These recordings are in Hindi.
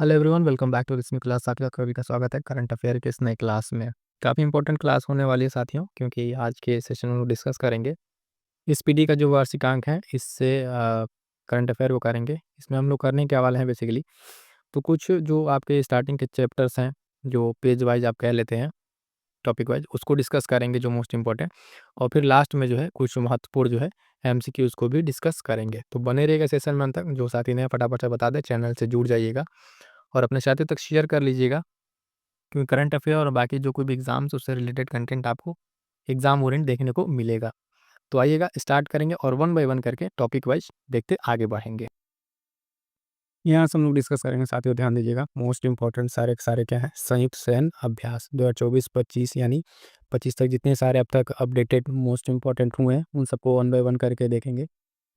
Hello everyone, welcome back to this new class. साथियों, सभी का स्वागत है करंट अफेयर के इस नए क्लास में। काफ़ी इंपॉर्टेंट क्लास होने वाली है साथियों, क्योंकि आज के सेशन में हम डिस्कस करेंगे इस पीडी का जो वार्षिकांक है, इससे करंट अफेयर को करेंगे। इसमें हम लोग करने क्या वाले हैं बेसिकली, तो कुछ जो आपके स्टार्टिंग के चैप्टर्स हैं, जो पेज वाइज आप कह लेते हैं, टॉपिक वाइज उसको डिस्कस करेंगे जो मोस्ट इंपॉर्टेंट, और फिर लास्ट में जो है कुछ महत्वपूर्ण जो है एमसीक्यूज को भी डिस्कस करेंगे। तो बने रहेगा सेशन में अंत तक। जो साथी ने फटाफट से बता दें, चैनल से जुड़ जाइएगा और अपने साथियों तक शेयर कर लीजिएगा, क्योंकि करंट अफेयर और बाकी जो कोई भी एग्जाम्स उससे रिलेटेड कंटेंट आपको एग्जाम ओरिएंट देखने को मिलेगा। तो आइएगा स्टार्ट करेंगे और वन बाय वन करके टॉपिक वाइज देखते आगे बढ़ेंगे। यहाँ से हम लोग डिस्कस करेंगे साथियों, ध्यान दीजिएगा। मोस्ट इंपॉर्टेंट सारे के सारे क्या है, संयुक्त सैन्य अभ्यास 2024-25, यानी 25 तक जितने सारे अब तक अपडेटेड मोस्ट इंपॉर्टेंट हुए हैं उन सबको वन बाय वन करके देखेंगे।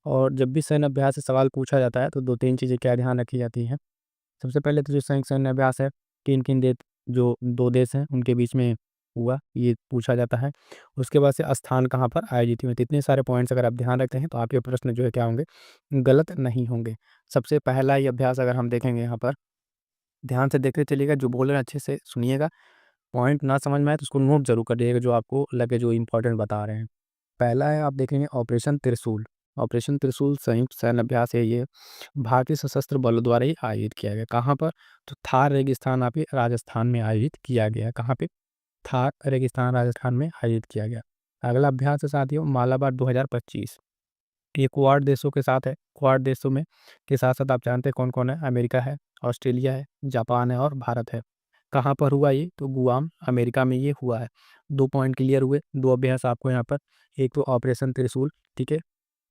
और जब भी सैन्य अभ्यास से सवाल पूछा जाता है तो दो तीन चीज़ें क्या ध्यान रखी जाती हैं। सबसे पहले तो जो संयुक्त सैन्य अभ्यास है, किन-किन दे जो 2 देश हैं उनके बीच में हुआ, ये पूछा जाता है। उसके बाद से स्थान कहाँ पर आयोजित हुए। तो इतने सारे पॉइंट्स अगर आप ध्यान रखते हैं तो आपके प्रश्न जो है क्या होंगे, गलत नहीं होंगे। सबसे पहला ये अभ्यास अगर हम देखेंगे यहाँ पर, ध्यान से देखते चलिएगा, जो बोल रहे हैं अच्छे से सुनिएगा। पॉइंट ना समझ में आए तो उसको नोट ज़रूर कर लीजिएगा, जो आपको लगे जो इम्पोर्टेंट बता रहे हैं। पहला है, आप देखेंगे ऑपरेशन त्रिशूल। ऑपरेशन त्रिशूल संयुक्त सैन्य अभ्यास है ये, भारतीय सशस्त्र बलों द्वारा ही आयोजित किया गया। कहाँ पर? तो थार रेगिस्तान आपके राजस्थान में आयोजित किया गया। कहाँ पे? थार रेगिस्तान राजस्थान में आयोजित किया गया। अगला अभ्यास है साथियों, मालाबार 2025। ये क्वाड देशों के साथ है। क्वाड देशों में के साथ साथ आप जानते हैं कौन कौन है? अमेरिका है, ऑस्ट्रेलिया है, जापान है और भारत है। कहाँ पर हुआ ये? तो गुआम, अमेरिका में ये हुआ है। 2 पॉइंट क्लियर हुए। 2 अभ्यास आपको यहाँ पर, एक तो ऑपरेशन त्रिशूल, ठीक है,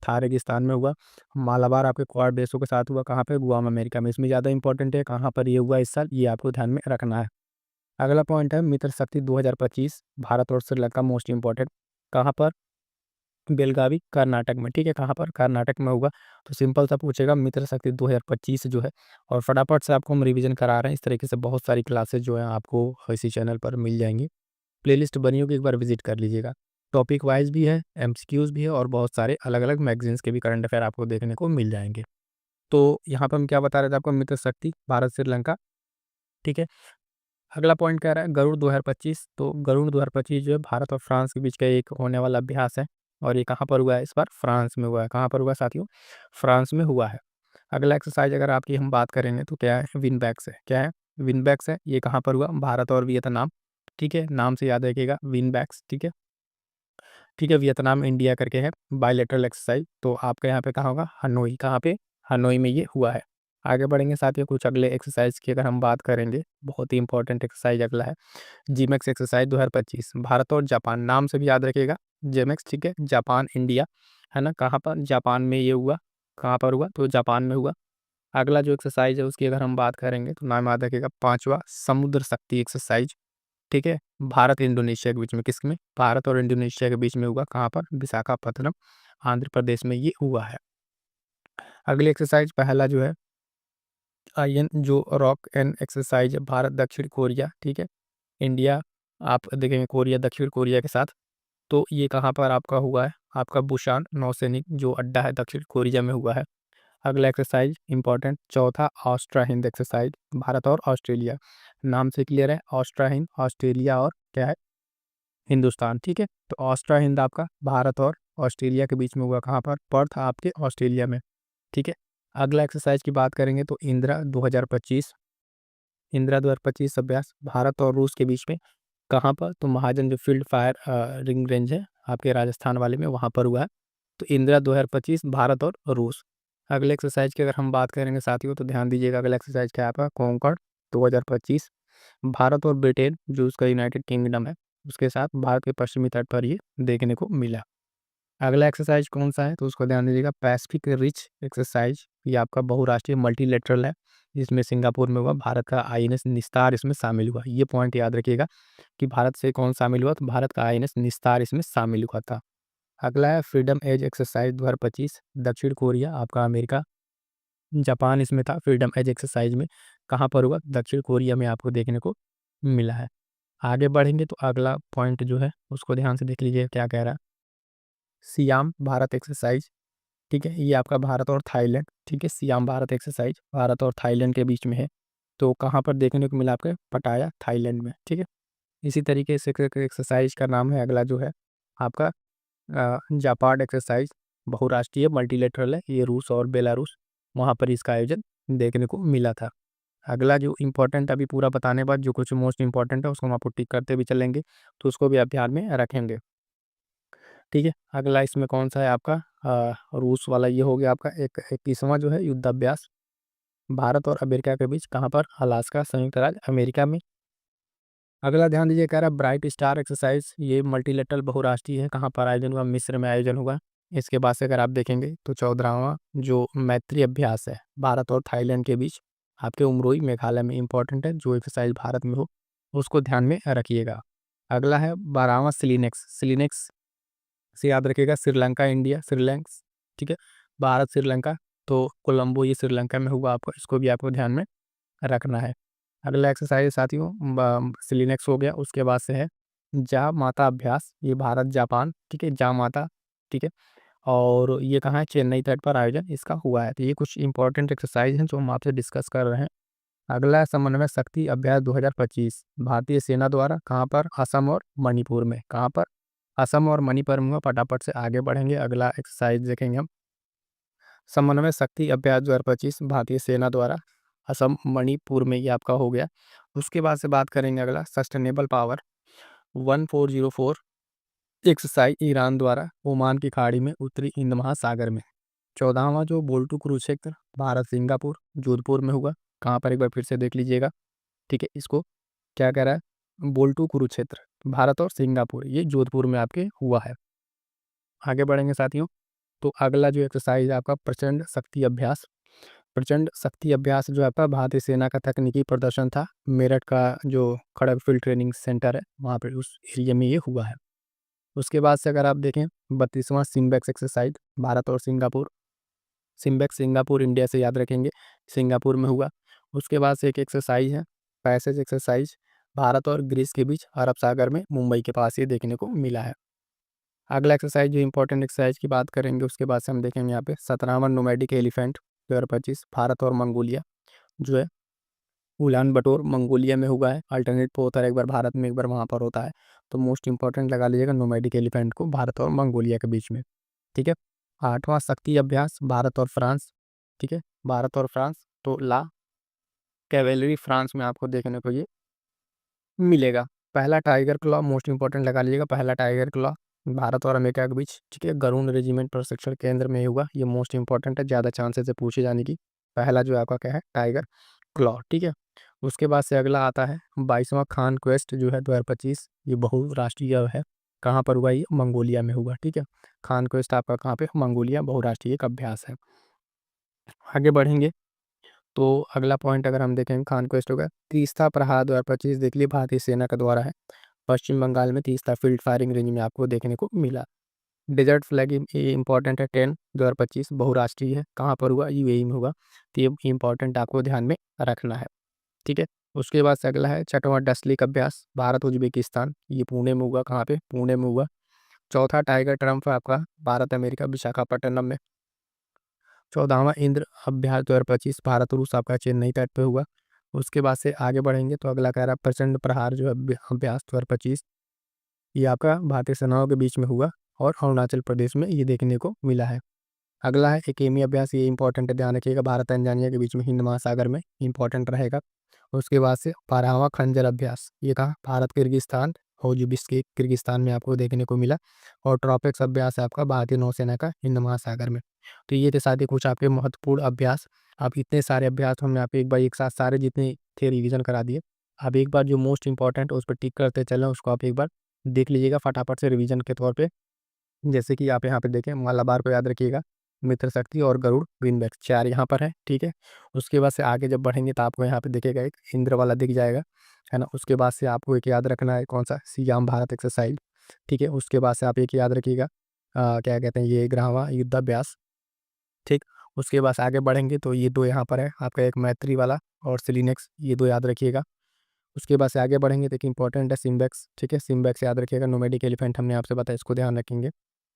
थार रेगिस्तान में हुआ। मालाबार आपके क्वाड देशों के साथ हुआ। कहाँ पे? गुआम, अमेरिका में। इसमें ज़्यादा इंपॉर्टेंट है कहाँ पर ये हुआ इस साल, ये आपको ध्यान में रखना है। अगला पॉइंट है मित्र शक्ति 2025, भारत और श्रीलंका, मोस्ट इंपॉर्टेंट। कहाँ पर? बेलगावी, कर्नाटक में, ठीक है। कहाँ पर? कर्नाटक में होगा। तो सिंपल सा पूछेगा मित्र शक्ति 2025 जो है। और फटाफट से आपको हम रिवीजन करा रहे हैं। इस तरीके से बहुत सारी क्लासेस जो है आपको इसी चैनल पर मिल जाएंगी। प्लेलिस्ट बनी होगी, एक बार विजिट कर लीजिएगा। टॉपिक वाइज भी है, एमसीक्यूज भी है, और बहुत सारे अलग अलग मैगजीन्स के भी करंट अफेयर आपको देखने को मिल जाएंगे। तो यहाँ पर हम क्या बता रहे थे आपको, मित्र शक्ति भारत श्रीलंका, ठीक है। अगला पॉइंट कह रहा है गरुड़ 2025। तो गरुड़ 2025 जो है भारत और फ्रांस के बीच का एक होने वाला अभ्यास है, और ये कहाँ पर हुआ है? इस बार फ्रांस में हुआ है। कहाँ पर हुआ साथियों? फ्रांस में हुआ है। अगला एक्सरसाइज अगर आपकी हम बात करेंगे तो क्या है? विनबैक्स है। क्या है? विनबैक्स है। ये कहाँ पर हुआ? भारत और वियतनाम, ठीक है। नाम से याद रखिएगा, विनबैक्स, ठीक है। ठीक है, वियतनाम इंडिया करके है, बायलैटरल एक्सरसाइज। तो आपका यहाँ पे कहाँ होगा? हनोई। कहाँ पे? हनोई में ये हुआ है। आगे बढ़ेंगे साथियों, कुछ अगले एक्सरसाइज की अगर हम बात करेंगे, बहुत ही इंपॉर्टेंट एक्सरसाइज अगला है, जीमैक्स एक्सरसाइज 2025, भारत और जापान। नाम से भी याद रखिएगा, जेमैक्स, ठीक है। जापान इंडिया है ना, कहाँ पर? जापान में ये हुआ। कहाँ पर हुआ? तो जापान में हुआ। अगला जो एक्सरसाइज है उसकी अगर हम बात करेंगे तो नाम याद रखिएगा, पांचवा समुद्र शक्ति एक्सरसाइज, ठीक है। भारत इंडोनेशिया के बीच में, किसमें? भारत और इंडोनेशिया के बीच में हुआ। कहाँ पर? विशाखापत्तनम, आंध्र प्रदेश में ये हुआ है। अगली एक्सरसाइज पहला जो है आयन जो रॉक एन एक्सरसाइज है, भारत दक्षिण कोरिया, ठीक है। इंडिया आप देखेंगे कोरिया, दक्षिण कोरिया के साथ। तो ये कहाँ पर आपका हुआ है? आपका बुशान नौसैनिक जो अड्डा है दक्षिण कोरिया में हुआ है। अगला एक्सरसाइज इंपॉर्टेंट, चौथा ऑस्ट्रा हिंद एक्सरसाइज, भारत और ऑस्ट्रेलिया। नाम से क्लियर है, ऑस्ट्रा हिंद, ऑस्ट्रेलिया और क्या है? हिंदुस्तान, ठीक है। तो ऑस्ट्रा हिंद आपका भारत और ऑस्ट्रेलिया के बीच में हुआ। कहाँ पर? पर्थ आपके ऑस्ट्रेलिया में, ठीक है। अगला एक्सरसाइज की बात करेंगे तो इंदिरा 2025, इंदिरा 2025 अभ्यास भारत और रूस के बीच में। कहाँ पर? तो महाजन जो फील्ड फायर रिंग रेंज है आपके राजस्थान वाले में, वहाँ पर हुआ है। तो इंदिरा 2025 भारत और रूस। अगले एक्सरसाइज की अगर हम बात करेंगे साथियों तो ध्यान दीजिएगा, अगला एक्सरसाइज क्या है आपका? कॉन्कॉर्ड 2025, भारत और ब्रिटेन जो उसका यूनाइटेड किंगडम है उसके साथ भारत के पश्चिमी तट पर ये देखने को मिला। अगला एक्सरसाइज कौन सा है? तो उसको ध्यान दीजिएगा, पैसिफिक रिच एक्सरसाइज। ये आपका बहुराष्ट्रीय मल्टीलेटरल है, जिसमें सिंगापुर में हुआ। भारत का आईएनएस निस्तार इसमें शामिल हुआ। ये पॉइंट याद रखिएगा कि भारत से कौन शामिल हुआ, तो भारत का आईएनएस निस्तार इसमें शामिल हुआ था। अगला है फ्रीडम एज एक्सरसाइज 2025, दक्षिण कोरिया आपका, अमेरिका, जापान इसमें था फ्रीडम एज एक्सरसाइज में। कहाँ पर हुआ? दक्षिण कोरिया में आपको देखने को मिला है। आगे बढ़ेंगे तो अगला पॉइंट जो है उसको ध्यान से देख लीजिए, क्या कह रहा है? सियाम भारत एक्सरसाइज, ठीक है। ये आपका भारत और थाईलैंड, ठीक है। सियाम भारत एक्सरसाइज भारत और थाईलैंड के बीच में है। तो कहाँ पर देखने को मिला आपके पटाया थाईलैंड में। ठीक है, इसी तरीके से एक एक्सरसाइज का नाम है अगला जो है आपका जापार्ड एक्सरसाइज, बहुराष्ट्रीय मल्टीलेटरल है, ये रूस और बेलारूस वहाँ पर इसका आयोजन देखने को मिला था। अगला जो इम्पोर्टेंट अभी पूरा बताने के बाद जो कुछ मोस्ट इम्पोर्टेंट है उसको हम आपको टिक करते भी चलेंगे, तो उसको भी आप ध्यान में रखेंगे। ठीक है, अगला इसमें कौन सा है आपका रूस वाला, ये हो गया आपका 21वां जो है युद्धाभ्यास भारत और अमेरिका के बीच, कहाँ पर, अलास्का, संयुक्त राज्य अमेरिका में। अगला ध्यान दीजिए, कह रहा है ब्राइट स्टार एक्सरसाइज, ये मल्टीलेटरल बहुराष्ट्रीय है, कहाँ पर आयोजन हुआ, मिस्र में आयोजन हुआ। इसके बाद से अगर आप देखेंगे तो 14वां जो मैत्री अभ्यास है भारत और थाईलैंड के बीच, आपके उमरोई मेघालय में इंपॉर्टेंट है, जो एक्सरसाइज भारत में हो उसको ध्यान में रखिएगा। अगला है 12वां सिलीनेक्स, सिलीनेक्स से याद रखिएगा श्रीलंका इंडिया श्रीलैंक्स। ठीक है, भारत श्रीलंका, तो कोलंबो ये श्रीलंका में हुआ, आपको इसको भी आपको ध्यान में रखना है। अगला एक्सरसाइज साथियों सिलीनेक्स हो गया, उसके बाद से है जा माता अभ्यास, ये भारत जापान, ठीक है, जा माता। ठीक है, और ये कहाँ है, चेन्नई तट पर आयोजन इसका हुआ है। तो ये कुछ इंपॉर्टेंट एक्सरसाइज हैं जो हम आपसे डिस्कस कर रहे हैं। अगला है समन्वय शक्ति अभ्यास 2025 भारतीय सेना द्वारा, कहाँ पर, असम और मणिपुर में। कहाँ पर, असम और मणिपुर में। फटाफट से आगे बढ़ेंगे, अगला एक्सरसाइज देखेंगे हम, समन्वय शक्ति अभ्यास 2025 भारतीय सेना द्वारा, असम मणिपुर में, ये आपका हो गया। उसके बाद से बात करेंगे अगला सस्टेनेबल पावर 1404 एक्सरसाइज ईरान द्वारा ओमान की खाड़ी में उत्तरी हिंद महासागर में। 14वां जो बोल्टू कुरुक्षेत्र भारत सिंगापुर जोधपुर में हुआ, कहाँ पर, एक बार फिर से देख लीजिएगा। ठीक है, इसको क्या कह रहा है, बोल्टू कुरुक्षेत्र भारत और सिंगापुर, ये जोधपुर में आपके हुआ है। आगे बढ़ेंगे साथियों, तो अगला जो एक्सरसाइज है आपका प्रचंड शक्ति अभ्यास, प्रचंड शक्ति अभ्यास जो आपका भारतीय सेना का तकनीकी प्रदर्शन था, मेरठ का जो खड़ग फील्ड ट्रेनिंग सेंटर है वहाँ पर उस एरिया में ये हुआ है। उसके बाद से अगर आप देखें 32वां सिम्बेक्स एक्सरसाइज भारत और सिंगापुर, सिम्बेक्स सिंगापुर इंडिया से याद रखेंगे, सिंगापुर में हुआ। उसके बाद से एक एक्सरसाइज है पैसेज एक्सरसाइज भारत और ग्रीस के बीच अरब सागर में मुंबई के पास ये देखने को मिला है। अगला एक्सरसाइज जो इंपॉर्टेंट एक्सरसाइज की बात करेंगे उसके बाद से हम देखेंगे यहाँ पे 17वां नोमैडिक एलिफेंट 2025 भारत और मंगोलिया जो है उलान बटोर मंगोलिया में हुआ है। अल्टरनेट पे होता है, एक बार भारत में एक बार वहाँ पर होता है, तो मोस्ट इंपॉर्टेंट लगा लीजिएगा नोमैडिक एलिफेंट को भारत और मंगोलिया के बीच में। ठीक है, 8वां शक्ति अभ्यास भारत और फ्रांस। ठीक है, भारत और फ्रांस, तो ला कैवेलरी फ्रांस में आपको देखने को ये मिलेगा। पहला टाइगर क्लॉ मोस्ट इंपॉर्टेंट लगा लीजिएगा, पहला टाइगर क्लॉ भारत और अमेरिका के बीच। ठीक है, गरुण रेजिमेंट प्रशिक्षण केंद्र में हुआ, ये मोस्ट इंपॉर्टेंट है, ज़्यादा चांसेस है पूछे जाने की। पहला जो आपका क्या है, टाइगर क्लॉ। ठीक है, उसके बाद से अगला आता है 22वां खान क्वेस्ट जो है 2025, ये बहुराष्ट्रीय है, कहाँ पर हुआ, ये मंगोलिया में हुआ। ठीक है, खान क्वेस्ट आपका कहाँ पे, मंगोलिया, बहुराष्ट्रीय एक अभ्यास है। आगे बढ़ेंगे तो अगला पॉइंट अगर हम देखें खान क्वेस्ट होगा तीस्ता प्रहार 2025, देख लिए भारतीय सेना का द्वारा है, पश्चिम बंगाल में तीस्ता फील्ड फायरिंग रेंज में आपको देखने को मिला। डेजर्ट फ्लैग इंपॉर्टेंट है 10 2025 बहुराष्ट्रीय है, कहाँ पर हुआ, यूएई में हुआ, तो ये इंपॉर्टेंट आपको ध्यान में रखना है। ठीक है, उसके बाद से अगला है छठवां डसलिक अभ्यास भारत उज्बेकिस्तान, ये पुणे में हुआ, कहाँ पे, पुणे में हुआ। चौथा टाइगर ट्रम्प आपका भारत अमेरिका विशाखापट्टनम में। 14वां इंद्र अभ्यास 2025 भारत रूस आपका चेन्नई तट पे हुआ। उसके बाद से आगे बढ़ेंगे तो अगला कह रहा है प्रचंड प्रहार जो अभ्यास 2025, ये आपका भारतीय सेनाओं के बीच में हुआ और अरुणाचल प्रदेश में ये देखने को मिला है। अगला है एकेमी अभ्यास, ये इंपॉर्टेंट है, ध्यान रखिएगा, भारत तंजानिया के बीच में हिंद महासागर में इंपॉर्टेंट रहेगा। उसके बाद से 12वां खंजर अभ्यास, ये कहा, भारत किर्गिस्तान के किर्गिस्तान में आपको देखने को मिला। और ट्रॉपिक्स अभ्यास है आपका भारतीय नौसेना का हिंद महासागर में। तो ये थे साथ ही कुछ आपके महत्वपूर्ण अभ्यास। आप इतने सारे अभ्यास हमने आप एक बार एक साथ सारे जितने थे रिवीजन करा दिए। आप एक बार जो मोस्ट इंपॉर्टेंट उस पर टिक करते चलें, उसको आप एक बार देख लीजिएगा फटाफट से रिवीजन के तौर पे। जैसे कि आप यहाँ पे देखें, मालाबार को याद रखिएगा, मित्र शक्ति और गरुड़ ग्रीनबैक 4 यहाँ पर है। ठीक है, उसके बाद से आगे जब बढ़ेंगे तो आपको यहाँ पे दिखेगा एक इंद्र वाला दिख जाएगा, है ना। उसके बाद से आपको एक याद रखना है कौन सा, सियाम भारत एक्सरसाइज। ठीक है, उसके बाद से आप एक याद रखिएगा क्या कहते हैं, ये 11वां युद्धाभ्यास। ठीक, उसके बाद से आगे बढ़ेंगे तो ये दो यहाँ पर है आपका, एक मैत्री वाला और सिलीनेक्स, ये दो याद रखिएगा। उसके बाद से आगे बढ़ेंगे तो एक इंपॉर्टेंट है सिम्बेक्स। ठीक है, सिम्बेक्स याद रखिएगा, नोमैडिक एलिफेंट हमने आपसे बताया, इसको ध्यान रखेंगे।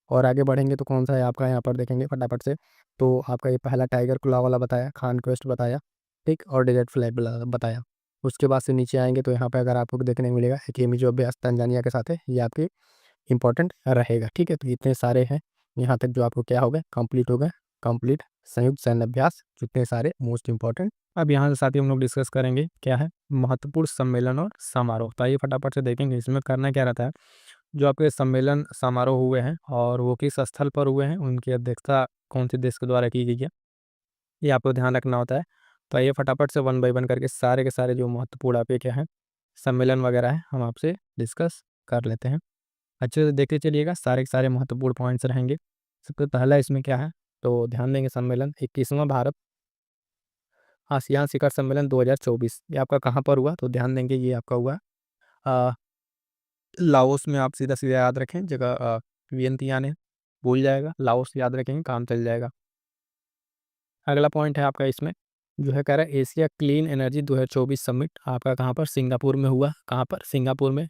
और आगे बढ़ेंगे तो कौन सा है आपका, यहाँ पर देखेंगे फटाफट से, तो आपका ये पहला टाइगर क्लॉ वाला बताया, खान क्वेस्ट बताया। ठीक, और डेजर्ट फ्लैग बताया। उसके बाद से नीचे आएंगे तो यहाँ पे अगर आपको देखने को मिलेगा कि ये जो अभ्यास तंजानिया के साथ है, ये आपके इंपॉर्टेंट रहेगा। ठीक है, तो इतने सारे हैं यहाँ तक जो आपको क्या हो गए, कंप्लीट हो गए, कंप्लीट संयुक्त सैन्य अभ्यास, जितने सारे मोस्ट इंपॉर्टेंट। अब यहाँ से साथ ही हम लोग डिस्कस करेंगे क्या है महत्वपूर्ण सम्मेलन और समारोह। तो आइए फटाफट से देखेंगे इसमें करना क्या रहता है। जो आपके सम्मेलन समारोह हुए हैं और वो किस स्थल पर हुए हैं, उनकी अध्यक्षता कौन से देश के द्वारा की गई है, ये आपको ध्यान रखना होता है। तो आइए फटाफट से वन बाय वन करके सारे के सारे जो महत्वपूर्ण आपके क्या है सम्मेलन वगैरह है, हम आपसे डिस्कस कर लेते हैं। अच्छे से देखते चलिएगा, सारे के सारे महत्वपूर्ण पॉइंट्स रहेंगे। सबसे पहला इसमें क्या है, तो ध्यान देंगे सम्मेलन 21वां भारत आसियान शिखर सम्मेलन 2024, ये आपका कहाँ पर हुआ, तो ध्यान देंगे ये आपका हुआ अ, लाओस में। आप सीधा सीधा याद रखें जगह, वियंतियान है, भूल जाएगा, लाओस याद रखेंगे काम चल जाएगा। अगला पॉइंट है आपका इसमें जो है कह रहा है एशिया क्लीन एनर्जी 2024 समिट आपका कहाँ पर, सिंगापुर में हुआ। कहाँ पर, सिंगापुर में।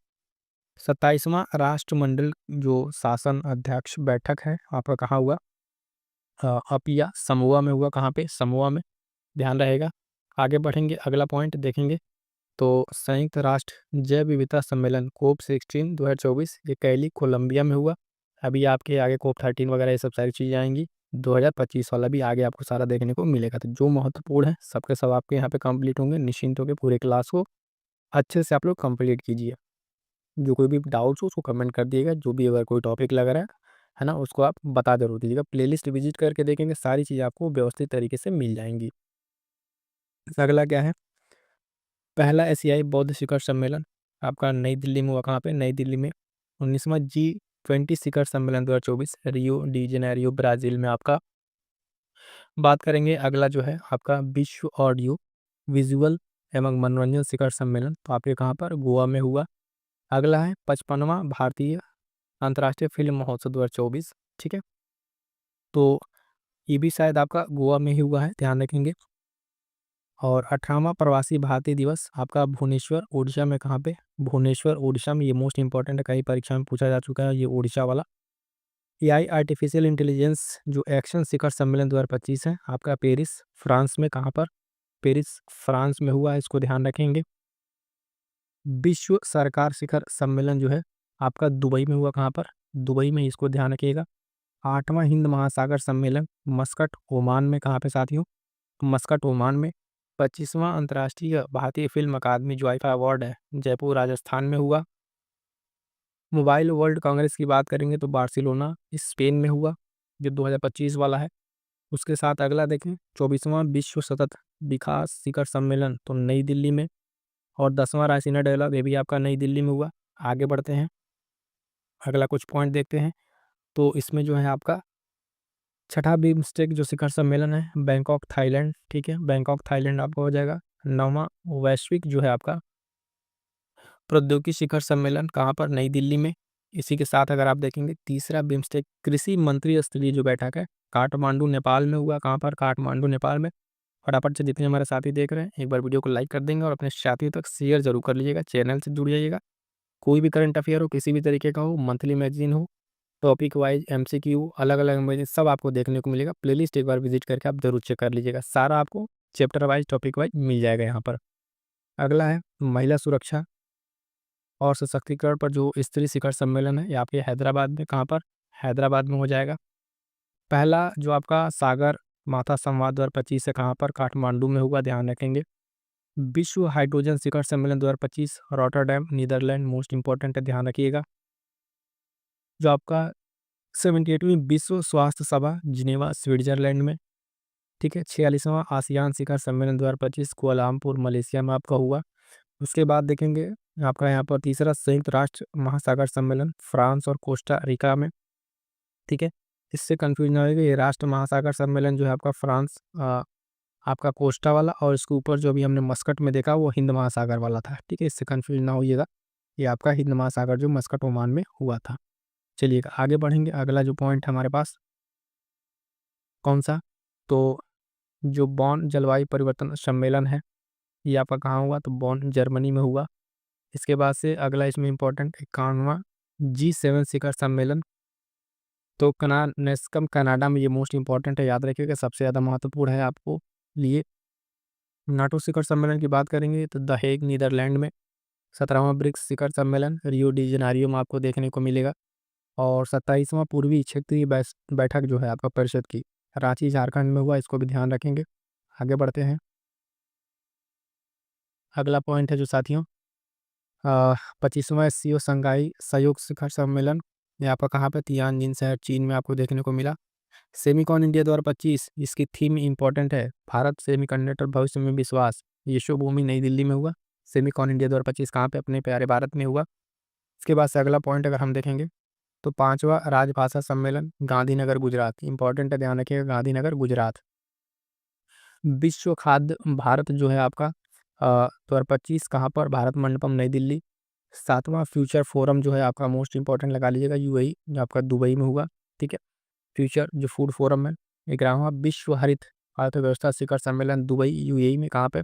27वां राष्ट्रमंडल जो शासन अध्यक्ष बैठक है आपका कहाँ हुआ, अपिया समोआ में हुआ। कहाँ पे, समोआ में, ध्यान रहेगा। आगे बढ़ेंगे, अगला पॉइंट देखेंगे तो संयुक्त राष्ट्र जैव विविधता सम्मेलन कोप 16 2024, ये कैली कोलंबिया में हुआ। अभी आपके आगे कोप 13 वगैरह ये सब सारी चीज़ें आएंगी। 2025 वाला भी आगे आपको सारा देखने को मिलेगा। तो जो महत्वपूर्ण है सबके सब आपके यहाँ पे कंप्लीट होंगे। निश्चिंत होकर पूरे क्लास को अच्छे से आप लोग कंप्लीट कीजिए। जो कोई भी डाउट्स हो उसको कमेंट कर दिएगा। जो भी अगर कोई टॉपिक लग रहा है ना, उसको आप बता जरूर दीजिएगा। प्लेलिस्ट विजिट करके देखेंगे, सारी चीज़ आपको व्यवस्थित तरीके से मिल जाएंगी। अगला क्या है, पहला एशियाई बौद्ध शिखर सम्मेलन आपका नई दिल्ली में हुआ। कहाँ पे, नई दिल्ली में। 19वां G20 शिखर सम्मेलन 2024 रियो डी जेनेरियो ब्राज़ील में आपका। बात करेंगे अगला जो है आपका विश्व ऑडियो विजुअल एवं मनोरंजन शिखर सम्मेलन, तो आपके कहाँ पर, गोवा में हुआ। अगला है 55वां भारतीय अंतर्राष्ट्रीय फिल्म महोत्सव 2024। ठीक है, तो ये भी शायद आपका गोवा में ही हुआ है, ध्यान रखेंगे। और 18वां प्रवासी भारतीय दिवस आपका भुवनेश्वर उड़ीसा में। कहाँ पे, भुवनेश्वर उड़ीसा में। ये मोस्ट इंपॉर्टेंट है, कई परीक्षा में पूछा जा चुका है ये उड़ीसा वाला। एआई आर्टिफिशियल इंटेलिजेंस जो एक्शन शिखर सम्मेलन 2025 है आपका पेरिस फ्रांस में। कहाँ पर, पेरिस फ्रांस में हुआ है, इसको ध्यान रखेंगे। विश्व सरकार शिखर सम्मेलन जो है आपका दुबई में हुआ। कहाँ पर, दुबई में, इसको ध्यान रखिएगा। 8वां हिंद महासागर सम्मेलन मस्कट ओमान में। कहाँ पे साथियों, मस्कट ओमान में। 25वां अंतर्राष्ट्रीय भारतीय फिल्म अकादमी जो आईफा अवार्ड है जयपुर राजस्थान में हुआ। मोबाइल वर्ल्ड कांग्रेस की बात करेंगे तो बार्सिलोना स्पेन में हुआ, जो 2025 वाला है। उसके साथ अगला देखें 24वां विश्व सतत विकास शिखर सम्मेलन तो नई दिल्ली में। और 10वां रायसीना डायलॉग ये भी आपका नई दिल्ली में हुआ। आगे बढ़ते हैं, अगला कुछ पॉइंट देखते हैं। तो इसमें जो है आपका छठा बिम्स्टेक जो शिखर सम्मेलन है बैंकॉक थाईलैंड। ठीक है, बैंकॉक थाईलैंड आपका हो जाएगा। 9वां वैश्विक जो है आपका प्रौद्योगिकी शिखर सम्मेलन कहाँ पर, नई दिल्ली में। इसी के साथ अगर आप देखेंगे तीसरा बिम्स्टेक कृषि मंत्री स्तरीय जो बैठक है काठमांडू नेपाल में हुआ। कहाँ पर, काठमांडू नेपाल में। फटाफट से जितने हमारे साथी देख रहे हैं एक बार वीडियो को लाइक कर देंगे और अपने साथियों तक शेयर जरूर कर लीजिएगा। चैनल से जुड़ जाइएगा। कोई भी करंट अफेयर हो, किसी भी तरीके का हो, मंथली मैगजीन हो, टॉपिक वाइज एमसीक्यू, अलग अलग मैगजीन, सब आपको देखने को मिलेगा। प्लेलिस्ट एक बार विजिट करके आप जरूर चेक कर लीजिएगा। सारा आपको चैप्टर वाइज टॉपिक वाइज मिल जाएगा यहाँ पर। अगला है महिला सुरक्षा और सशक्तिकरण पर जो स्त्री शिखर सम्मेलन है ये आपके हैदराबाद में। कहाँ पर, हैदराबाद में हो जाएगा। पहला जो आपका सागर माथा संवाद 2025 है कहाँ पर, काठमांडू में हुआ, ध्यान रखेंगे। विश्व हाइड्रोजन शिखर सम्मेलन 2025 रॉटरडैम नीदरलैंड, मोस्ट इंपॉर्टेंट है, ध्यान रखिएगा। जो आपका 78वीं विश्व स्वास्थ्य सभा जिनेवा स्विट्जरलैंड में। ठीक है, 46वां आसियान शिखर सम्मेलन 2025 कुआलालंपुर मलेशिया में आपका हुआ। उसके बाद देखेंगे आपका यहाँ पर तीसरा संयुक्त राष्ट्र महासागर सम्मेलन फ्रांस और कोस्टा रिका में। ठीक है, इससे कंफ्यूज ना होगा, ये राष्ट्र महासागर सम्मेलन जो है आपका फ्रांस आपका कोस्टा वाला, और इसके ऊपर जो भी हमने मस्कट में देखा वो हिंद महासागर वाला था। ठीक है, इससे कंफ्यूज ना होइएगा, ये आपका हिंद महासागर जो मस्कट ओमान में हुआ था। चलिएगा आगे बढ़ेंगे, अगला जो पॉइंट हमारे पास कौन सा, तो जो बॉन जलवायु परिवर्तन सम्मेलन है ये आपका कहाँ हुआ, तो बॉन जर्मनी में हुआ। इसके बाद से अगला इसमें इंपॉर्टेंट 51वां G7 शिखर सम्मेलन तो नेस्कम कनाडा में। ये मोस्ट इंपॉर्टेंट है, याद रखिएगा, सबसे ज़्यादा महत्वपूर्ण है आपको लिए। नाटो शिखर सम्मेलन की बात करेंगे तो द हेग नीदरलैंड में। 17वां ब्रिक्स शिखर सम्मेलन रियो डी जेनेरियो में आपको देखने को मिलेगा। और 27वां पूर्वी क्षेत्रीय बैठक जो है आपका परिषद की, रांची झारखंड में हुआ, इसको भी ध्यान रखेंगे। आगे बढ़ते हैं। अगला पॉइंट है जो साथियों 25वां एससीओ संघाई सहयोग शिखर सम्मेलन, ये आपका कहाँ पे, तियानजिन शहर चीन में आपको देखने को मिला। सेमिकॉन इंडिया 2025, इसकी थीम इंपॉर्टेंट है, भारत सेमीकंडक्टर भविष्य में विश्वास। यशोभूमि नई दिल्ली में हुआ। सेमिकॉन इंडिया 2025 कहाँ पे, अपने प्यारे भारत में हुआ। इसके बाद से अगला पॉइंट अगर हम देखेंगे तो 5वां राजभाषा सम्मेलन गांधीनगर गुजरात, इंपॉर्टेंट है, ध्यान रखिएगा, गांधीनगर गुजरात। विश्व खाद्य भारत जो है आपका 2025 कहाँ पर, भारत मंडपम नई दिल्ली। 7वां फ्यूचर फोरम जो है आपका मोस्ट इंपॉर्टेंट लगा लीजिएगा, यूएई जो आपका दुबई में हुआ। ठीक है, फ्यूचर जो फूड फोरम है। 11वां विश्व हरित अर्थव्यवस्था शिखर सम्मेलन दुबई यूएई में, कहाँ पे,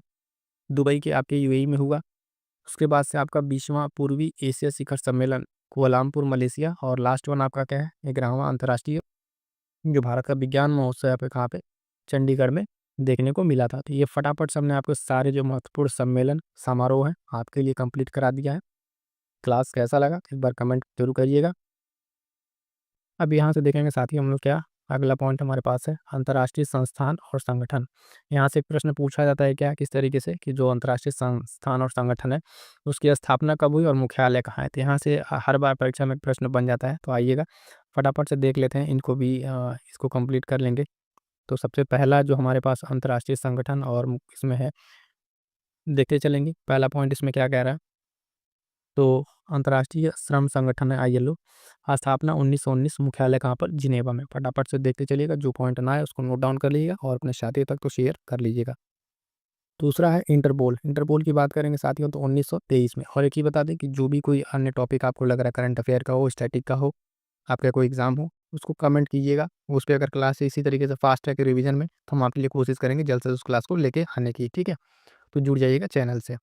दुबई के आपके यूएई में हुआ। उसके बाद से आपका 20वां पूर्वी एशिया शिखर सम्मेलन कुआलालंपुर मलेशिया। और लास्ट वन आपका क्या है, 11वां अंतर्राष्ट्रीय जो भारत का विज्ञान महोत्सव है, पे कहाँ पे, चंडीगढ़ में देखने को मिला था। तो ये फटाफट से हमने आपको सारे जो महत्वपूर्ण सम्मेलन समारोह हैं आपके लिए कंप्लीट करा दिया है। क्लास कैसा लगा एक बार कमेंट जरूर करिएगा। अब यहाँ से देखेंगे साथी हम लोग क्या, अगला पॉइंट हमारे पास है अंतर्राष्ट्रीय संस्थान और संगठन। यहाँ से एक प्रश्न पूछा जाता है क्या, किस तरीके से, कि जो अंतर्राष्ट्रीय संस्थान और संगठन है उसकी स्थापना कब हुई और मुख्यालय कहाँ है। तो यहाँ से हर बार परीक्षा में एक प्रश्न बन जाता है, तो आइएगा फटाफट से देख लेते हैं इनको भी, इसको कंप्लीट कर लेंगे। तो सबसे पहला जो हमारे पास अंतर्राष्ट्रीय संगठन और इसमें है, देखते चलेंगे पहला पॉइंट इसमें क्या कह रहा है। तो अंतर्राष्ट्रीय श्रम संगठन है आईएलओ, स्थापना 1919, मुख्यालय कहाँ पर, जिनेवा में। फटाफट से देखते चलिएगा, जो पॉइंट ना है उसको नोट डाउन कर लीजिएगा और अपने साथी तक तो शेयर कर लीजिएगा। दूसरा है इंटरपोल। इंटरपोल की बात करेंगे साथियों तो 1923 में। और एक ही बता दें कि जो भी कोई अन्य टॉपिक आपको लग रहा है, करंट अफेयर का हो, स्टैटिक का हो, आपका कोई एग्जाम हो, उसको कमेंट कीजिएगा। उस पर अगर क्लास इसी तरीके से फास्ट है कि रिवीजन में, तो हम आपके लिए कोशिश करेंगे जल्द से उस क्लास को लेके आने की। ठीक है, तो जुड़ जाइएगा चैनल से।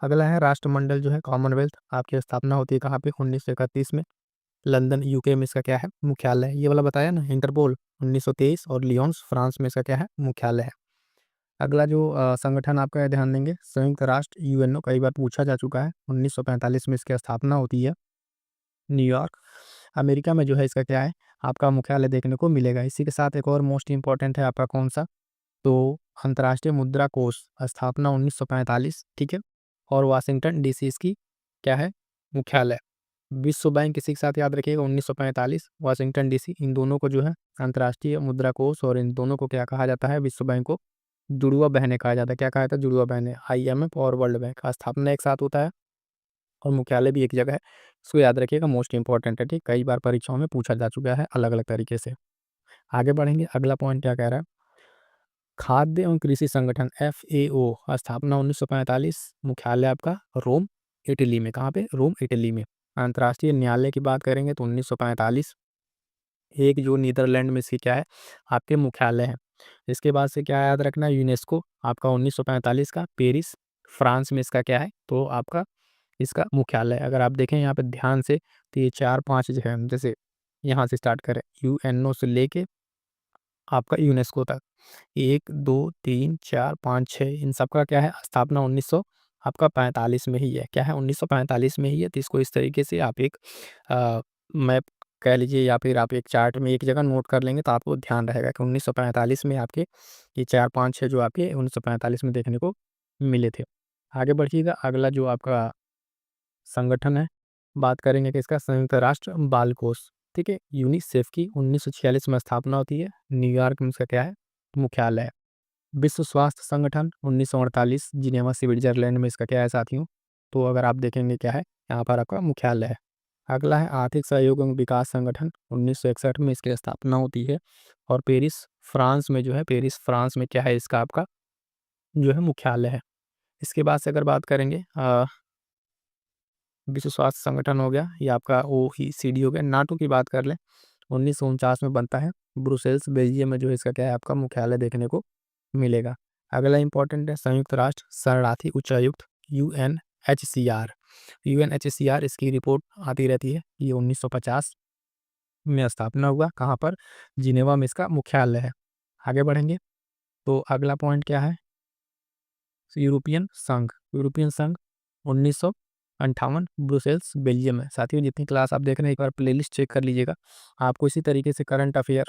अगला है राष्ट्रमंडल जो है कॉमनवेल्थ, आपकी स्थापना होती है कहाँ पे, 1931 में, लंदन यूके में इसका क्या है, मुख्यालय है। ये वाला बताया ना, इंटरपोल 1923, और लियोन्स फ्रांस में इसका क्या है, मुख्यालय है। अगला जो संगठन आपका है, ध्यान देंगे, संयुक्त राष्ट्र यूएनओ, कई बार पूछा जा चुका है। 1945 में इसकी स्थापना होती है, न्यूयॉर्क अमेरिका में जो है इसका क्या है, आपका मुख्यालय देखने को मिलेगा। इसी के साथ एक और मोस्ट इंपॉर्टेंट है आपका कौन सा, तो अंतर्राष्ट्रीय मुद्रा कोष, स्थापना 1945। ठीक है, और वाशिंगटन डीसी इसकी क्या है, मुख्यालय। विश्व बैंक इसी के साथ याद रखिएगा, 1945, वाशिंगटन डीसी, इन दोनों को जो है अंतर्राष्ट्रीय मुद्रा कोष और इन दोनों को क्या कहा जाता है, विश्व बैंक को जुड़वा बहनें कहा जाता है। क्या कहा जाता है, जुड़वा बहनें। आईएमएफ और वर्ल्ड बैंक का स्थापना एक साथ होता है और मुख्यालय भी एक जगह है, इसको याद रखिएगा, मोस्ट इंपॉर्टेंट है। ठीक, कई बार परीक्षाओं में पूछा जा चुका है अलग अलग तरीके से। आगे बढ़ेंगे, अगला पॉइंट क्या कह रहा है, खाद्य एवं कृषि संगठन एफएओ, स्थापना 1945, मुख्यालय आपका रोम इटली में। कहाँ पे, रोम इटली में। अंतर्राष्ट्रीय न्यायालय की बात करेंगे तो 1945, एक जो नीदरलैंड में इसकी क्या है, आपके मुख्यालय है। इसके बाद से क्या याद रखना है, यूनेस्को आपका 1945 का, पेरिस फ्रांस में इसका क्या है, तो आपका इसका मुख्यालय। अगर आप देखें यहाँ पे ध्यान से, तो ये 4-5 जो है, जैसे यहाँ से स्टार्ट करें, यूएनओ से लेके आपका यूनेस्को तक, 1 2 3 4 5 6, इन सब का क्या है, स्थापना 1900 आपका 45 में ही है। क्या है, 1945 में ही है। तो इसको इस तरीके से आप एक मैप कह लीजिए, या फिर आप एक चार्ट में एक जगह नोट कर लेंगे, तो आपको ध्यान रहेगा कि 1945 में आपके ये 4 5 6 जो आपके 1945 में देखने को मिले थे। आगे बढ़िएगा, अगला जो आपका संगठन है, बात करेंगे कि इसका संयुक्त राष्ट्र बाल कोष। ठीक है, यूनिसेफ की 1946 में स्थापना होती है, न्यूयॉर्क में इसका क्या है, मुख्यालय है। विश्व स्वास्थ्य संगठन 1948, जिनेवा स्विट्जरलैंड में इसका क्या है साथियों, तो अगर आप देखेंगे क्या है, यहाँ पर आपका मुख्यालय है। अगला है आर्थिक सहयोग एवं विकास संगठन, 1961 में इसकी स्थापना होती है, और पेरिस फ्रांस में जो है, पेरिस फ्रांस में क्या है, इसका आपका जो है मुख्यालय है। इसके बाद से अगर बात करेंगे विश्व स्वास्थ्य संगठन हो गया, ये आपका OECD हो गया। नाटो की बात कर लें, 1949 में बनता है, ब्रुसेल्स बेल्जियम में जो है इसका क्या है, आपका मुख्यालय देखने को मिलेगा। अगला इंपॉर्टेंट है संयुक्त राष्ट्र शरणार्थी उच्चायुक्त, यूएनएचसीआर। यूएनएचसीआर इसकी रिपोर्ट आती रहती है, ये 1950 में स्थापना हुआ, कहाँ पर, जिनेवा में इसका मुख्यालय है। आगे बढ़ेंगे, तो अगला पॉइंट क्या है, यूरोपियन संघ 1958 ब्रुसेल्स बेल्जियम में। साथियों जितनी क्लास आप देख रहे हैं एक बार प्लेलिस्ट चेक कर लीजिएगा। आपको इसी तरीके से करंट अफेयर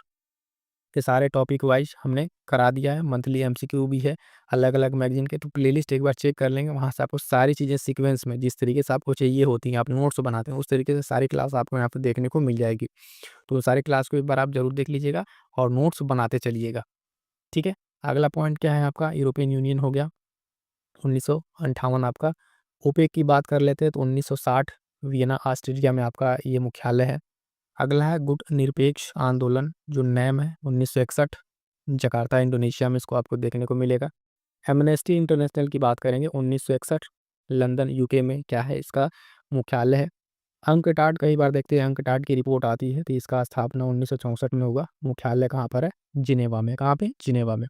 के सारे टॉपिक वाइज हमने करा दिया है, मंथली एमसीक्यू भी है अलग अलग मैगजीन के, तो प्लेलिस्ट एक बार चेक कर लेंगे, वहाँ से आपको सारी चीज़ें सीक्वेंस में जिस तरीके से आपको चाहिए होती हैं, आप नोट्स बनाते हैं उस तरीके से सारी क्लास आपको यहाँ पे देखने को मिल जाएगी। तो सारी क्लास को एक बार आप जरूर देख लीजिएगा और नोट्स बनाते चलिएगा, ठीक है। अगला पॉइंट क्या है आपका, यूरोपियन यूनियन हो गया 1958 आपका। ओपेक की बात कर लेते हैं तो 1960 वियना ऑस्ट्रिया में आपका ये मुख्यालय है। अगला है गुट निरपेक्ष आंदोलन, जो नैम है 1961 जकार्ता इंडोनेशिया में, इसको आपको देखने को मिलेगा। एमनेस्टी इंटरनेशनल की बात करेंगे 1961 लंदन यूके में क्या है, इसका मुख्यालय है। अंकटाड कई बार देखते हैं, अंकटाड की रिपोर्ट आती है, तो इसका स्थापना 1964 में हुआ। मुख्यालय कहाँ पर है, जिनेवा में। कहाँ पे, जिनेवा में।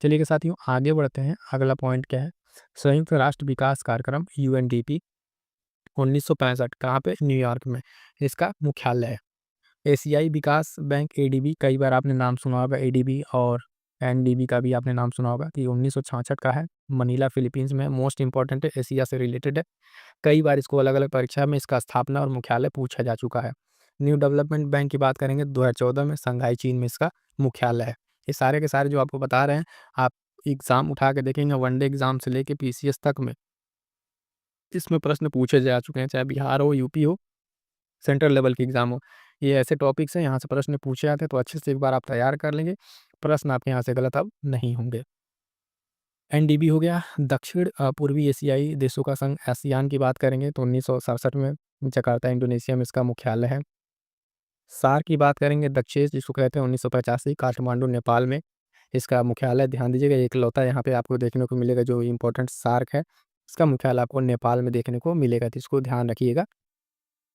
चलिए के साथियों आगे बढ़ते हैं। अगला पॉइंट क्या है, संयुक्त राष्ट्र विकास कार्यक्रम यूएनडीपी 1965 कहाँ पे, न्यूयॉर्क में इसका मुख्यालय है। एशियाई विकास बैंक एडीबी, कई बार आपने नाम सुना होगा, एडीबी और एनडीबी का भी आपने नाम सुना होगा। तो ये 1966 का है, मनीला फिलीपींस में, मोस्ट इंपॉर्टेंट है, एशिया से रिलेटेड है। कई बार इसको अलग अलग परीक्षा में इसका स्थापना और मुख्यालय पूछा जा चुका है। न्यू डेवलपमेंट बैंक की बात करेंगे 2014 में, शंघाई चीन में इसका मुख्यालय है। ये सारे के सारे जो आपको बता रहे हैं, आप एग्जाम उठा के देखेंगे, वनडे एग्जाम से लेके पीसीएस तक में इसमें प्रश्न पूछे जा चुके हैं, चाहे बिहार हो, यूपी हो, सेंट्रल लेवल की एग्जाम हो। ये ऐसे टॉपिक्स हैं, यहाँ से प्रश्न पूछे जाते हैं, तो अच्छे से एक बार आप तैयार कर लेंगे, प्रश्न आपके यहाँ से गलत अब नहीं होंगे। एनडीबी हो गया, दक्षिण पूर्वी एशियाई देशों का संघ, आसियान की बात करेंगे तो 1967 में जकार्ता इंडोनेशिया में इसका मुख्यालय है। सार्क की बात करेंगे, दक्षिण जिसको कहते हैं 1985 काठमांडू नेपाल में इसका मुख्यालय। ध्यान दीजिएगा, एकलौता यहाँ पे आपको देखने को मिलेगा जो इम्पोर्टेंट सार्क है, इसका मुख्यालय आपको नेपाल में देखने को मिलेगा, तो इसको ध्यान रखिएगा।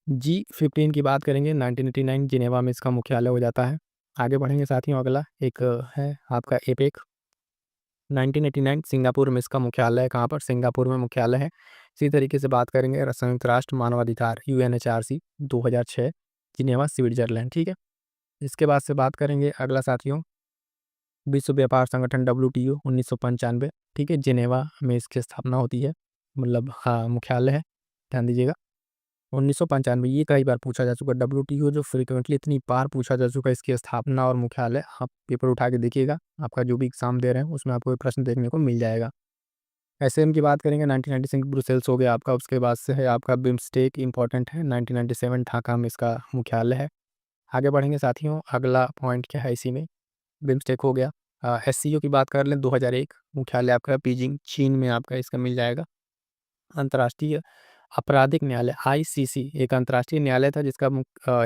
G15 की बात करेंगे 1989 जिनेवा में इसका मुख्यालय हो जाता है। आगे बढ़ेंगे साथियों, अगला एक है आपका एपेक 1989 सिंगापुर में इसका मुख्यालय है। कहाँ पर, सिंगापुर में मुख्यालय है। इसी तरीके से बात करेंगे संयुक्त राष्ट्र मानवाधिकार यूएनएचआरसी 2006 जिनेवा स्विट्जरलैंड, ठीक है। इसके बाद से बात करेंगे अगला साथियों, विश्व व्यापार संगठन WTO 1995, ठीक है, जिनेवा में इसकी स्थापना होती है, मतलब हाँ मुख्यालय है, ध्यान दीजिएगा 1995। ये कई बार पूछा जा चुका है, WTO जो फ्रिक्वेंटली इतनी बार पूछा जा चुका है, इसकी स्थापना और मुख्यालय आप पेपर उठा के देखिएगा, आपका जो भी एग्जाम दे रहे हैं उसमें आपको ये प्रश्न देखने को मिल जाएगा। एसएम की बात करेंगे 1996 ब्रुसेल्स हो गया आपका। उसके बाद से है आपका बिम्स्टेक, इंपॉर्टेंट है, 1997 ढाका में इसका मुख्यालय है। आगे बढ़ेंगे साथियों, अगला पॉइंट क्या है इसी में, बिम्स्टेक हो गया। एससीओ की बात कर लें 2001 मुख्यालय आपका बीजिंग चीन में आपका इसका मिल जाएगा। अंतर्राष्ट्रीय आपराधिक न्यायालय आईसीसी एक अंतर्राष्ट्रीय न्यायालय था जिसका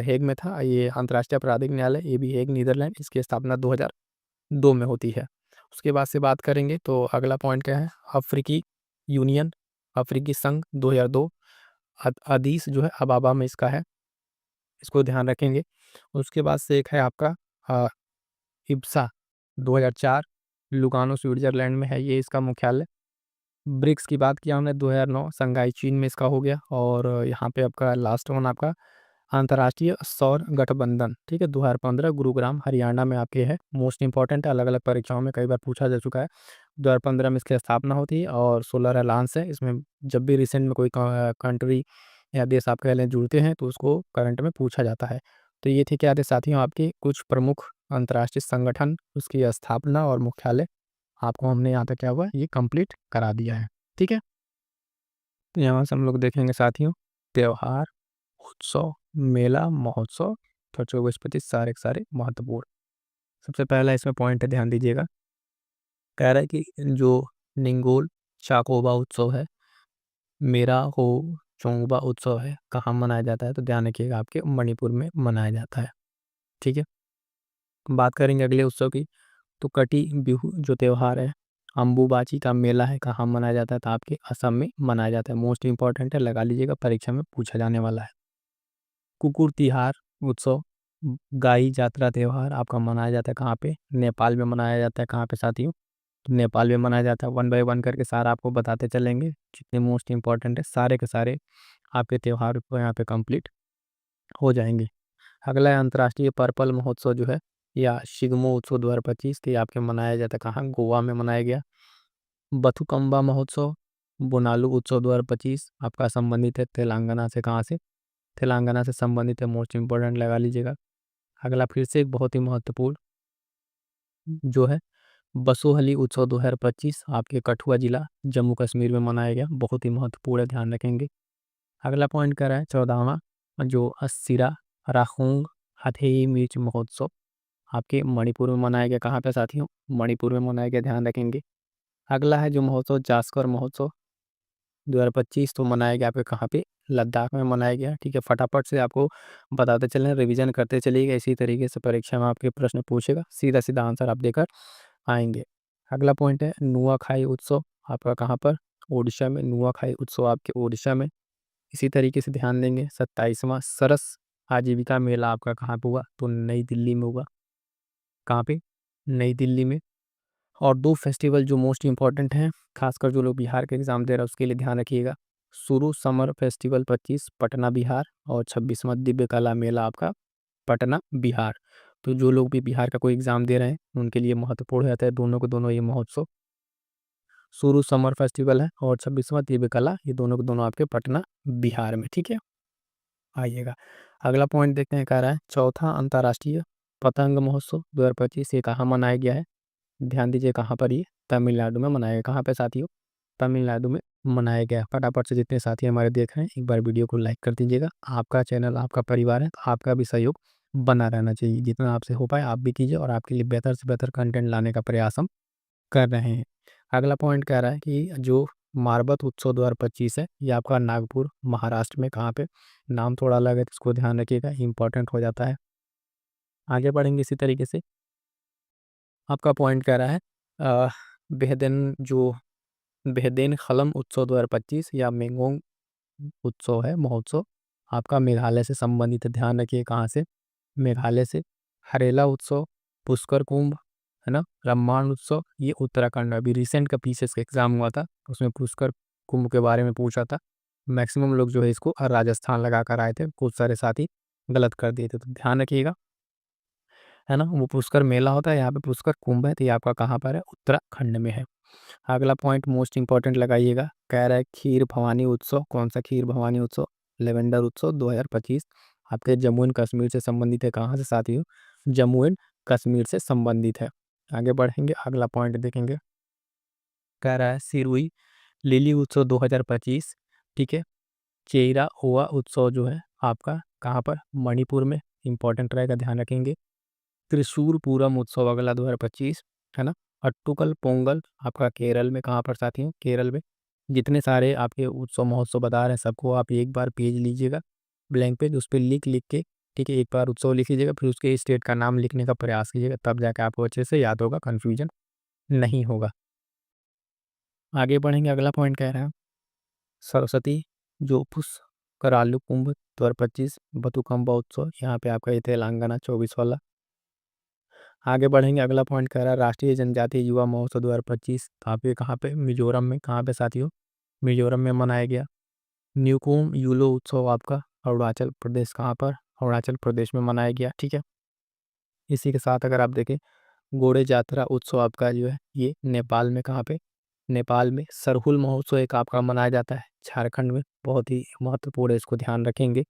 हेग में था। ये अंतर्राष्ट्रीय आपराधिक न्यायालय, ये भी हेग नीदरलैंड, इसकी स्थापना 2002 में होती है। उसके बाद से बात करेंगे तो अगला पॉइंट क्या है, अफ्रीकी यूनियन, अफ्रीकी संघ 2002, अदीस जो है अबाबा में इसका है, इसको ध्यान रखेंगे। उसके बाद से एक है आपका इब्सा 2004 लुगानो स्विट्जरलैंड में है, ये इसका मुख्यालय। ब्रिक्स की बात किया हमने 2009 शंघाई चीन में इसका हो गया। और यहाँ पे आपका लास्ट वन आपका अंतर्राष्ट्रीय सौर गठबंधन, ठीक है, 2015 गुरुग्राम हरियाणा में आपके है। मोस्ट इंपॉर्टेंट है, अलग अलग परीक्षाओं में कई बार पूछा जा चुका है। 2015 में इसकी स्थापना होती है और सोलर अलायंस है, इसमें जब भी रिसेंट में कोई कंट्री या देश आप कह लें जुड़ते हैं तो उसको करंट में पूछा जाता है। तो ये थे क्या थे साथियों आपके कुछ प्रमुख अंतर्राष्ट्रीय संगठन, उसकी स्थापना और मुख्यालय आपको हमने यहाँ तक क्या हुआ ये कंप्लीट करा दिया है, ठीक है। तो यहाँ से हम लोग देखेंगे साथियों, त्योहार, उत्सव, मेला, महोत्सव, प्रचोगस्पति सारे के सारे महत्वपूर्ण। सबसे पहला इसमें पॉइंट है, ध्यान दीजिएगा, कह रहा है कि जो निंगोल चाकोबा उत्सव है, मेरा हो चोंगबा उत्सव है, कहाँ मनाया जाता है, तो ध्यान रखिएगा आपके मणिपुर में मनाया जाता है, ठीक है। बात करेंगे अगले उत्सव की, तो कटी बिहू जो त्यौहार है, अम्बुबाची का मेला है, कहाँ मनाया जाता है, तो आपके असम में मनाया जाता है। मोस्ट इंपॉर्टेंट है, लगा लीजिएगा, परीक्षा में पूछा जाने वाला है। कुकुर तिहार उत्सव, गाई जात्रा त्यौहार आपका मनाया जाता है कहाँ पे, नेपाल में मनाया जाता है। कहाँ पे साथियों, तो नेपाल में मनाया जाता है। वन बाय वन करके सारा आपको बताते चलेंगे, जितने मोस्ट इंपॉर्टेंट है सारे के सारे आपके त्यौहार को यहाँ पे कंप्लीट हो जाएंगे। अगला है अंतर्राष्ट्रीय पर्पल महोत्सव जो है, या शिग्मो उत्सव 2025 के आपके मनाया जाता है, कहाँ, गोवा में मनाया गया। बथुकम्बा महोत्सव, बोनालू उत्सव 2025 आपका संबंधित है तेलंगाना से। कहाँ से? तेलंगाना से संबंधित है, मोस्ट इम्पोर्टेंट लगा लीजिएगा। अगला फिर से एक बहुत ही महत्वपूर्ण जो है बसोहली उत्सव 2025 आपके कठुआ जिला जम्मू कश्मीर में मनाया गया, बहुत ही महत्वपूर्ण है, ध्यान रखेंगे। अगला पॉइंट कह रहा है 14वां जो अस्सिरा राखोंग हथेई मिर्च महोत्सव आपके मणिपुर में मनाया गया। कहाँ पे साथियों? मणिपुर में मनाया गया, ध्यान रखेंगे। अगला है जो महोत्सव जास्कर महोत्सव 2025 तो मनाया गया आपके कहाँ पे? लद्दाख में मनाया गया। ठीक है, फटाफट से आपको बताते चलें, रिवीजन करते चलिएगा, इसी तरीके से परीक्षा में आपके प्रश्न पूछेगा, सीधा सीधा आंसर आप देकर आएंगे। अगला पॉइंट है नुआखाई उत्सव आपका कहाँ पर? ओडिशा में। नुआखाई उत्सव आपके ओडिशा में। इसी तरीके से ध्यान देंगे 27वां सरस आजीविका मेला आपका कहाँ पे हुआ? तो नई दिल्ली में हुआ। कहाँ पे? नई दिल्ली में। और दो फेस्टिवल जो मोस्ट इंपॉर्टेंट हैं, खासकर जो लोग बिहार के एग्जाम दे रहे हैं उसके लिए ध्यान रखिएगा। सुरु समर फेस्टिवल 25 पटना बिहार, और 26वां दिव्य कला मेला आपका पटना बिहार। तो जो लोग भी बिहार का कोई एग्जाम दे रहे हैं उनके लिए महत्वपूर्ण रहता है दोनों को दोनों ये महोत्सव। सुरु समर फेस्टिवल है और 26वां दिव्य कला, ये दोनों को दोनों आपके पटना बिहार में। ठीक है, आइएगा अगला पॉइंट देखते हैं। कह रहा है चौथा अंतर्राष्ट्रीय पतंग महोत्सव 2025 ये कहाँ मनाया गया है? ध्यान दीजिए कहाँ पर? ये तमिलनाडु में मनाया गया। कहाँ पे साथियों? तमिलनाडु में मनाया गया। फटाफट से जितने साथी हमारे देख रहे हैं एक बार वीडियो को लाइक कर दीजिएगा। आपका चैनल आपका परिवार है, तो आपका भी सहयोग बना रहना चाहिए। जितना आपसे हो पाए आप भी कीजिए, और आपके लिए बेहतर से बेहतर कंटेंट लाने का प्रयास हम कर रहे हैं। अगला पॉइंट कह रहा है कि जो मारबत उत्सव 2025 है ये आपका नागपुर महाराष्ट्र में। कहाँ पे? नाम थोड़ा अलग है तो इसको ध्यान रखिएगा, इंपॉर्टेंट हो जाता है। आगे बढ़ेंगे इसी तरीके से। आपका पॉइंट कह रहा है बेहदेन जो बेहदेन खलम उत्सव 2025 या मेंगोंग उत्सव है महोत्सव आपका मेघालय से संबंधित है। ध्यान रखिए कहाँ से? मेघालय से। हरेला उत्सव, पुष्कर कुंभ है ना, रम्माण उत्सव ये उत्तराखंड में। अभी रिसेंट का पीछे का एग्जाम हुआ था, उसमें पुष्कर कुंभ के बारे में पूछा था। मैक्सिमम लोग जो है इसको राजस्थान लगा कर आए थे, कुछ सारे साथी गलत कर दिए थे, तो ध्यान रखिएगा है ना। वो पुष्कर मेला होता है, यहाँ पे पुष्कर कुंभ है, तो ये आपका कहाँ पर है? उत्तराखंड में है। अगला पॉइंट मोस्ट इंपॉर्टेंट लगाइएगा। कह रहा है खीर भवानी उत्सव। कौन सा खीर भवानी उत्सव? लेवेंडर उत्सव 2025 आपके जम्मू एंड कश्मीर से संबंधित है। कहाँ से साथियों? जम्मू एंड कश्मीर से संबंधित है। आगे बढ़ेंगे, अगला पॉइंट देखेंगे। कह रहा है सिरुई लिली उत्सव 2025। ठीक है, चेरा हुआ उत्सव जो है आपका कहाँ पर? मणिपुर में। इंपॉर्टेंट रहेगा, ध्यान रखेंगे। त्रिशूर पूरम उत्सव अगला 2025 है ना। अट्टुकल पोंगल आपका केरल में। कहाँ पर साथियों? केरल में। जितने सारे आपके उत्सव महोत्सव बता रहे हैं सबको आप एक बार पेज लीजिएगा, ब्लैंक पेज, उस पर लिख लिख के ठीक है एक बार उत्सव लिख लीजिएगा, फिर उसके स्टेट का नाम लिखने का प्रयास कीजिएगा, तब जाके आपको अच्छे से याद होगा, कन्फ्यूजन नहीं होगा। आगे बढ़ेंगे, अगला पॉइंट कह रहा है सरस्वती जो पुष्करालु कुंभ 2025 बतुकम्बा उत्सव, यहाँ पे आपका ये तेलंगाना 24 वाला। आगे बढ़ेंगे, अगला पॉइंट कह रहा है राष्ट्रीय जनजातीय युवा महोत्सव 2025 आप ये कहाँ पे? मिजोरम में। कहाँ पे साथियों? मिजोरम में मनाया गया। न्यूकुम यूलो उत्सव आपका अरुणाचल प्रदेश। कहाँ पर? अरुणाचल प्रदेश में मनाया गया। ठीक है, इसी के साथ अगर आप देखें घोड़े यात्रा उत्सव आपका जो है ये नेपाल में। कहाँ पे? नेपाल में। सरहुल महोत्सव एक आपका मनाया जाता है झारखंड में, बहुत ही महत्वपूर्ण है, इसको ध्यान रखेंगे।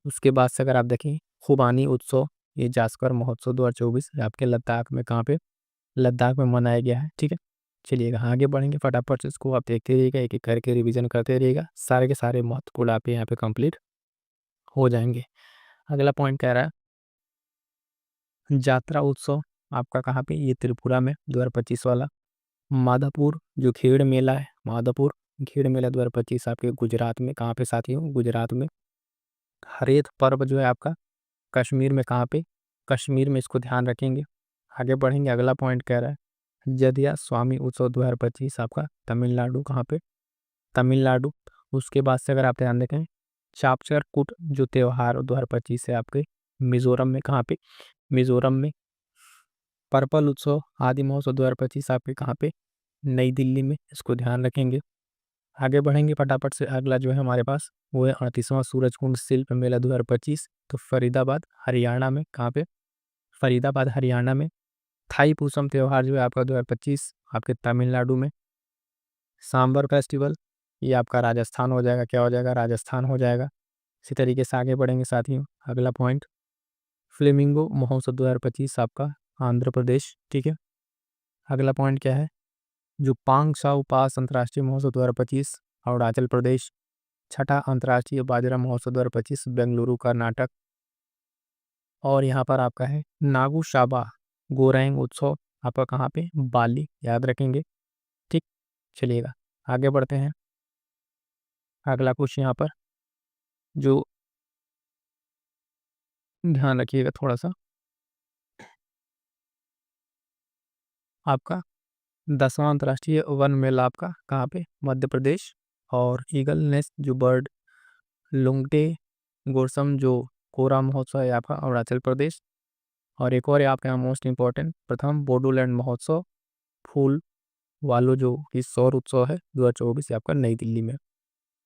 उसके बाद से अगर आप देखें खुबानी उत्सव ये जास्कर महोत्सव 2024 आपके लद्दाख में। कहाँ पे? लद्दाख में मनाया गया है। ठीक है, चलिएगा आगे बढ़ेंगे, फटाफट से इसको आप देखते रहिएगा, एक एक करके रिवीजन करते रहिएगा, सारे के सारे महत्वपूर्ण आपके यहाँ पे कंप्लीट हो जाएंगे। अगला पॉइंट कह रहा है जात्रा उत्सव आपका कहाँ पे? ये त्रिपुरा में 2025 वाला। माधापुर जो खेड़ मेला है, माधापुर खेड़ मेला 2025 आपके गुजरात में। कहाँ पे साथियों? गुजरात में। हरेत पर्व जो है आपका कश्मीर में। कहाँ पे? कश्मीर में, इसको ध्यान रखेंगे। आगे बढ़ेंगे, अगला पॉइंट कह रहा है जदिया स्वामी उत्सव 2025 आपका तमिलनाडु। कहाँ पे? तमिलनाडु। उसके बाद से अगर आप ध्यान देखें चापचर कुट जो त्योहार 2025 है आपके मिजोरम में। कहाँ पे? मिजोरम में। पर्पल उत्सव आदि महोत्सव 2025 आपके कहाँ पे? नई दिल्ली में, इसको ध्यान रखेंगे। आगे बढ़ेंगे फटाफट से, अगला जो है हमारे पास वो है 38वां सूरजकुंड शिल्प मेला 2025 तो फरीदाबाद हरियाणा में। कहाँ पे? फरीदाबाद हरियाणा में। थाई पूसम त्योहार जो है आपका 2025 आपके तमिलनाडु में। सांबर फेस्टिवल, ये आपका राजस्थान हो जाएगा, क्या हो जाएगा, राजस्थान हो जाएगा। इसी तरीके से आगे बढ़ेंगे साथियों। अगला पॉइंट, फ्लेमिंगो महोत्सव 2025 आपका आंध्र प्रदेश, ठीक है। अगला पॉइंट क्या है, जो पांग साउ पास अंतर्राष्ट्रीय महोत्सव 2025 अरुणाचल प्रदेश। छठा अंतर्राष्ट्रीय बाजरा महोत्सव 2025 बेंगलुरु कर्नाटक। और यहाँ पर आपका है नागू शाबा गोरैंग उत्सव आपका कहाँ पे, बाली, याद रखेंगे, ठीक। चलिएगा आगे बढ़ते हैं। अगला कुछ यहाँ पर जो ध्यान रखिएगा थोड़ा सा, आपका 10वां अंतर्राष्ट्रीय वन मेला आपका कहाँ पे, मध्य प्रदेश। और ईगल नेस्ट जो बर्ड लुंगटे गोरसम जो कोरा महोत्सव है आपका अरुणाचल प्रदेश। और एक और है आपके यहाँ मोस्ट इंपॉर्टेंट, प्रथम बोडोलैंड महोत्सव फूल वालो जो कि सौर उत्सव है 2024 आपका नई दिल्ली में।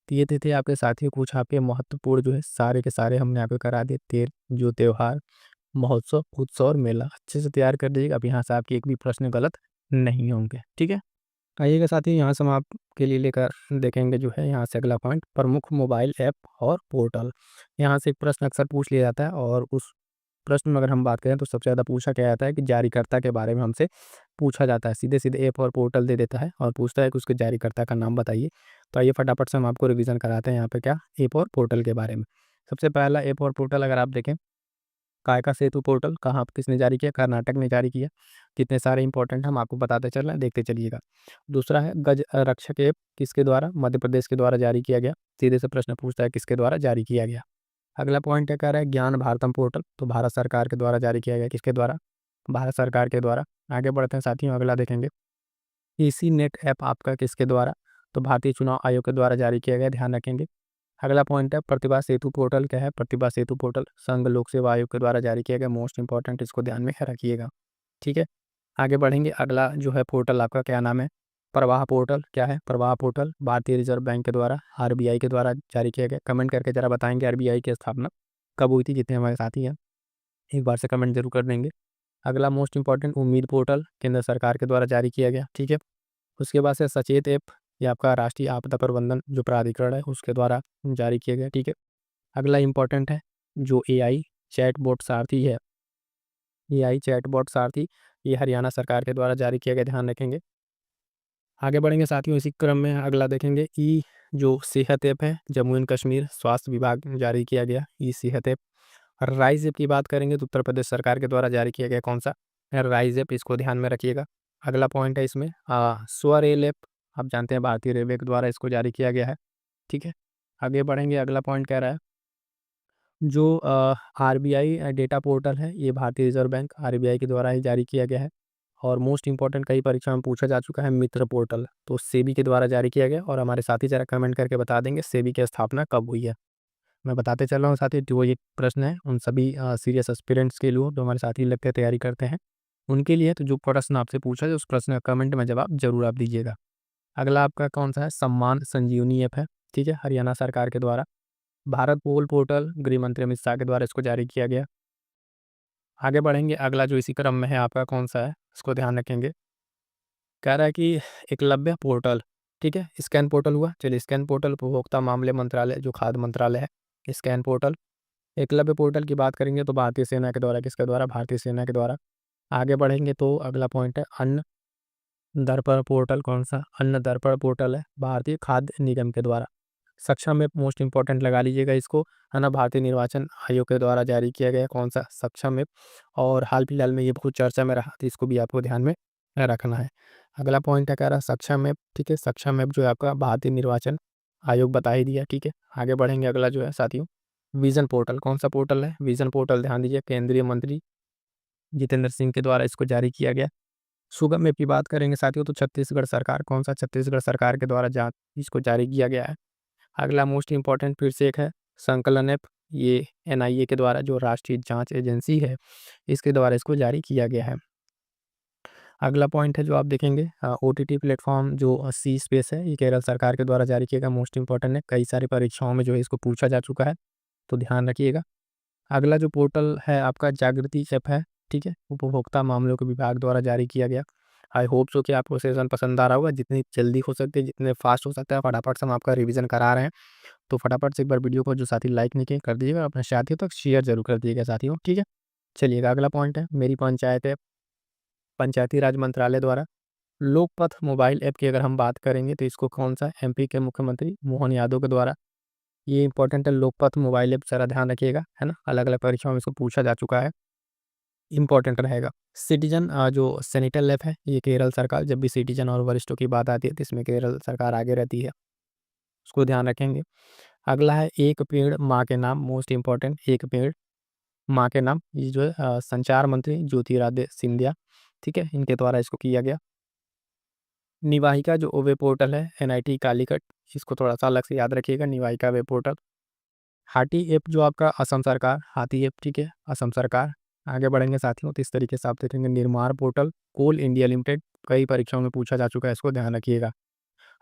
तो ये थे आपके साथियों कुछ आपके महत्वपूर्ण जो है सारे के सारे हमने आपको करा दिए, जो त्योहार महोत्सव उत्सव और मेला अच्छे से तैयार कर दीजिएगा। अब यहाँ से आपके एक भी प्रश्न गलत नहीं होंगे, ठीक है। आइएगा साथियों, यहाँ से हम आपके लिए लेकर देखेंगे जो है यहाँ से अगला पॉइंट, प्रमुख मोबाइल ऐप और पोर्टल। यहाँ से एक प्रश्न अक्सर पूछ लिया जाता है और उस प्रश्न में अगर हम बात करें तो सबसे ज़्यादा पूछा क्या जाता है कि जारीकर्ता के बारे में हमसे पूछा जाता है। सीधे सीधे ऐप और पोर्टल दे देता है और पूछता है कि उसके जारीकर्ता का नाम बताइए। तो आइए फटाफट से हम आपको रिवीजन कराते हैं यहाँ पे क्या, ऐप और पोर्टल के बारे में। सबसे पहला ऐप और पोर्टल अगर आप देखें, कायका सेतु पोर्टल कहाँ किसने जारी किया, कर्नाटक ने जारी किया। कितने सारे इंपॉर्टेंट हम आपको बताते चल रहे हैं, देखते चलिएगा। दूसरा है गज रक्षक ऐप, किसके द्वारा, मध्य प्रदेश के द्वारा जारी किया गया। सीधे से प्रश्न पूछता है किसके द्वारा जारी किया गया। अगला पॉइंट क्या कह रहा है, ज्ञान भारतम पोर्टल, तो भारत सरकार के द्वारा जारी किया गया, किसके द्वारा, भारत सरकार के द्वारा। आगे बढ़ते हैं साथियों, अगला देखेंगे, ईसी नेट ऐप आपका किसके द्वारा, तो भारतीय चुनाव आयोग के द्वारा जारी किया गया, ध्यान रखेंगे। अगला पॉइंट है प्रतिभा सेतु पोर्टल, क्या है, प्रतिभा सेतु पोर्टल संघ लोक सेवा आयोग के द्वारा जारी किया गया, मोस्ट इंपॉर्टेंट, इसको ध्यान में रखिएगा, ठीक है। आगे बढ़ेंगे, अगला जो है पोर्टल आपका क्या नाम है, प्रवाह पोर्टल, क्या है, प्रवाह पोर्टल भारतीय रिजर्व बैंक के द्वारा आरबीआई के द्वारा जारी किया गया। कमेंट करके जरा बताएंगे आरबीआई की स्थापना कब हुई थी, जितने हमारे साथी हैं एक बार से कमेंट जरूर कर देंगे। अगला मोस्ट इंपॉर्टेंट उम्मीद पोर्टल केंद्र सरकार के द्वारा जारी किया गया, ठीक है। उसके बाद से सचेत ऐप, ये आपका राष्ट्रीय आपदा प्रबंधन जो प्राधिकरण है उसके द्वारा जारी किया गया, ठीक है। अगला इंपॉर्टेंट है जो एआई चैटबॉट सारथी है, एआई चैटबॉट सारथी, ये हरियाणा सरकार के द्वारा जारी किया गया, ध्यान रखेंगे। आगे बढ़ेंगे साथियों, इसी क्रम में अगला देखेंगे ई जो सेहत ऐप है, जम्मू एंड कश्मीर स्वास्थ्य विभाग जारी किया गया ई सेहत ऐप। राइज ऐप की बात करेंगे तो उत्तर प्रदेश सरकार के द्वारा जारी किया गया, कौन सा, राइज ऐप, इसको ध्यान में रखिएगा। अगला पॉइंट है इसमें स्वरेल ऐप, आप जानते हैं भारतीय रेलवे के द्वारा इसको जारी किया गया है, ठीक है। आगे बढ़ेंगे, अगला पॉइंट कह रहा है जो आरबीआई डेटा पोर्टल है, ये भारतीय रिजर्व बैंक आरबीआई के द्वारा ही जारी किया गया है। और मोस्ट इंपॉर्टेंट कई परीक्षा में पूछा जा चुका है मित्र पोर्टल, तो सेबी के द्वारा जारी किया गया। और हमारे साथी जरा कमेंट करके बता देंगे सेबी की स्थापना कब हुई है। मैं बताते चल रहा हूँ साथी, जो ये प्रश्न है उन सभी सीरियस एस्पिरेंट्स के लिए जो हमारे साथी लगते तैयारी करते हैं उनके लिए, तो जो प्रश्न आपसे पूछा है उस प्रश्न का कमेंट में जवाब जरूर आप दीजिएगा। अगला आपका कौन सा है, सम्मान संजीवनी ऐप है, ठीक है, हरियाणा सरकार के द्वारा। भारत पोल पोर्टल गृह मंत्री अमित शाह के द्वारा इसको जारी किया गया। आगे बढ़ेंगे, अगला जो इसी क्रम में है आपका कौन सा है, इसको ध्यान रखेंगे। कह रहा है कि एकलव्य पोर्टल, ठीक है, स्कैन पोर्टल हुआ। चलिए, स्कैन पोर्टल उपभोक्ता मामले मंत्रालय जो खाद्य मंत्रालय है, स्कैन पोर्टल। एकलव्य पोर्टल की बात करेंगे तो भारतीय सेना के द्वारा, किसके द्वारा, भारतीय सेना के द्वारा। आगे बढ़ेंगे तो अगला पॉइंट है अन्न दर्पण पोर्टल, कौन सा, अन्न दर्पण पोर्टल है भारतीय खाद्य निगम के द्वारा। सक्षम ऐप मोस्ट इंपॉर्टेंट लगा लीजिएगा इसको, है ना, भारतीय निर्वाचन आयोग के द्वारा जारी किया गया, कौन सा, सक्षम ऐप। और हाल फिलहाल में ये बहुत चर्चा में रहा, तो इसको भी आपको ध्यान में रखना है। अगला पॉइंट है कह रहा है सक्षम ऐप, ठीक है, सक्षम ऐप जो है आपका भारतीय निर्वाचन आयोग बता ही दिया, ठीक है। आगे बढ़ेंगे, अगला जो है साथियों विजन पोर्टल, कौन सा पोर्टल है, विजन पोर्टल, ध्यान दीजिए, केंद्रीय मंत्री जितेंद्र सिंह के द्वारा इसको जारी किया गया। सुगम ऐप की बात करेंगे साथियों तो छत्तीसगढ़ सरकार, कौन सा, छत्तीसगढ़ सरकार के द्वारा इसको जारी किया गया है। अगला मोस्ट इंपॉर्टेंट फिर से एक है संकलन ऐप, ये एनआईए के द्वारा जो राष्ट्रीय जांच एजेंसी है इसके द्वारा इसको जारी किया गया है। अगला पॉइंट है जो आप देखेंगे ओटीटी प्लेटफॉर्म जो सी स्पेस है, ये केरल सरकार के द्वारा जारी किया गया, मोस्ट इंपॉर्टेंट है, कई सारी परीक्षाओं में जो है इसको पूछा जा चुका है, तो ध्यान रखिएगा। अगला जो पोर्टल है आपका जागृति ऐप है, ठीक है, उपभोक्ता मामलों के विभाग द्वारा जारी किया गया। आई होप सो कि आपको सेशन पसंद आ रहा होगा। जितनी जल्दी हो सकती है, जितने फास्ट हो सकता है, फटाफट से हम आपका रिवीजन करा रहे हैं। तो फटाफट से एक बार वीडियो को जो साथी लाइक नहीं किए कर दीजिएगा, अपने साथियों तक शेयर जरूर कर दीजिएगा साथियों, ठीक है। चलिएगा अगला पॉइंट है, मेरी पंचायत है। पंचायती राज मंत्रालय द्वारा लोकपथ मोबाइल ऐप की अगर हम बात करेंगे तो इसको कौन सा एमपी के मुख्यमंत्री मोहन यादव के द्वारा, ये इंपॉर्टेंट है लोकपथ मोबाइल ऐप, जरा ध्यान रखिएगा, है ना। अलग अलग परीक्षाओं में इसको पूछा जा चुका है, इंपॉर्टेंट रहेगा। सिटीजन जो सैनिटल लैब है, ये केरल सरकार, जब भी सिटीजन और वरिष्ठों की बात आती है तो इसमें केरल सरकार आगे रहती है, उसको ध्यान रखेंगे। अगला है एक पेड़ माँ के नाम, मोस्ट इंपॉर्टेंट, एक पेड़ माँ के नाम, ये जो है संचार मंत्री ज्योतिरादित्य सिंधिया, ठीक है, इनके द्वारा इसको किया गया। निवाहिका जो वेब पोर्टल है एनआईटी कालीकट, इसको थोड़ा सा अलग से याद रखिएगा, निवाहिका वेब पोर्टल। हाथी ऐप जो आपका असम सरकार, हाथी ऐप, ठीक है, असम सरकार। आगे बढ़ेंगे साथियों तो इस तरीके से आप देखेंगे निर्माण पोर्टल कोल इंडिया लिमिटेड, कई परीक्षाओं में पूछा जा चुका है, इसको ध्यान रखिएगा।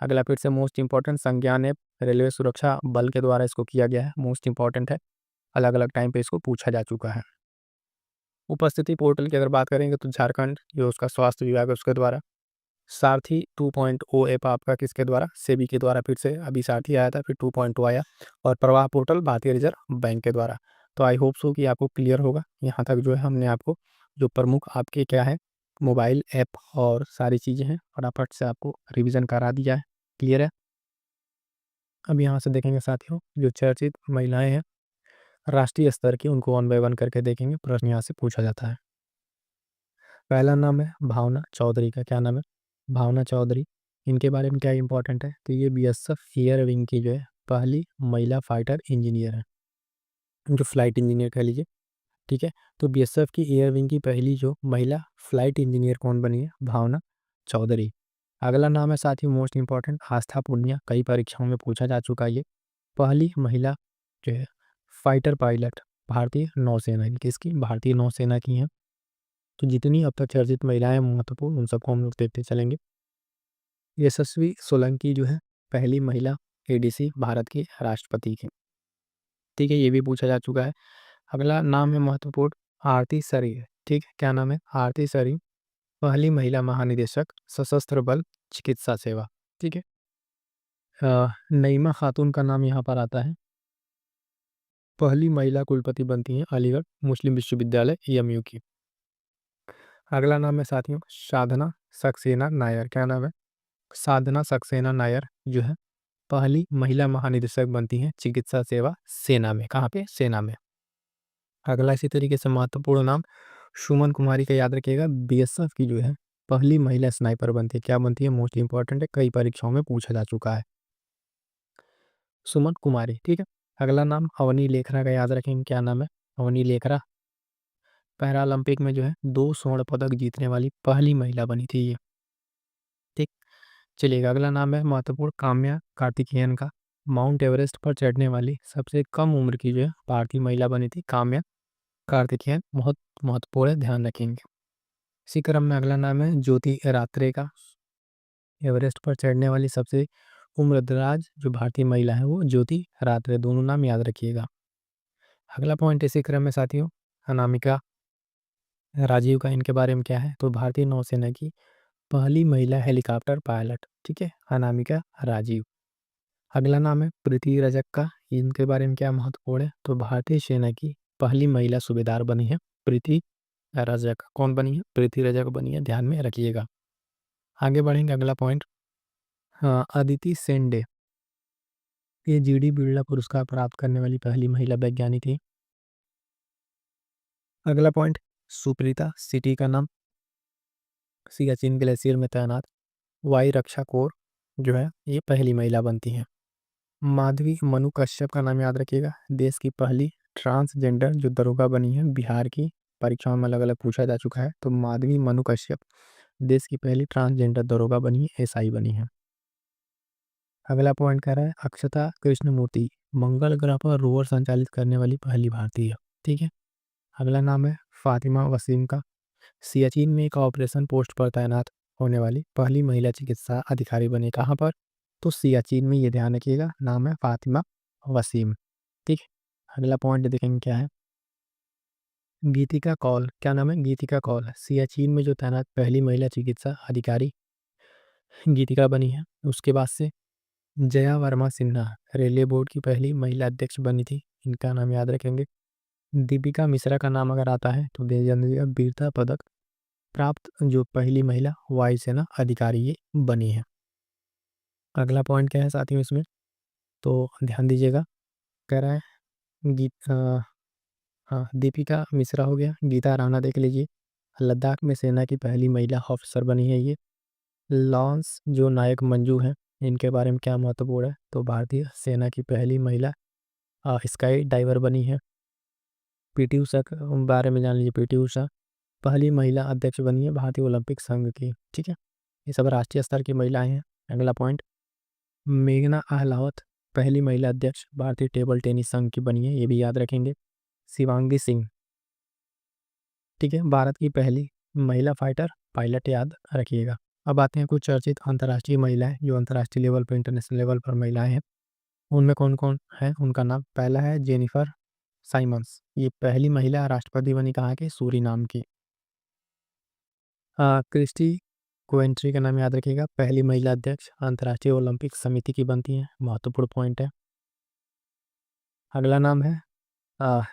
अगला फिर से मोस्ट इंपॉर्टेंट संज्ञान ऐप, रेलवे सुरक्षा बल के द्वारा इसको किया गया है, मोस्ट इंपॉर्टेंट है, अलग अलग टाइम पे इसको पूछा जा चुका है। उपस्थिति पोर्टल की अगर बात करेंगे तो झारखंड जो उसका स्वास्थ्य विभाग है उसके द्वारा। सारथी 2.0 ऐप आपका किसके द्वारा, सेबी के द्वारा, फिर से अभी सारथी आया था, फिर 2.0 आया। और प्रवाह पोर्टल भारतीय रिजर्व बैंक के द्वारा। तो आई होप सो कि आपको क्लियर होगा, यहाँ तक जो है हमने आपको जो प्रमुख आपके क्या है मोबाइल ऐप और सारी चीज़ें हैं फटाफट से आपको रिवीजन करा दिया है, क्लियर है। अब यहाँ से देखेंगे साथियों जो चर्चित महिलाएं हैं राष्ट्रीय स्तर की, उनको वन बाय वन करके देखेंगे, प्रश्न यहाँ से पूछा जाता है। पहला नाम है भावना चौधरी का, क्या नाम है, भावना चौधरी। इनके बारे में क्या इंपॉर्टेंट है, तो ये बीएसएफ एयर विंग की जो है पहली महिला फाइटर इंजीनियर है, जो फ्लाइट इंजीनियर कह लीजिए, ठीक है। तो बीएसएफ की एयर विंग की पहली जो महिला फ्लाइट इंजीनियर कौन बनी है, भावना चौधरी। अगला नाम है साथ ही मोस्ट इंपॉर्टेंट आस्था पुनिया, कई परीक्षाओं में पूछा जा चुका है, ये पहली महिला जो है फाइटर पायलट भारतीय नौसेना की, किसकी, भारतीय नौसेना की हैं। तो जितनी अब तक चर्चित महिलाएं महत्वपूर्ण, उन सबको हम लोग देखते चलेंगे। यशस्वी सोलंकी जो है पहली महिला एडीसी भारत की राष्ट्रपति की, ठीक है, ये भी पूछा जा चुका है। अगला नाम है महत्वपूर्ण आरती सरी है, ठीक है, क्या नाम है, आरती सरी, पहली महिला महानिदेशक सशस्त्र बल चिकित्सा सेवा, ठीक है। नईमा खातून का नाम यहाँ पर आता है, पहली महिला कुलपति बनती हैं अलीगढ़ मुस्लिम विश्वविद्यालय एएमयू की। अगला नाम है साथियों साधना सक्सेना नायर, क्या नाम है, साधना सक्सेना नायर जो है पहली महिला महानिदेशक बनती हैं चिकित्सा सेवा सेना में, कहाँ पे, सेना में। अगला इसी तरीके से महत्वपूर्ण नाम सुमन कुमारी का याद रखिएगा, बीएसएफ की जो है पहली महिला स्नाइपर बनती है, क्या बनती है, मोस्ट इंपॉर्टेंट है, कई परीक्षाओं में पूछा जा चुका है, सुमन कुमारी, ठीक है। अगला नाम अवनी लेखरा का याद रखेंगे, क्या नाम है, अवनी लेखरा, पैरालंपिक में जो है 2 स्वर्ण पदक जीतने वाली पहली महिला बनी थी ये, ठीक। चलिएगा अगला नाम है महत्वपूर्ण काम्या कार्तिकेयन का, माउंट एवरेस्ट पर चढ़ने वाली सबसे कम उम्र की जो है भारतीय महिला बनी थी काम्या कार्तिकेयन, बहुत महत्वपूर्ण है, ध्यान रखेंगे। इसी क्रम में अगला नाम है ज्योति रात्रे का, एवरेस्ट पर चढ़ने वाली सबसे उम्रदराज जो भारतीय महिला है वो ज्योति रात्रे, दोनों नाम याद रखिएगा। अगला पॉइंट इसी क्रम में साथियों अनामिका राजीव का, इनके बारे में क्या है, तो भारतीय नौसेना की पहली महिला हेलीकॉप्टर पायलट, ठीक है, अनामिका राजीव। अगला नाम है प्रीति रजक का, इनके बारे में क्या महत्वपूर्ण है, तो भारतीय सेना की पहली महिला सूबेदार बनी है प्रीति रजक, कौन बनी है, प्रीति रजक बनी है, ध्यान में रखिएगा। आगे बढ़ेंगे अगला पॉइंट, हाँ अदिति सेंडे, ये जीडी बिरला पुरस्कार प्राप्त करने वाली पहली महिला वैज्ञानिक थी। अगला पॉइंट सुप्रीता सिटी का नाम, सियाचिन ग्लेशियर में तैनात वायु रक्षा कोर जो है ये पहली महिला बनती हैं। माधवी मनु कश्यप का नाम याद रखिएगा, देश की पहली ट्रांसजेंडर जो दरोगा बनी है, बिहार की परीक्षाओं में अलग अलग पूछा जा चुका है, तो माधवी मनु कश्यप देश की पहली ट्रांसजेंडर दरोगा बनी है, एसआई बनी है। अगला पॉइंट कह रहा है अक्षता कृष्णमूर्ति, मंगल ग्रह पर रोवर संचालित करने वाली पहली भारतीय, ठीक है। अगला नाम है फातिमा वसीम का, सियाचिन में एक ऑपरेशन पोस्ट पर तैनात होने वाली पहली महिला चिकित्सा अधिकारी बनी, कहाँ पर, तो सियाचिन में, ये ध्यान रखिएगा, नाम है फातिमा वसीम, ठीक है। अगला पॉइंट देखेंगे क्या है, गीतिका कौल, क्या नाम है? गीतिका कौल सियाचिन में जो तैनात पहली महिला चिकित्सा अधिकारी गीतिका बनी है। उसके बाद से जया वर्मा सिन्हा रेलवे बोर्ड की पहली महिला अध्यक्ष बनी थी, इनका नाम याद रखेंगे। दीपिका मिश्रा का नाम अगर आता है तो वीरता पदक प्राप्त जो पहली महिला वायुसेना अधिकारी ये बनी है। अगला पॉइंट क्या है साथियों इसमें, तो ध्यान दीजिएगा। कह रहा है हाँ, दीपिका मिश्रा हो गया। गीता राणा देख लीजिए, लद्दाख में सेना की पहली महिला ऑफिसर बनी है ये। लॉन्स जो नायक मंजू हैं, इनके बारे में क्या महत्वपूर्ण है, तो भारतीय सेना की पहली महिला स्काई डाइवर बनी है। पीटी उषा के बारे में जान लीजिए। पीटी उषा पहली महिला अध्यक्ष बनी है भारतीय ओलंपिक संघ की। ठीक है, ये सब राष्ट्रीय स्तर की महिलाएं हैं। अगला पॉइंट, मेघना अहलावत पहली महिला अध्यक्ष भारतीय टेबल टेनिस संघ की बनी है, ये भी याद रखेंगे। शिवांगी सिंह, ठीक है, भारत की पहली महिला फाइटर पायलट, याद रखिएगा। अब आते हैं कुछ चर्चित अंतर्राष्ट्रीय महिलाएं जो अंतर्राष्ट्रीय लेवल पर, इंटरनेशनल लेवल पर महिलाएं हैं। उनमें कौन कौन है, उनका नाम। पहला है जेनिफर साइमंस, ये पहली महिला राष्ट्रपति बनी कहाँ की, सूरीनाम की। क्रिस्टी कोवेंट्री का नाम याद रखिएगा, पहली महिला अध्यक्ष अंतर्राष्ट्रीय ओलंपिक समिति की बनती है, महत्वपूर्ण पॉइंट है। अगला नाम है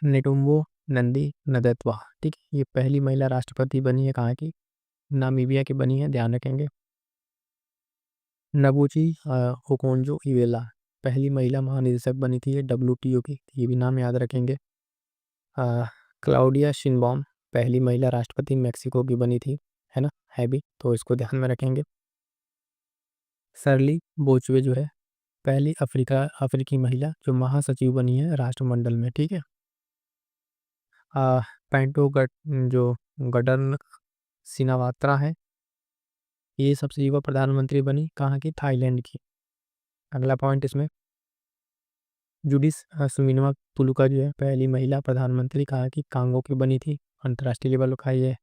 नेटुम्बो नंदी नदैत्वा, ठीक है, ये पहली महिला राष्ट्रपति बनी है कहाँ की, नामीबिया की बनी है, ध्यान रखेंगे। नबूची ओकोंजो इवेला पहली महिला महानिदेशक बनी थी ये WTO की, ये भी नाम याद रखेंगे। क्लाउडिया शिनबॉम पहली महिला राष्ट्रपति मैक्सिको की बनी थी, है ना, है भी, तो इसको ध्यान में रखेंगे। सरली बोचवे जो है पहली अफ्रीकी महिला जो महासचिव बनी है राष्ट्रमंडल में, ठीक है। पैंटो जो गडर्न सिनावात्रा है, ये सबसे युवा प्रधानमंत्री बनी कहाँ की, थाईलैंड की। अगला पॉइंट इसमें, जुडिस सुमिनवा तुलुका जो है पहली महिला प्रधानमंत्री कहाँ की, कांगो की बनी थी, अंतर्राष्ट्रीय लेवल का ये।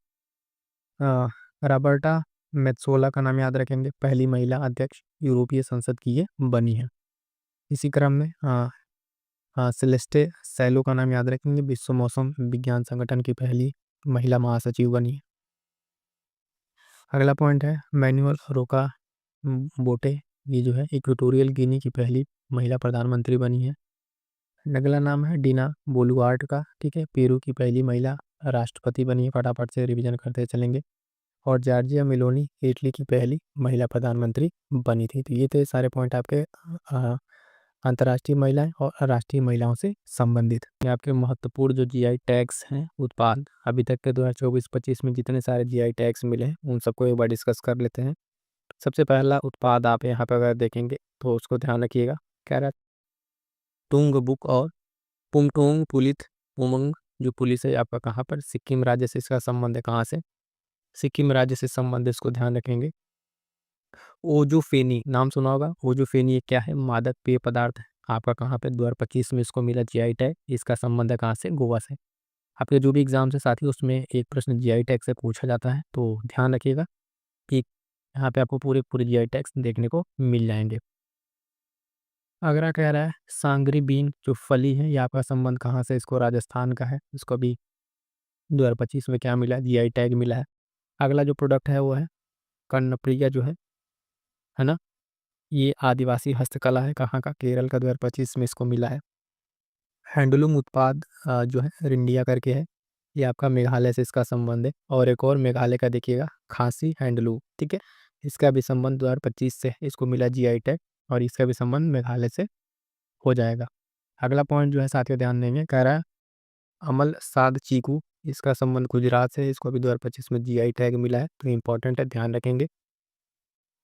रॉबर्टा मेत्सोला का नाम याद रखेंगे, पहली महिला अध्यक्ष यूरोपीय संसद की ये बनी है। इसी क्रम में सेलेस्टे सैलो का नाम याद रखेंगे, विश्व मौसम विज्ञान संगठन की पहली महिला महासचिव बनी है। अगला पॉइंट है मैनुअल रोका बोटे, ये जो है इक्वेटोरियल गिनी की पहली महिला प्रधानमंत्री बनी है। अगला नाम है डीना बोलुआर्ट का, ठीक है, पेरू की पहली महिला राष्ट्रपति बनी है, फटाफट से रिवीजन करते चलेंगे। और जॉर्जिया मेलोनी इटली की पहली महिला प्रधानमंत्री बनी थी। तो ये थे सारे पॉइंट आपके अंतर्राष्ट्रीय महिलाएं और राष्ट्रीय महिलाओं से संबंधित। ये आपके महत्वपूर्ण जो GI टैग्स हैं उत्पाद अभी तक के 2024-25 में जितने सारे GI टैग्स मिले हैं उन सबको एक बार डिस्कस कर लेते हैं। सबसे पहला उत्पाद आप यहाँ पे अगर देखेंगे तो उसको ध्यान रखिएगा, कह रहा है टुंग बुक और पुंगटोंग पुलित उमंग जो पुलिस है आपका कहाँ पर, सिक्किम राज्य से इसका संबंध है, कहाँ से, सिक्किम राज्य से संबंध, इसको ध्यान रखेंगे। ओजोफेनी नाम सुना होगा, ओजोफेनी ये क्या है, मादक पेय पदार्थ है, आपका कहाँ पे 2025 में इसको मिला GI टैग, इसका संबंध है कहाँ से, गोवा से। आपके जो भी एग्जाम से साथी उसमें एक प्रश्न GI टैग से पूछा जाता है, तो ध्यान रखिएगा कि यहाँ पे आपको पूरे पूरे GI टैग्स देखने को मिल जाएंगे। अगला कह रहा है सांगरी बीन जो फली है, ये आपका संबंध कहाँ से, इसको राजस्थान का है, इसको भी 2025 में क्या मिला, GI टैग मिला है। अगला जो प्रोडक्ट है वो है कर्णप्रिया जो है ना, ये आदिवासी हस्तकला है, कहाँ का, केरल का, 2025 में इसको मिला है। हैंडलूम उत्पाद जो है रिंडिया करके है, ये आपका मेघालय से इसका संबंध है। और एक और मेघालय का देखिएगा खांसी हैंडलूम, ठीक है, इसका भी संबंध 2025 से है, इसको मिला GI टैग और इसका भी संबंध मेघालय से हो जाएगा। अगला पॉइंट जो है साथियों ध्यान देंगे, कह रहा है अमल साद चीकू, इसका संबंध गुजरात से, इसको भी 2025 में GI टैग मिला है, तो इंपॉर्टेंट है, ध्यान रखेंगे।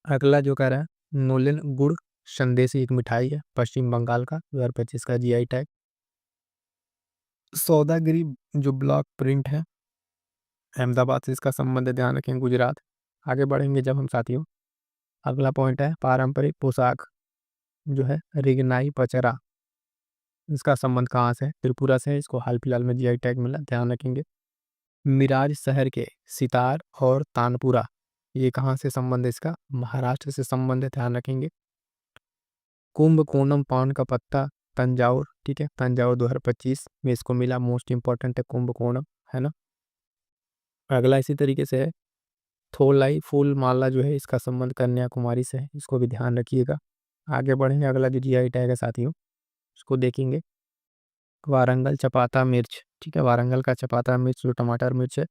अगला जो कह रहा है नोलन गुड़ संदेशी एक मिठाई है, पश्चिम बंगाल का, 2025 का GI टैग। सौदागिरी जो ब्लॉक प्रिंट है अहमदाबाद से इसका संबंध है, ध्यान रखें, गुजरात। आगे बढ़ेंगे जब हम साथियों, अगला पॉइंट है पारंपरिक पोशाक जो है रिगनाई पचरा, इसका संबंध कहाँ से है, त्रिपुरा से है, इसको हाल फिलहाल में GI टैग मिला, ध्यान रखेंगे। मिराज शहर के सितार और तानपुरा, ये कहाँ से संबंध है इसका, महाराष्ट्र से संबंध है, ध्यान रखेंगे। कुंभकोणम पान का पत्ता तंजाउर, ठीक है, तंजाउर 2025 में इसको मिला, मोस्ट इंपॉर्टेंट है कुंभकोणम, है ना। अगला इसी तरीके से है थोलाई फूल माला जो है इसका संबंध कन्याकुमारी से है, इसको भी ध्यान रखिएगा। आगे बढ़ेंगे, अगला जो जीआई टैग है साथियों उसको देखेंगे। वारंगल चपाता मिर्च, ठीक है, वारंगल का चपाता मिर्च जो टमाटर मिर्च है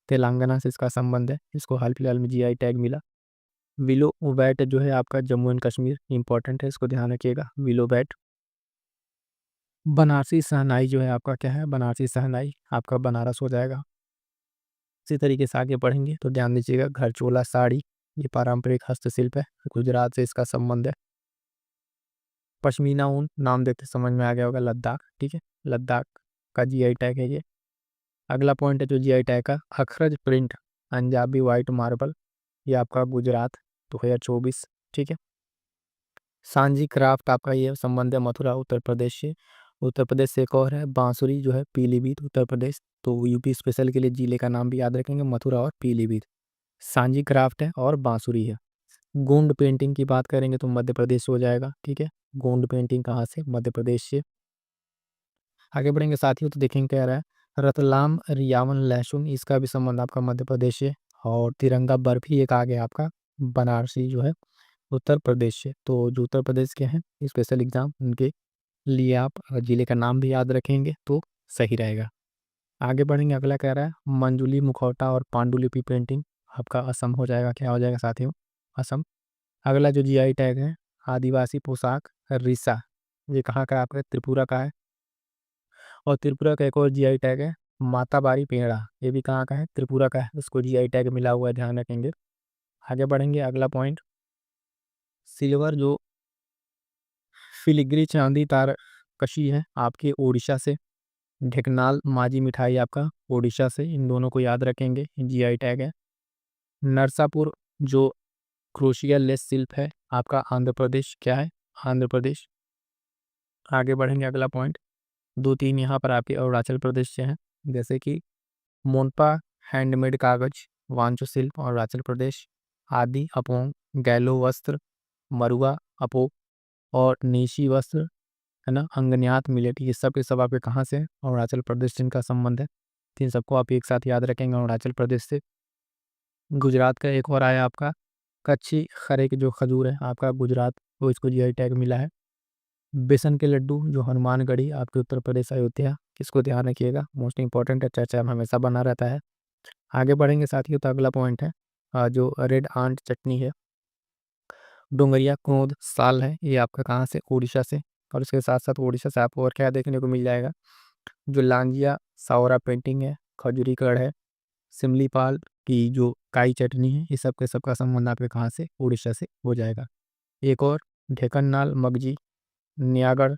तेलंगाना से इसका संबंध है, इसको हाल फिलहाल में जीआई टैग मिला। विलो बैट जो है आपका जम्मू एंड कश्मीर, इंपॉर्टेंट है, इसको ध्यान रखिएगा विलो बैट। बनारसी शहनाई जो है आपका क्या है, बनारसी शहनाई आपका बनारस हो जाएगा। इसी तरीके से आगे बढ़ेंगे तो ध्यान दीजिएगा घरचोला साड़ी, ये पारंपरिक हस्तशिल्प है, गुजरात से इसका संबंध है। पश्मीना ऊन नाम देखते समझ में आ गया होगा, लद्दाख, ठीक है, लद्दाख का जीआई टैग है ये। अगला पॉइंट है जो जीआई टैग का, अखरज प्रिंट पंजाबी वाइट मार्बल, ये आपका गुजरात 2024, ठीक है। सांजी क्राफ्ट आपका ये संबंध है मथुरा उत्तर प्रदेश से। उत्तर प्रदेश से एक और है बांसुरी जो है पीलीभीत उत्तर प्रदेश, तो यूपी स्पेशल के लिए जिले का नाम भी याद रखेंगे, मथुरा और पीलीभीत। सांजी क्राफ्ट है और बांसुरी है। गोंड पेंटिंग की बात करेंगे तो मध्य प्रदेश हो जाएगा, ठीक है, गोंड पेंटिंग कहाँ से, मध्य प्रदेश से। आगे बढ़ेंगे साथियों तो देखेंगे क्या रहा है, रतलाम रियावन लहसुन, इसका भी संबंध आपका मध्य प्रदेश से। और तिरंगा बर्फी एक आ गया आपका बनारसी जो है उत्तर प्रदेश से। तो जो उत्तर प्रदेश के हैं स्पेशल एग्जाम उनके लिए आप जिले का नाम भी याद रखेंगे तो सही रहेगा। आगे बढ़ेंगे, अगला कह रहा है मंजुली मुखौटा और पांडुलिपि पेंटिंग, आपका असम हो जाएगा, क्या हो जाएगा साथियों, असम। अगला जो जीआई टैग है आदिवासी पोशाक रिसा, ये कहाँ का है आपका, त्रिपुरा का है। और त्रिपुरा का एक और जीआई टैग है माताबारी पेड़ा, ये भी कहाँ का है, त्रिपुरा का है, उसको जीआई टैग मिला हुआ है, ध्यान रखेंगे। आगे बढ़ेंगे, अगला पॉइंट सिल्वर जो फिलिग्री चांदी तार कशी है आपकी उड़ीसा से। ढेकनाल माझी मिठाई आपका उड़ीसा से, इन दोनों को याद रखेंगे, जीआई टैग है। नरसापुर जो क्रोशिया लेस शिल्प है आपका आंध्र प्रदेश, क्या है, आंध्र प्रदेश। आगे बढ़ेंगे, अगला पॉइंट दो तीन यहाँ पर आपके अरुणाचल प्रदेश से हैं, जैसे कि मोनपा हैंडमेड कागज वांचो शिल्प और अरुणाचल प्रदेश, आदि अपोंग गैलो वस्त्र मरुआ अपो और निशी वस्त्र, है ना, अंगन्यात मिलेट, ये सब के सब आपके कहाँ से हैं? अरुणाचल प्रदेश से इनका संबंध है। तीन सबको आप एक साथ याद रखेंगे अरुणाचल प्रदेश से। गुजरात का एक और आया आपका कच्ची खरे की जो खजूर है आपका गुजरात, वो इसको जीआई टैग मिला है। बेसन के लड्डू जो हनुमानगढ़ी आपके उत्तर प्रदेश अयोध्या, किसको ध्यान रखिएगा, मोस्ट इंपॉर्टेंट है, चर्चा में हमेशा बना रहता है। आगे बढ़ेंगे साथियों तो अगला पॉइंट है जो रेड आंट चटनी है डोंगरिया क्रोध साल है, ये आपका कहाँ से, उड़ीसा से। और इसके साथ साथ उड़ीसा से आपको और क्या देखने को मिल जाएगा, जो लांजिया सावरा पेंटिंग है, खजूरी कड़ है, सिमलीपाल की जो काई चटनी है, ये सब के सबका संबंध आपके कहाँ से, उड़ीसा से हो जाएगा। एक और ढेकननाल मगजी न्यागढ़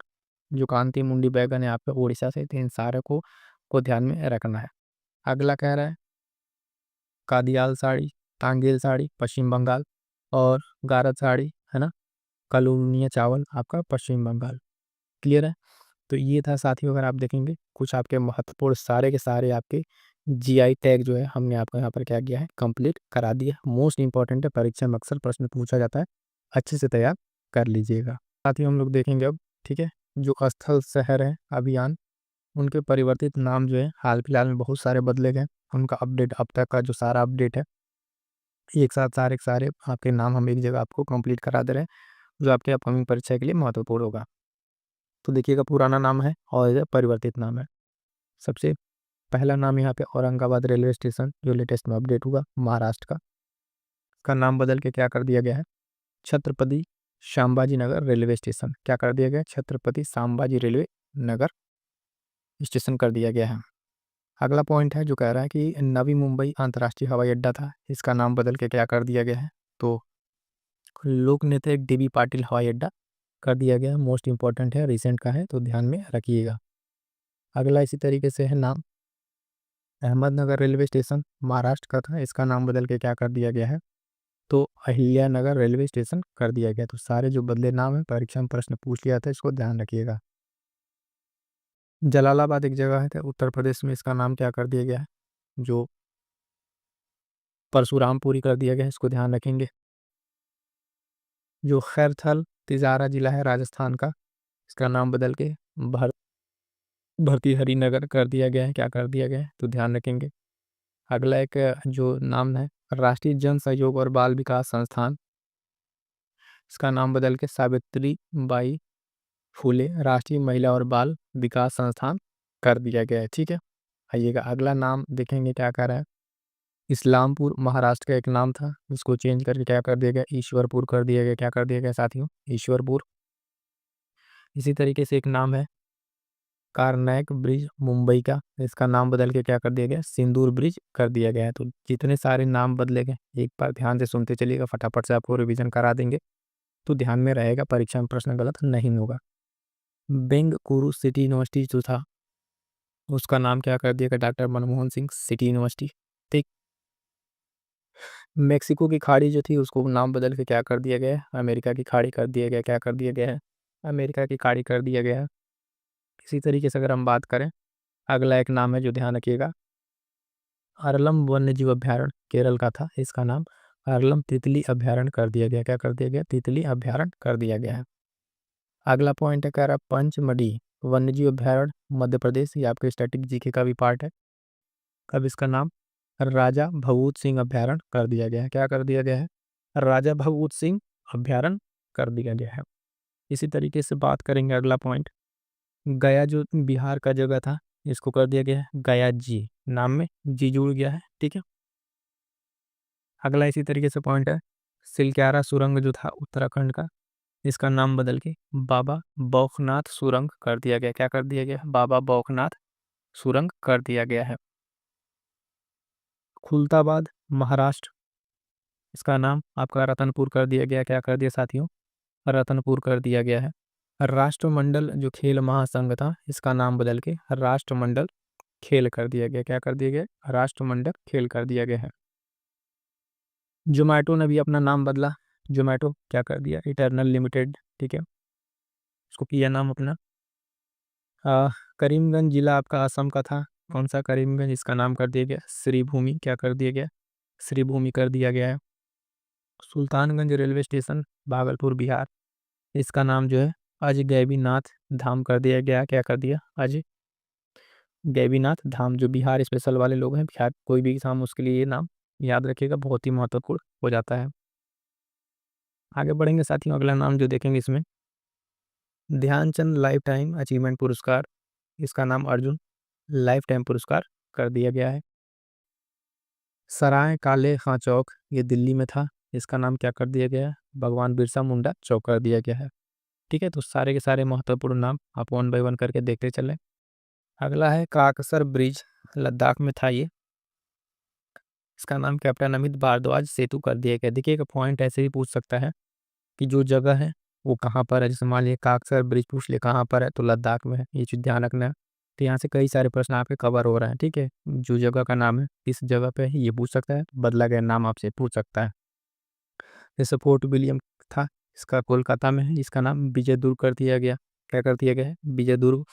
जो कांति मुंडी बैगन है आपका उड़ीसा से, तो इन सारे को ध्यान में रखना है। अगला कह रहा है कादियाल साड़ी तांगेल साड़ी पश्चिम बंगाल और गारद साड़ी, है ना, कलूनिया चावल आपका पश्चिम बंगाल। क्लियर है। तो ये था साथियों, अगर आप देखेंगे कुछ आपके महत्वपूर्ण सारे के सारे आपके जीआई टैग जो है हमने आपको यहाँ पर क्या किया है, कंप्लीट करा दिया। मोस्ट इंपॉर्टेंट है, परीक्षा में अक्सर प्रश्न पूछा जाता है, अच्छे से तैयार कर लीजिएगा। साथियों हम लोग देखेंगे अब, ठीक है, जो स्थल शहर है अभियान, उनके परिवर्तित नाम जो है हाल फिलहाल में बहुत सारे बदले गए, उनका अपडेट अब तक का जो सारा अपडेट है एक साथ सारे के सारे आपके नाम हम एक जगह आपको कंप्लीट करा दे रहे हैं, जो आपके अपकमिंग परीक्षा के लिए महत्वपूर्ण होगा। तो देखिएगा पुराना नाम है और ये परिवर्तित नाम है। सबसे पहला नाम यहाँ पे औरंगाबाद रेलवे स्टेशन जो लेटेस्ट में अपडेट हुआ महाराष्ट्र का नाम बदल के क्या कर दिया गया है, छत्रपति संभाजी नगर रेलवे स्टेशन, क्या कर दिया गया, छत्रपति संभाजी रेलवे नगर स्टेशन कर दिया गया है। अगला पॉइंट है जो कह रहा है कि नवी मुंबई अंतर्राष्ट्रीय हवाई अड्डा था, इसका नाम बदल के क्या कर दिया गया है, तो लोक नेता डीबी पाटिल हवाई अड्डा कर दिया गया है। मोस्ट इंपॉर्टेंट है, रिसेंट का है, तो ध्यान में रखिएगा। अगला इसी तरीके से है नाम अहमदनगर रेलवे स्टेशन महाराष्ट्र का था, इसका नाम बदल के क्या कर दिया गया है, तो अहिल्यानगर रेलवे स्टेशन कर दिया गया। तो सारे जो बदले नाम है परीक्षा में प्रश्न पूछ लिया था, इसको ध्यान रखिएगा। जलालाबाद एक जगह है तो उत्तर प्रदेश में, इसका नाम क्या कर दिया गया है, जो परशुरामपुरी कर दिया गया है, इसको ध्यान रखेंगे। जो खैरथल तिजारा जिला है राजस्थान का, इसका नाम बदल के भर्तृहरि नगर कर दिया गया है, क्या कर दिया गया है, तो ध्यान रखेंगे। अगला एक जो नाम है, राष्ट्रीय जन सहयोग और बाल विकास संस्थान, इसका नाम बदल के सावित्री बाई फूले राष्ट्रीय महिला और बाल विकास संस्थान कर दिया गया है। ठीक है, आइएगा अगला नाम देखेंगे क्या कर रहा है। इस्लामपुर महाराष्ट्र का एक नाम था, उसको चेंज करके क्या कर दिया गया, ईश्वरपुर कर दिया गया। क्या कर दिया गया साथियों, ईश्वरपुर। इसी तरीके से एक नाम है कारनैक ब्रिज मुंबई का, इसका नाम बदल के क्या कर दिया गया, सिंदूर ब्रिज कर दिया गया है। तो जितने सारे नाम बदले गए एक बार ध्यान से सुनते चलिएगा, फटाफट से आपको रिवीजन करा देंगे तो ध्यान में रहेगा, परीक्षा में प्रश्न गलत नहीं होगा। बेंगलुरु सिटी यूनिवर्सिटी जो था उसका नाम क्या कर दिया गया, doctor Manmohan Singh city university. ठीक, मेक्सिको की खाड़ी जो थी उसको नाम बदल के क्या कर दिया गया है, अमेरिका की खाड़ी कर दिया गया। क्या कर दिया गया है, अमेरिका की खाड़ी कर दिया गया है। इसी तरीके से अगर हम बात करें, अगला एक नाम है जो ध्यान रखिएगा, अरलम वन्य जीव अभ्यारण्य केरल का था, इसका नाम अरलम तितली अभ्यारण्य कर दिया गया। क्या कर दिया गया, तितली अभ्यारण्य कर दिया गया है। अगला पॉइंट है कह रहा पंचमढ़ी वन्य जीव अभ्यारण्य मध्य प्रदेश, ये आपके स्टैटिक जीके का भी पार्ट है। अब इसका नाम राजा भगवत सिंह अभ्यारण्य कर दिया गया है। क्या कर दिया गया है, राजा भगवत सिंह अभ्यारण्य कर दिया गया है। इसी तरीके से बात करेंगे, अगला पॉइंट गया जो बिहार का जगह था इसको कर दिया गया है गया जी, नाम में जी जुड़ गया है। ठीक है, अगला इसी तरीके से पॉइंट है सिलक्यारा सुरंग जो था उत्तराखंड का, इसका नाम बदल के बाबा बौखनाथ सुरंग कर दिया गया। क्या कर दिया गया, बाबा बौखनाथ सुरंग कर दिया गया है। खुलताबाद महाराष्ट्र, इसका नाम आपका रतनपुर कर दिया गया। क्या कर दिया साथियों, रतनपुर कर दिया गया है। राष्ट्रमंडल जो खेल महासंघ था इसका नाम बदल के राष्ट्रमंडल खेल कर दिया गया। क्या कर दिया गया, राष्ट्रमंडल खेल कर दिया गया है। जोमेटो ने भी अपना नाम बदला, जोमेटो क्या कर दिया, इटर्नल लिमिटेड। ठीक है, इसको किया नाम अपना। करीमगंज जिला आपका असम का था, कौन सा करीमगंज, इसका नाम कर दिया गया श्रीभूमि। क्या कर दिया गया, श्रीभूमि कर दिया गया है। सुल्तानगंज रेलवे स्टेशन भागलपुर बिहार, इसका नाम जो है अजय गैबीनाथ धाम कर दिया गया। क्या कर दिया, अजय गैबीनाथ धाम। जो बिहार स्पेशल वाले लोग हैं, बिहार कोई भी एग्जाम उसके लिए ये नाम याद रखिएगा, बहुत ही महत्वपूर्ण हो जाता है। आगे बढ़ेंगे साथियों, अगला नाम जो देखेंगे इसमें ध्यानचंद लाइफ टाइम अचीवमेंट पुरस्कार, इसका नाम अर्जुन लाइफ टाइम पुरस्कार कर दिया गया है। सराय काले खां चौक ये दिल्ली में था, इसका नाम क्या कर दिया गया है, भगवान बिरसा मुंडा चौक कर दिया गया है। ठीक है, तो सारे के सारे महत्वपूर्ण नाम आप वन बाय वन करके देखते चलें। अगला है काकसर ब्रिज, लद्दाख में था ये, इसका नाम कैप्टन अमित भारद्वाज सेतु कर दिया गया। देखिए, एक पॉइंट ऐसे भी पूछ सकता है कि जो जगह है वो कहाँ पर है, जैसे मान लीजिए काकसर ब्रिज पूछ ले कहाँ पर है, तो लद्दाख में है, ये चीज़ ध्यान रखना है। तो यहाँ से कई सारे प्रश्न आपके कवर हो रहे हैं। ठीक है, जो जगह का नाम है किस जगह पे है ये पूछ सकता है, बदला गया नाम आपसे पूछ सकता है। जैसे फोर्ट विलियम था, इसका कोलकाता में है, इसका नाम विजय दुर्ग कर दिया गया। क्या कर दिया गया है, विजय दुर्ग।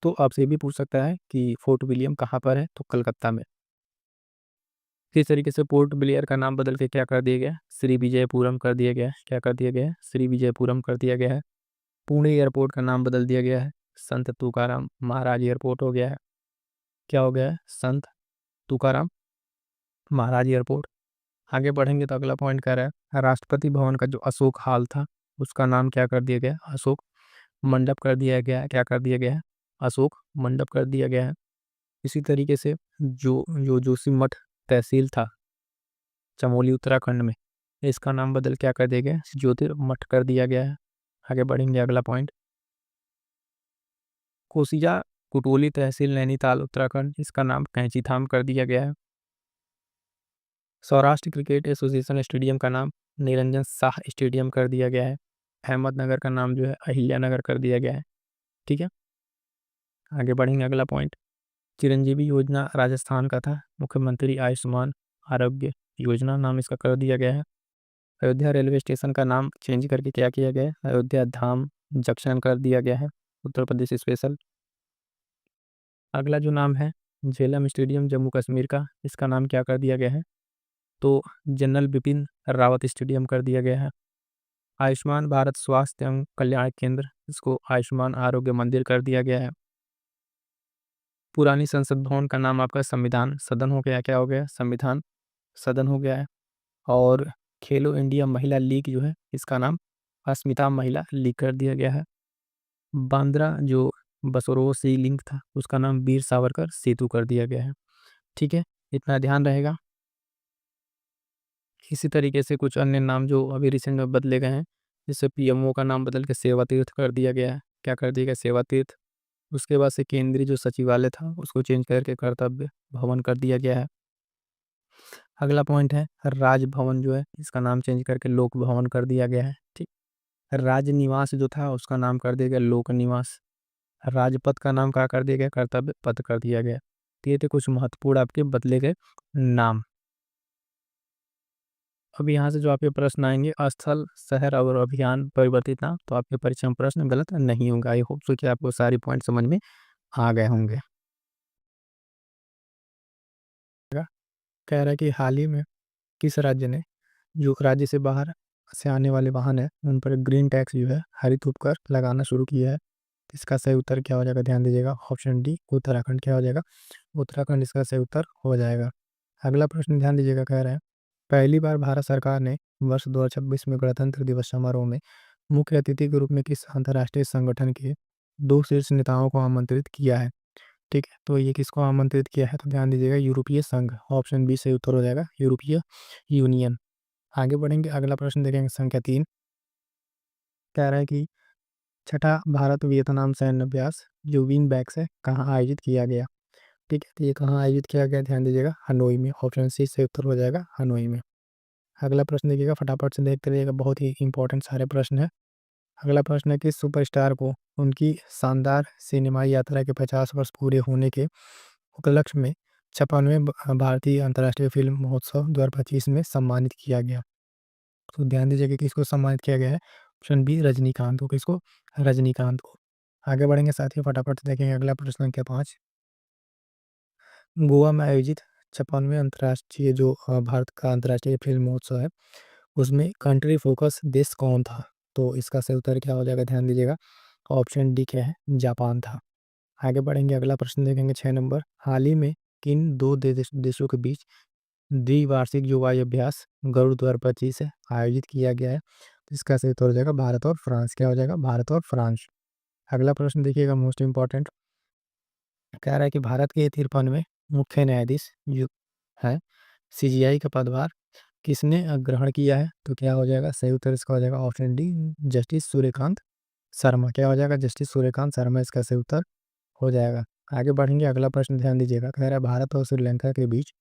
तो आपसे ये भी पूछ सकता है कि फोर्ट विलियम कहाँ पर है, तो कलकत्ता में। किस तरीके से पोर्ट ब्लेयर का नाम बदल के क्या कर दिया गया, श्री विजयपुरम कर दिया गया है। क्या कर दिया गया है, श्री विजयपुरम कर दिया गया है। पुणे एयरपोर्ट का नाम बदल दिया गया है, संत तुकाराम महाराज एयरपोर्ट हो गया है। क्या हो गया है, संत तुकाराम महाराज एयरपोर्ट। आगे बढ़ेंगे तो अगला पॉइंट कह रहा है राष्ट्रपति भवन का जो अशोक हाल था उसका नाम क्या कर दिया गया, अशोक मंडप कर दिया गया है। क्या कर दिया गया है, अशोक मंडप कर दिया गया है। इसी तरीके से जो जो जोशीमठ तहसील था चमोली उत्तराखंड में, इसका नाम बदल क्या कर दिया गया, ज्योतिर्मठ कर दिया गया है। आगे बढ़ेंगे, अगला पॉइंट कोसिया कुटोली तहसील नैनीताल उत्तराखंड, इसका नाम कैंचीधाम कर दिया गया है। सौराष्ट्र क्रिकेट एसोसिएशन स्टेडियम का नाम निरंजन शाह स्टेडियम कर दिया गया है। अहमदनगर का नाम जो है अहिल्यानगर कर दिया गया है। ठीक है, आगे बढ़ेंगे, अगला पॉइंट चिरंजीवी योजना राजस्थान का था, मुख्यमंत्री आयुष्मान आरोग्य योजना नाम इसका कर दिया गया है। अयोध्या रेलवे स्टेशन का नाम चेंज करके क्या किया गया है, अयोध्या धाम जंक्शन कर दिया गया है, उत्तर प्रदेश स्पेशल। अगला जो नाम है झेलम स्टेडियम जम्मू कश्मीर का, इसका नाम क्या कर दिया गया है, तो जनरल बिपिन रावत स्टेडियम कर दिया गया है। आयुष्मान भारत स्वास्थ्य एवं कल्याण केंद्र, इसको आयुष्मान आरोग्य मंदिर कर दिया गया है। पुरानी संसद भवन का नाम आपका संविधान सदन हो गया, क्या हो गया, संविधान सदन हो गया है। और खेलो इंडिया महिला लीग जो है इसका नाम अस्मिता महिला लीग कर दिया गया है। बांद्रा जो बसोरो सी लिंक था उसका नाम वीर सावरकर सेतु कर दिया गया है। ठीक है, इतना ध्यान रहेगा। इसी तरीके से कुछ अन्य नाम जो अभी रिसेंट में बदले गए हैं, जैसे पीएमओ का नाम बदल के सेवा तीर्थ कर दिया गया है। क्या कर दिया गया, सेवा तीर्थ। उसके बाद से केंद्रीय जो सचिवालय था उसको चेंज करके कर्तव्य भवन कर दिया गया है। अगला पॉइंट है राजभवन जो है इसका नाम चेंज करके लोक भवन कर दिया गया है। ठीक, राजनिवास जो था उसका नाम कर दिया गया लोक निवास। राजपथ का नाम क्या कर दिया गया, कर्तव्य पथ कर दिया गया। तो ये थे कुछ महत्वपूर्ण आपके बदले गए नाम। अब यहाँ से जो आपके प्रश्न आएंगे, स्थल शहर और अभियान परिवर्तित नाम, तो आपके परीक्षा में प्रश्न गलत नहीं होंगे। आई होप सो कि आपको सारी पॉइंट समझ में आ गए होंगे। कह रहा है कि हाल ही में किस राज्य ने, जो राज्य से बाहर से आने वाले वाहन है उन पर ग्रीन टैक्स जो है हरित उपकर लगाना शुरू किया है। इसका सही उत्तर क्या हो जाएगा, ध्यान दीजिएगा, ऑप्शन डी उत्तराखंड। क्या हो जाएगा, उत्तराखंड इसका सही उत्तर हो जाएगा। अगला प्रश्न ध्यान दीजिएगा, कह रहा है पहली बार भारत सरकार ने वर्ष 2026 में गणतंत्र दिवस समारोह में मुख्य अतिथि के रूप में किस अंतर्राष्ट्रीय संगठन के 2 शीर्ष नेताओं को आमंत्रित किया है। ठीक है, तो ये किसको आमंत्रित किया है, तो ध्यान दीजिएगा यूरोपीय संघ, ऑप्शन बी से उत्तर हो जाएगा यूरोपीय यूनियन। आगे बढ़ेंगे, अगला प्रश्न देखेंगे संख्या 3। कह रहा है कि छठा भारत वियतनाम सैन्य अभ्यास जो विन बैक्स है कहाँ आयोजित किया गया। ठीक है, तो ये कहाँ आयोजित किया गया, ध्यान दीजिएगा हनोई में, ऑप्शन सी से उत्तर हो जाएगा हनोई में। अगला प्रश्न देखिएगा, फटाफट से देखते रहिएगा, बहुत ही इंपॉर्टेंट सारे प्रश्न है। अगला प्रश्न है कि सुपरस्टार को उनकी शानदार सिनेमाई यात्रा के 50 वर्ष पूरे होने के उपलक्ष्य में 56वें भारतीय अंतर्राष्ट्रीय फिल्म महोत्सव 2025 में सम्मानित किया गया। तो ध्यान दीजिए कि किसको सम्मानित किया गया है, ऑप्शन बी रजनीकांत को। किसको, रजनीकांत को। आगे बढ़ेंगे साथियों, फटाफट से देखेंगे अगला प्रश्न संख्या 5। गोवा में आयोजित 56वें अंतर्राष्ट्रीय जो भारत का अंतर्राष्ट्रीय फिल्म महोत्सव है उसमें कंट्री फोकस देश कौन था। तो इसका सही उत्तर क्या हो जाएगा, ध्यान दीजिएगा, ऑप्शन डी क्या है, जापान था। आगे बढ़ेंगे, अगला प्रश्न देखेंगे 6 नंबर। हाल ही में किन दो देशों के बीच द्विवार्षिक जो वायु अभ्यास गरुड़ 2025 है आयोजित किया गया है। तो इसका सही उत्तर हो जाएगा भारत और फ्रांस। क्या हो जाएगा, भारत और फ्रांस। अगला प्रश्न देखिएगा, मोस्ट इंपॉर्टेंट। कह रहा है कि भारत के 53वें मुख्य न्यायाधीश जो है सीजीआई का पदभार किसने ग्रहण किया है। तो क्या हो जाएगा, सही उत्तर इसका हो जाएगा option D justice Suryakant Sharma. क्या हो जाएगा, जस्टिस सूर्यकांत शर्मा इसका सही उत्तर हो जाएगा। आगे बढ़ेंगे, अगला प्रश्न ध्यान दीजिएगा। कह रहा है भारत और श्रीलंका के बीच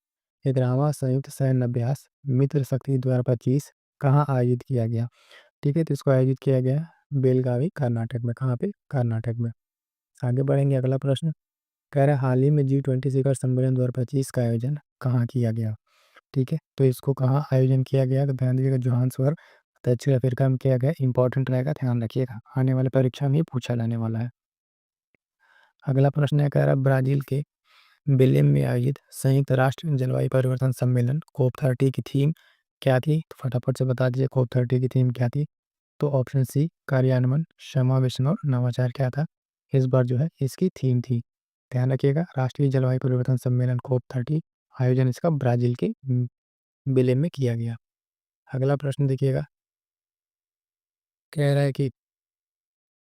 11वां संयुक्त सैन्य अभ्यास मित्र शक्ति 2025 कहाँ आयोजित किया गया। ठीक है, तो इसको आयोजित किया गया बेलगावी कर्नाटक में। कहाँ पे, कर्नाटक में। आगे बढ़ेंगे, अगला प्रश्न। कह रहा है हाल ही में G20 शिखर सम्मेलन 2025 का आयोजन कहाँ किया गया। ठीक है, तो इसको कहाँ आयोजन किया गया, तो ध्यान दीजिएगा जोहान्सबर्ग दक्षिण अफ्रीका में किया गया। इंपॉर्टेंट रहेगा, ध्यान रखिएगा, आने वाले परीक्षा में ही पूछा जाने वाला है। अगला प्रश्न है, कह रहा है ब्राजील के बेलेम में आयोजित संयुक्त राष्ट्र जलवायु परिवर्तन सम्मेलन COP30 की थीम क्या थी। तो फटाफट से बता दीजिए COP30 की थीम क्या थी। तो ऑप्शन सी कार्यान्वयन, समावेशन और नवाचार क्या था इस बार जो है इसकी थीम थी। ध्यान रखिएगा, राष्ट्रीय जलवायु परिवर्तन सम्मेलन COP30 आयोजन इसका ब्राजील के बेलेम में किया गया। अगला प्रश्न देखिएगा, कह रहा है कि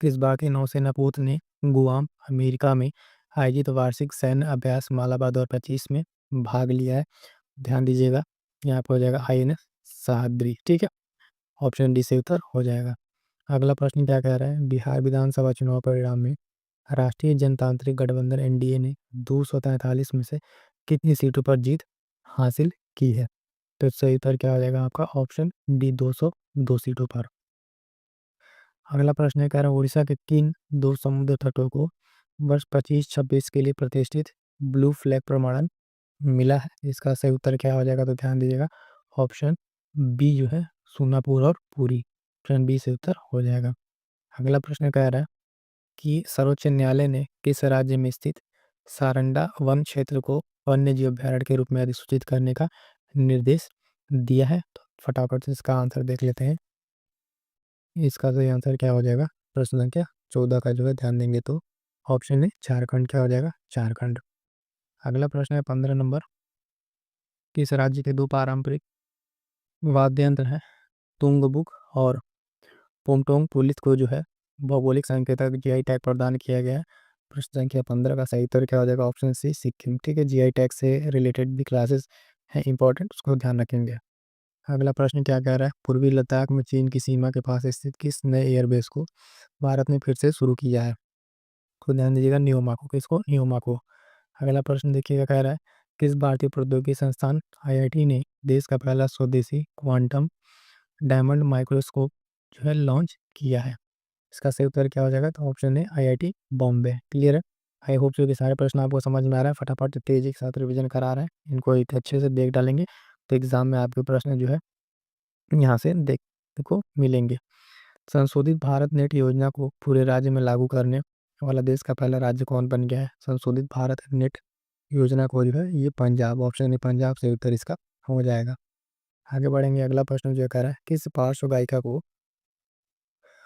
किस भारतीय नौसेना पोत ने गुआम अमेरिका में आयोजित वार्षिक सैन्य अभ्यास मालाबार 2025 में भाग लिया है। ध्यान दीजिएगा, यहाँ पर हो जाएगा INS सह्याद्री। ठीक है, ऑप्शन डी से उत्तर हो जाएगा। अगला प्रश्न क्या कह रहा है, बिहार विधानसभा चुनाव परिणाम में राष्ट्रीय जनतांत्रिक गठबंधन NDA ने 243 में से कितनी सीटों पर जीत हासिल की है। तो सही उत्तर क्या हो जाएगा आपका, ऑप्शन डी 202 सीटों पर। अगला प्रश्न है, कह रहा है उड़ीसा के किन दो समुद्र तटों को वर्ष 25-26 के लिए प्रतिष्ठित ब्लू फ्लैग प्रमाणन मिला है। इसका सही उत्तर क्या हो जाएगा, तो ध्यान दीजिएगा, ऑप्शन बी जो है सोनापुर और पुरी, ऑप्शन बी से उत्तर हो जाएगा। अगला प्रश्न कह रहा है कि सर्वोच्च न्यायालय ने किस राज्य में स्थित सारंडा वन क्षेत्र को वन्य जीव अभयारण्य के रूप में अधिसूचित करने का निर्देश दिया है। तो फटाफट से इसका आंसर देख लेते हैं। इसका सही आंसर क्या हो जाएगा, प्रश्न संख्या 14 का जो है ध्यान देंगे तो ऑप्शन है झारखंड। क्या हो जाएगा, झारखंड। अगला प्रश्न है 15 नंबर। किस राज्य के दो पारंपरिक वाद्य यंत्र हैं तुंगबुक और पोमटोंग पुलिस को जो है भौगोलिक संकेतक जीआई टैग प्रदान किया गया है? प्रश्न संख्या 15 का सही उत्तर क्या हो जाएगा? Option C Sikkim. ठीक है, जीआई टैग से रिलेटेड भी क्लासेस हैं इंपॉर्टेंट, उसको ध्यान रखेंगे। अगला प्रश्न क्या कह रहा है? पूर्वी लद्दाख में चीन की सीमा के पास स्थित किस नए एयरबेस को भारत ने फिर से शुरू किया है? तो ध्यान दीजिएगा, न्योमाको। किसको? न्योमाको। अगला प्रश्न देखिएगा, कह रहा है किस भारतीय प्रौद्योगिकी संस्थान आईआईटी ने देश का पहला स्वदेशी क्वांटम डायमंड माइक्रोस्कोप जो है लॉन्च किया है? इसका सही उत्तर क्या हो जाएगा? तो ऑप्शन है आईआईटी बॉम्बे। क्लियर है? आई होप सो कि सारे प्रश्न आपको समझ में आ रहा है, फटाफट तेजी के साथ रिवीजन करा रहे हैं, इनको एक अच्छे से देख डालेंगे तो एग्जाम में आपके प्रश्न जो है यहाँ से देखने को मिलेंगे। संशोधित भारत नेट योजना को पूरे राज्य में लागू करने वाला देश का पहला राज्य कौन बन गया है? संशोधित भारत नेट योजना को जो है ये पंजाब। ऑप्शन है पंजाब, से उत्तर इसका हो जाएगा। आगे बढ़ेंगे, अगला प्रश्न जो कह रहा है किस पार्श्व गायिका को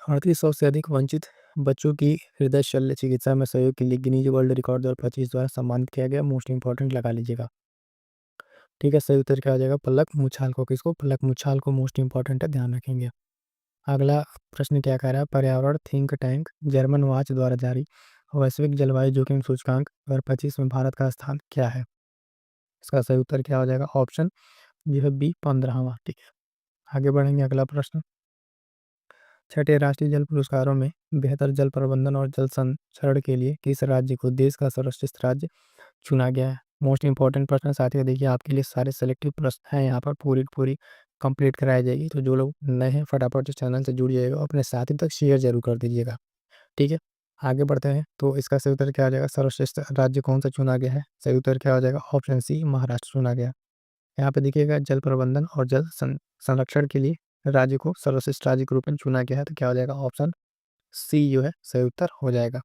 3800 से अधिक वंचित बच्चों की हृदय शल्य चिकित्सा में सहयोग के लिए गिनीज वर्ल्ड रिकॉर्ड 2025 द्वारा सम्मानित किया गया? मोस्ट इंपॉर्टेंट लगा लीजिएगा। ठीक है, सही उत्तर क्या हो जाएगा? पलक मुछाल को। किसको? पलक मुछाल को। मोस्ट इंपॉर्टेंट है, ध्यान रखेंगे। अगला प्रश्न क्या कह रहा है? पर्यावरण थिंक टैंक जर्मन वाच द्वारा जारी वैश्विक जलवायु जोखिम सूचकांक 2025 में भारत का स्थान क्या है? इसका सही उत्तर क्या हो जाएगा? ऑप्शन जो है बी 15वां। ठीक है, आगे बढ़ेंगे, अगला प्रश्न। छठे राष्ट्रीय जल पुरस्कारों में बेहतर जल प्रबंधन और जल संरक्षण के लिए किस राज्य को देश का सर्वश्रेष्ठ राज्य चुना गया है? मोस्ट इंपॉर्टेंट प्रश्न साथियों, देखिए आपके लिए सारे सेलेक्टिव प्रश्न हैं यहाँ पर, पूरी कंप्लीट कराई जाएगी। तो जो लोग नए हैं फटाफट से चैनल से जुड़ जाइएगा, अपने साथी तक शेयर जरूर कर दीजिएगा। ठीक है, आगे बढ़ते हैं। तो इसका सही उत्तर क्या हो जाएगा? सर्वश्रेष्ठ राज्य कौन सा चुना गया है? सही उत्तर क्या हो जाएगा? ऑप्शन सी महाराष्ट्र चुना गया। यहाँ पे देखिएगा जल प्रबंधन और जल संरक्षण के लिए राज्य को सर्वश्रेष्ठ राज्य के रूप में चुना गया है, तो क्या हो जाएगा? ऑप्शन सी जो है सही उत्तर हो जाएगा।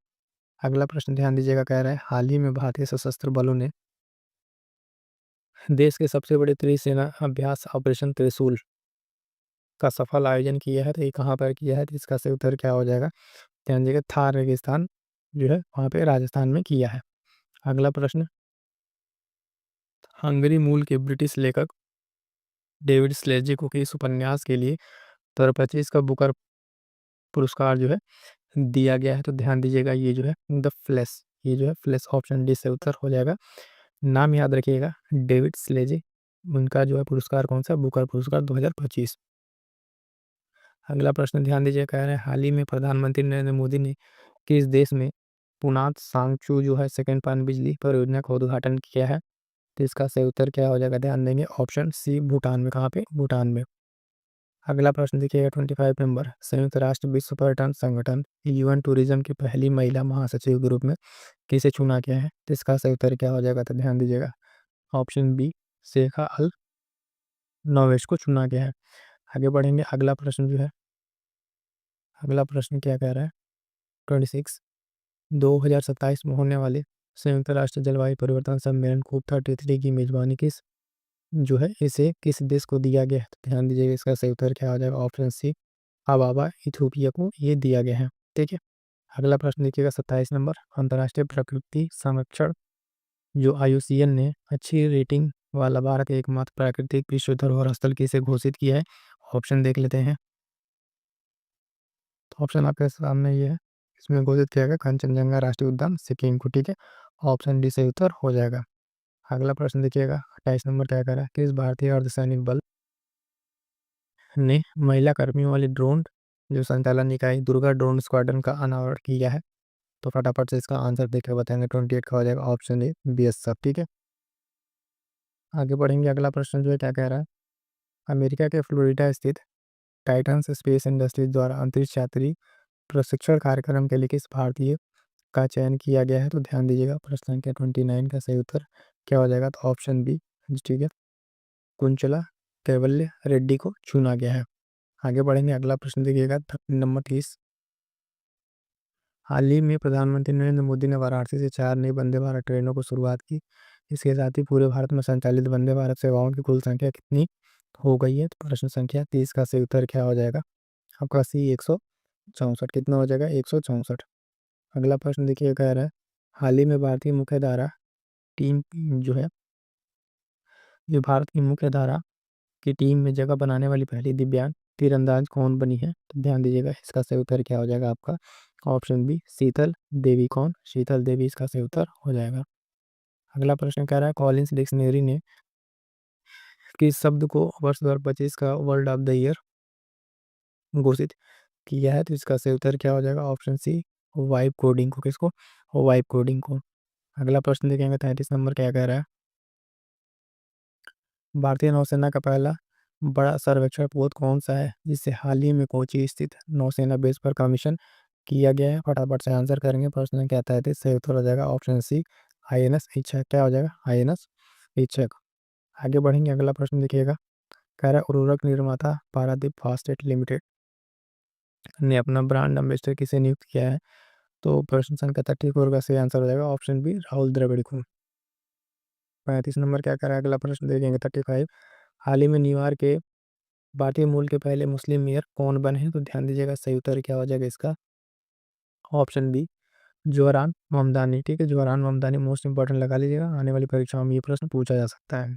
अगला प्रश्न ध्यान दीजिएगा, कह रहा है हाल ही में भारतीय सशस्त्र बलों ने देश के सबसे बड़े त्रिसेना अभ्यास ऑपरेशन त्रिशूल का सफल आयोजन किया है, तो ये कहाँ पर किया है? तो इसका सही उत्तर क्या हो जाएगा? ध्यान दीजिएगा, थार रेगिस्तान जो है वहाँ पे राजस्थान में किया है। अगला प्रश्न, हंगरी मूल के ब्रिटिश लेखक डेविड स्लेजी को किस उपन्यास के लिए 2025 का बुकर पुरस्कार जो है दिया गया है? तो ध्यान दीजिएगा, ये जो है द फ्लैश, ये जो है फ्लैश। ऑप्शन डी से उत्तर हो जाएगा। नाम याद रखिएगा, डेविड स्लेजी। उनका जो है पुरस्कार कौन सा? बुकर पुरस्कार 2025। अगला प्रश्न ध्यान दीजिए, कह रहे हैं हाल ही में प्रधानमंत्री नरेंद्र मोदी ने किस देश में पुनात सांगचू जो है सेकंड पन बिजली परियोजना का उद्घाटन किया है? तो इसका सही उत्तर क्या हो जाएगा? ध्यान देंगे, ऑप्शन सी भूटान में। कहाँ पे? भूटान में। अगला प्रश्न देखिएगा 25 नंबर। संयुक्त राष्ट्र विश्व पर्यटन संगठन यूएन टूरिज्म की पहली महिला महासचिव के रूप में किसे चुना गया है? तो इसका सही उत्तर क्या हो जाएगा? तो ध्यान दीजिएगा, ऑप्शन बी शेखा अल नवेश को चुना गया है। आगे बढ़ेंगे, अगला प्रश्न जो है, अगला प्रश्न क्या कह रहा है? 26 2027 में होने वाले संयुक्त राष्ट्र जलवायु परिवर्तन सम्मेलन COP33 की मेजबानी किस जो है इसे किस देश को दिया गया है? तो ध्यान दीजिएगा, इसका सही उत्तर क्या हो जाएगा? ऑप्शन सी अबाबा इथियोपिया को ये दिया गया है। ठीक है, अगला प्रश्न देखिएगा 27 नंबर। अंतर्राष्ट्रीय प्रकृति संरक्षण जो IUCN ने अच्छी रेटिंग वाला भारत के एकमात्र प्राकृतिक विश्व धरोहर स्थल किसे घोषित किया है? ऑप्शन देख लेते हैं। तो ऑप्शन आपके सामने ये है, इसमें घोषित किया गया कंचनजंगा राष्ट्रीय उद्यान सिक्किम को। ठीक है, ऑप्शन डी सही उत्तर हो जाएगा। अगला प्रश्न देखिएगा 28 नंबर क्या कह रहा है? किस भारतीय अर्धसैनिक बल ने महिला कर्मियों वाली ड्रोन जो संचालन इकाई दुर्गा ड्रोन स्क्वाड्रन का अनावरण किया है? तो फटाफट से इसका आंसर देकर बताएंगे। 28 का हो जाएगा ऑप्शन ए BSF। ठीक है, आगे बढ़ेंगे, अगला प्रश्न जो है क्या कह रहा है? अमेरिका के फ्लोरिडा स्थित टाइटन्स स्पेस इंडस्ट्रीज द्वारा अंतरिक्ष यात्री प्रशिक्षण कार्यक्रम के लिए किस भारतीय का चयन किया गया है? तो ध्यान दीजिएगा, प्रश्न संख्या 29 का सही उत्तर क्या हो जाएगा? तो ऑप्शन बी। ठीक है, कुंचला कैवल्य रेड्डी को चुना गया है। आगे बढ़ेंगे, अगला प्रश्न देखिएगा नंबर 30। हाल ही में प्रधानमंत्री नरेंद्र मोदी ने वाराणसी से 4 नई वंदे भारत ट्रेनों को शुरुआत की। इसके साथ ही पूरे भारत में संचालित वंदे भारत सेवाओं की कुल संख्या कितनी हो गई है? तो प्रश्न संख्या 30 का सही उत्तर क्या हो जाएगा? आपका सी 164। कितना हो जाएगा? 164। अगला प्रश्न देखिए, कह रहा है हाल ही में भारतीय मुख्य धारा टीम जो है, ये भारत की मुख्य धारा की टीम में जगह बनाने वाली पहली दिव्यांग तीरंदाज कौन बनी है? तो ध्यान दीजिएगा, इसका सही उत्तर क्या हो जाएगा आपका? ऑप्शन बी शीतल देवी। कौन? शीतल देवी इसका सही उत्तर हो जाएगा। अगला प्रश्न कह रहा है कॉलिंस डिक्शनरी ने किस शब्द को वर्ष 2025 का वर्ल्ड ऑफ द ईयर घोषित किया है? तो इसका सही उत्तर क्या हो जाएगा? ऑप्शन सी वाइब कोडिंग को। किसको? वाइब कोडिंग को। अगला प्रश्न देखेंगे 33 नंबर क्या कह रहा है? भारतीय नौसेना का पहला बड़ा सर्वेक्षण पोत कौन सा है जिसे हाल ही में कोची स्थित नौसेना बेस पर कमीशन किया गया है? फटाफट से आंसर करेंगे। प्रश्न कहता है तो सही उत्तर हो जाएगा ऑप्शन सी INS इच्छक। क्या हो जाएगा? INS इच्छक। आगे बढ़ेंगे, अगला प्रश्न देखिएगा। कह रहा है उर्वरक निर्माता पारादीप फास्टेट लिमिटेड ने अपना ब्रांड एम्बेसडर किसे नियुक्त किया है? तो प्रश्न संख्या 34 का सही आंसर हो जाएगा ऑप्शन बी राहुल द्रविड़ को। 35 नंबर क्या कह रहा है? अगला प्रश्न देखेंगे 35। हाल ही में न्यूयॉर्क के भारतीय मूल के पहले मुस्लिम मेयर कौन बने हैं? तो ध्यान दीजिएगा, सही उत्तर क्या हो जाएगा इसका? Option B Zohran Mamdani. ठीक है, जोहरान ममदानी मोस्ट इंपॉर्टेंट लगा लीजिएगा, आने वाली परीक्षाओं में ये प्रश्न पूछा जा सकता है।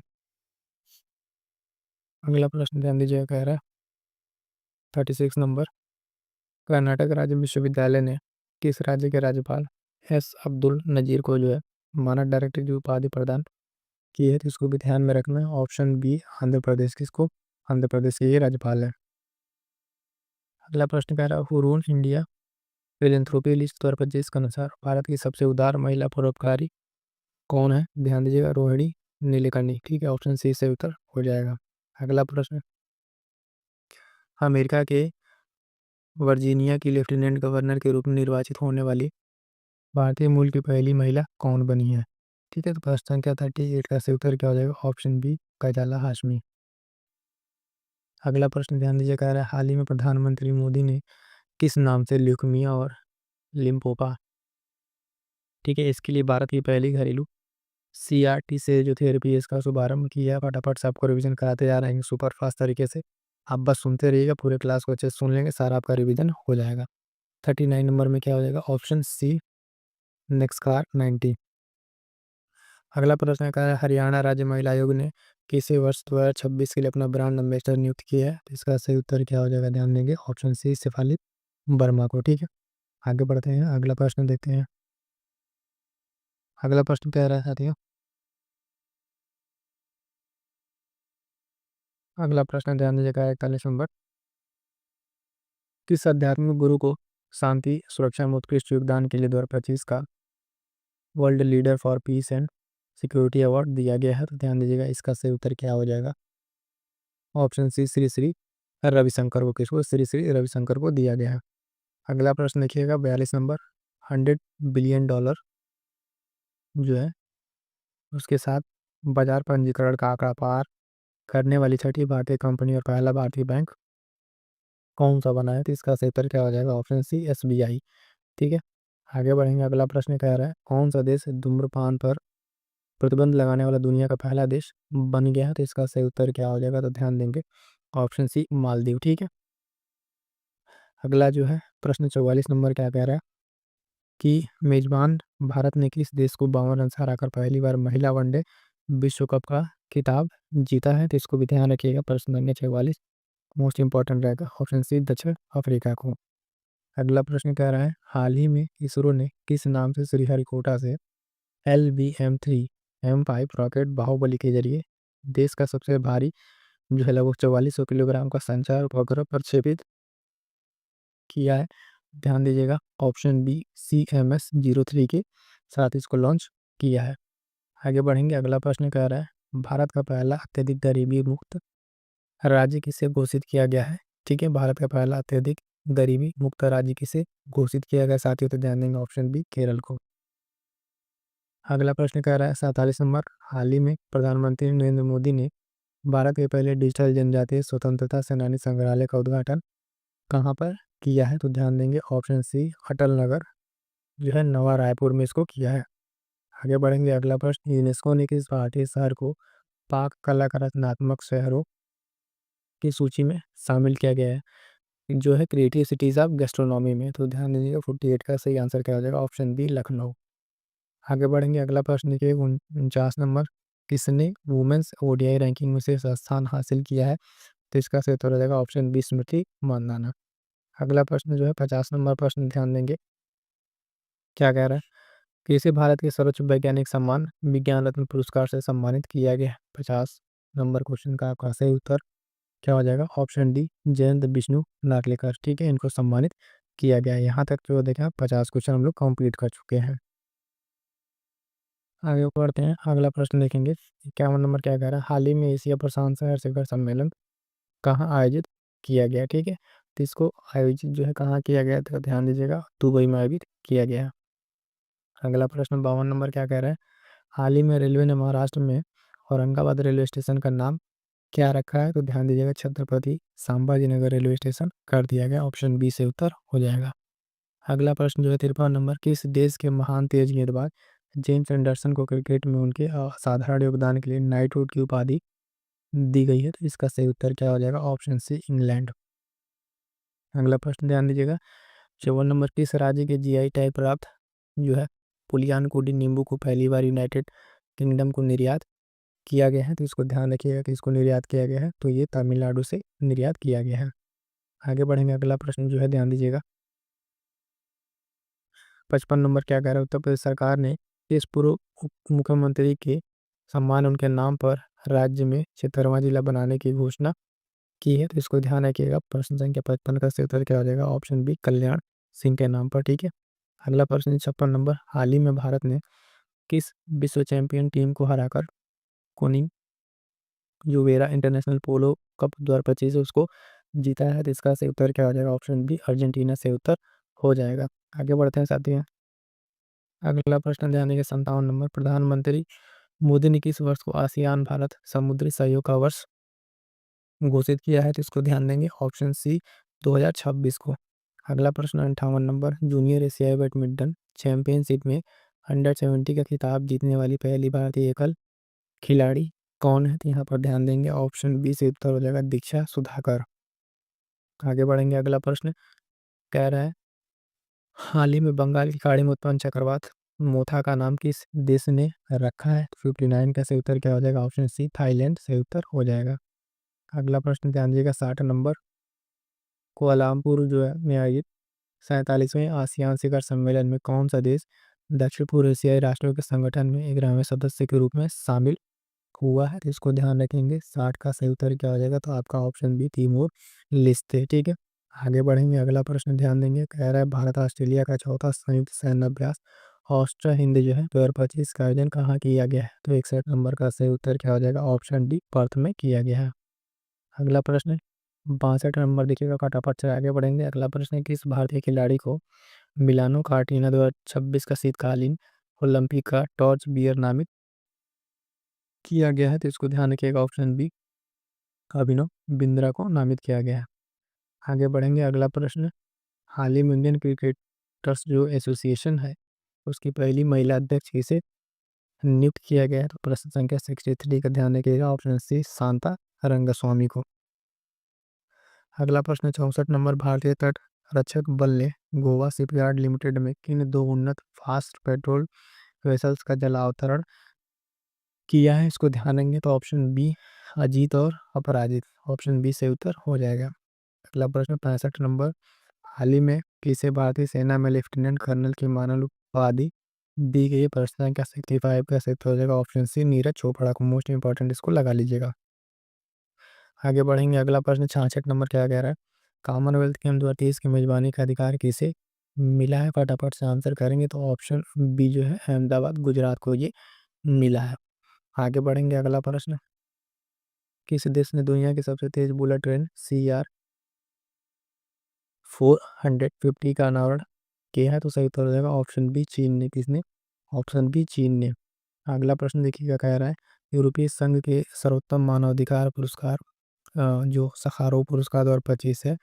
अगला प्रश्न ध्यान दीजिएगा, कह रहा है 36 नंबर। कर्नाटक राज्य विश्वविद्यालय ने किस राज्य के राज्यपाल अब्दुल नजीर को जो है मानद डायरेक्टर की उपाधि प्रदान की है? तो इसको भी ध्यान में रखना है। Option B Andhra Pradesh. किसको? आंध्र प्रदेश के ये राज्यपाल है। अगला प्रश्न कह रहा है हुरून इंडिया फिलैंथ्रोपी लिस्ट 2025 के अनुसार भारत की सबसे उदार महिला परोपकारी कौन है? ध्यान दीजिएगा, रोहिणी नीलेकर्णी। ठीक है, ऑप्शन सी से उत्तर हो जाएगा। अगला प्रश्न, अमेरिका के वर्जीनिया की लेफ्टिनेंट गवर्नर के रूप में निर्वाचित होने वाली भारतीय मूल की पहली महिला कौन बनी है? ठीक है, तो प्रश्न संख्या 38 का सही उत्तर क्या हो जाएगा? ऑप्शन बी कैलाला हाशमी। अगला प्रश्न ध्यान दीजिए, कह रहा है हाल ही में प्रधानमंत्री मोदी ने किस नाम से ल्यूकीमिया और लिम्फोमा, ठीक है, इसके लिए भारत की पहली घरेलू CRT से जो थेरेपी है इसका शुभारंभ किया है? फटाफट से आपको रिवीजन कराते जा रहे हैं सुपर फास्ट तरीके से। आप बस सुनते रहिएगा, पूरे क्लास को अच्छे से सुन लेंगे, सारा आपका रिवीजन हो जाएगा। 39 नंबर में क्या हो जाएगा? ऑप्शन सी नेक्सकार 90। अगला प्रश्न का है हरियाणा राज्य महिला आयोग ने किसी वर्ष 2026 के लिए अपना ब्रांड एम्बेसडर नियुक्त किया है? तो इसका सही उत्तर क्या हो जाएगा? ध्यान देंगे, ऑप्शन सी शेफाली वर्मा को। ठीक है, आगे बढ़ते हैं, अगला प्रश्न देखते हैं। अगला प्रश्न कह रहा है साथियों, अगला प्रश्न ध्यान दीजिएगा 41 नंबर। किस आध्यात्मिक गुरु को शांति सुरक्षा में उत्कृष्ट योगदान के लिए 2025 का world leader for piece and security award दिया गया है? तो ध्यान दीजिएगा, इसका सही उत्तर क्या हो जाएगा? ऑप्शन सी श्री श्री रविशंकर को। किसको? श्री श्री रविशंकर को दिया गया है। अगला प्रश्न देखिएगा 42 नंबर। $100 बिलियन जो है उसके साथ बाजार पंजीकरण का आंकड़ा पार करने वाली छठी भारतीय कंपनी और पहला भारतीय बैंक कौन सा बना है? तो इसका सही उत्तर क्या हो जाएगा? Option C SBI। ठीक है, आगे बढ़ेंगे, अगला प्रश्न कह रहा है कौन सा देश धूम्रपान पर प्रतिबंध लगाने वाला दुनिया का पहला देश बन गया है? तो इसका सही उत्तर क्या हो जाएगा? तो ध्यान देंगे, ऑप्शन सी मालदीव। ठीक है, अगला जो है प्रश्न 44 नंबर क्या कह रहा है कि मेजबान भारत ने किस देश को 52 रन से हराकर पहली बार महिला वनडे विश्व कप का खिताब जीता है? तो इसको भी ध्यान रखिएगा, प्रश्न नंबर 44 मोस्ट इंपॉर्टेंट रहेगा। ऑप्शन सी दक्षिण अफ्रीका को। अगला प्रश्न कह रहा है हाल ही में इसरो ने किस नाम से श्रीहरिकोटा से LVM-3 M5 रॉकेट बाहुबली के जरिए देश का सबसे भारी जो है लगभग 4400 किलोग्राम का संचार उपग्रह प्रक्षेपित किया है? ध्यान दीजिएगा, ऑप्शन बी CMS-03 के साथ इसको लॉन्च किया है। आगे बढ़ेंगे, अगला प्रश्न कह रहा है भारत का पहला अत्यधिक गरीबी मुक्त राज्य किसे घोषित किया गया है? ठीक है, भारत का पहला अत्यधिक गरीबी मुक्त राज्य किसे घोषित किया गया साथियों? तो ध्यान देंगे, ऑप्शन बी केरल को। अगला प्रश्न कह रहा है 47 नंबर। हाल ही में प्रधानमंत्री नरेंद्र मोदी ने भारत के पहले डिजिटल जनजातीय स्वतंत्रता सेनानी संग्रहालय का उद्घाटन कहाँ पर किया है? तो ध्यान देंगे, ऑप्शन सी अटल नगर जो है नवा रायपुर में इसको किया है। आगे बढ़ेंगे, अगला प्रश्न यूनेस्को ने किस भारतीय शहर को पाक कला का रचनात्मक शहरों की सूची में शामिल किया गया है जो है क्रिएटिव सिटीज ऑफ गैस्ट्रोनॉमी में? तो ध्यान दीजिएगा 48 का सही आंसर क्या हो जाएगा? Option B Lucknow. आगे बढ़ेंगे, अगला प्रश्न देखिए 49 नंबर, किसने वुमेन्स ओडीआई रैंकिंग में शीर्ष स्थान हासिल किया है? तो इसका सही उत्तर हो जाएगा ऑप्शन बी, स्मृति मानधना। अगला प्रश्न जो है 50 नंबर प्रश्न, ध्यान देंगे क्या कह रहा है कि इसे भारत के सर्वोच्च वैज्ञानिक सम्मान विज्ञान रत्न पुरस्कार से सम्मानित किया गया है। 50 नंबर क्वेश्चन का आपका सही उत्तर क्या हो जाएगा? Option D, Jayant Vishnu Narlikar. ठीक है, इनको सम्मानित किया गया है। यहाँ तक जो देखें 50 क्वेश्चन हम लोग कंप्लीट कर चुके हैं। आगे बढ़ते हैं, अगला प्रश्न देखेंगे 51 नंबर क्या कह रहा है, हाल ही में एशिया प्रशांत शहर शिखर सम्मेलन कहाँ आयोजित किया गया? ठीक है, तो इसको आयोजित जो है कहाँ किया गया, तो ध्यान दीजिएगा दुबई में आयोजित किया गया है। अगला प्रश्न 52 नंबर क्या कह रहा है, हाल ही में रेलवे ने महाराष्ट्र में औरंगाबाद रेलवे स्टेशन का नाम क्या रखा है? तो ध्यान दीजिएगा छत्रपति संभाजी नगर रेलवे स्टेशन कर दिया गया। ऑप्शन बी से उत्तर हो जाएगा। अगला प्रश्न जो है 53 नंबर, किस देश के महान तेज गेंदबाज जेम्स एंडरसन को क्रिकेट में उनके असाधारण योगदान के लिए नाइटहुड की उपाधि दी गई है? तो इसका सही उत्तर क्या हो जाएगा? Option C, England. अगला प्रश्न ध्यान दीजिएगा 54 नंबर, किस राज्य के जीआई टैग प्राप्त जो है पुलियान कोडी नींबू को पहली बार यूनाइटेड किंगडम को निर्यात किया गया है? तो इसको ध्यान रखिएगा कि इसको निर्यात किया गया है, तो ये तमिलनाडु से निर्यात किया गया है। आगे बढ़ेंगे, अगला प्रश्न जो है ध्यान दीजिएगा 55 नंबर क्या कह रहा है, उत्तर प्रदेश सरकार ने इस पूर्व उप मुख्यमंत्री के सम्मान उनके नाम पर राज्य में 76वां जिला बनाने की घोषणा की है? तो इसको ध्यान रखिएगा, प्रश्न संख्या 55 का सही उत्तर क्या हो जाएगा? ऑप्शन बी, कल्याण सिंह के नाम पर। ठीक है, अगला प्रश्न 56 नंबर, हाल ही में भारत ने किस विश्व चैंपियन टीम को हराकर कोनिंग युवेरा इंटरनेशनल पोलो कप 2025 उसको जीता है? तो इसका सही उत्तर क्या हो जाएगा? ऑप्शन बी, अर्जेंटीना से उत्तर हो जाएगा। आगे बढ़ते हैं साथियों, अगला प्रश्न ध्यान देंगे 57 नंबर, प्रधानमंत्री मोदी ने किस वर्ष को आसियान भारत समुद्री सहयोग का वर्ष घोषित किया है? तो इसको ध्यान देंगे, ऑप्शन सी, 2026 को। अगला प्रश्न 58 नंबर, जूनियर एशियाई बैडमिंटन चैंपियनशिप में अंडर 70 का खिताब जीतने वाली पहली भारतीय एकल खिलाड़ी कौन है? तो यहाँ पर ध्यान देंगे, ऑप्शन बी से उत्तर हो जाएगा दीक्षा सुधाकर। आगे बढ़ेंगे, अगला प्रश्न कह रहा है हाल ही में बंगाल की खाड़ी में उत्पन्न चक्रवात मोथा का नाम किस देश ने रखा है? 59 का सही उत्तर क्या हो जाएगा? ऑप्शन सी, थाईलैंड से उत्तर हो जाएगा। अगला प्रश्न ध्यान दीजिएगा 60 नंबर, कुआलालंपुर जो है में आयोजित 47वें आसियान शिखर सम्मेलन में कौन सा देश दक्षिण पूर्व एशियाई राष्ट्रों के संगठन में 11वें सदस्य के रूप में शामिल हुआ है? तो इसको ध्यान रखेंगे, 60 का सही उत्तर क्या हो जाएगा? तो आपका ऑप्शन बी, तिमोर लेस्ते। ठीक है, आगे बढ़ेंगे, अगला प्रश्न ध्यान देंगे, कह रहा है भारत ऑस्ट्रेलिया का चौथा संयुक्त सैन्य अभ्यास ऑस्ट्रा हिंद जो है 2025 का आयोजन कहाँ किया गया है? तो 61 नंबर का सही उत्तर क्या हो जाएगा? ऑप्शन डी, पर्थ में किया गया है। अगला प्रश्न 62 नंबर देखिएगा, फटाफट से आगे बढ़ेंगे। अगला प्रश्न है, किस भारतीय खिलाड़ी को मिलानो कार्टिना 2026 का शीतकालीन ओलंपिक का टॉर्च बियर नामित किया गया है? तो इसको ध्यान रखिएगा, ऑप्शन बी, अभिनव बिंद्रा को नामित किया गया है। आगे बढ़ेंगे, अगला प्रश्न, हाल ही में इंडियन क्रिकेटर्स जो एसोसिएशन है उसकी पहली महिला अध्यक्ष किसे नियुक्त किया गया है? तो प्रश्न संख्या 63 का ध्यान रखिएगा, ऑप्शन सी, शांता रंगस्वामी को। अगला प्रश्न 64 नंबर, भारतीय तट रक्षक बल ने गोवा शिपयार्ड लिमिटेड में किन दो उन्नत फास्ट पेट्रोल वेसल्स का जलावतरण किया है? इसको ध्यान देंगे, तो ऑप्शन बी, अजीत और अपराजित। ऑप्शन बी से उत्तर हो जाएगा। अगला प्रश्न 65 नंबर, हाल ही में किसे भारतीय सेना में लेफ्टिनेंट कर्नल की मानद उपाधि दी गई है? प्रश्न संख्या 65 का सही उत्तर हो जाएगा, ऑप्शन सी, नीरज चोपड़ा को। मोस्ट इंपॉर्टेंट, इसको लगा लीजिएगा। आगे बढ़ेंगे, अगला प्रश्न 66 नंबर क्या कह रहा है, कॉमनवेल्थ गेम 2023 की मेजबानी का अधिकार किसे मिला है? फटाफट से आंसर करेंगे, तो ऑप्शन बी जो है अहमदाबाद गुजरात को ये मिला है। आगे बढ़ेंगे, अगला प्रश्न, किस देश ने दुनिया की सबसे तेज बुलेट ट्रेन CR 450 का अनावरण किया है? तो सही उत्तर हो जाएगा, ऑप्शन बी, चीन ने। किसने? ऑप्शन बी, चीन ने। अगला प्रश्न देखिएगा, कह रहा है यूरोपीय संघ के सर्वोत्तम मानवाधिकार पुरस्कार जो सखारोव पुरस्कार 2025 है,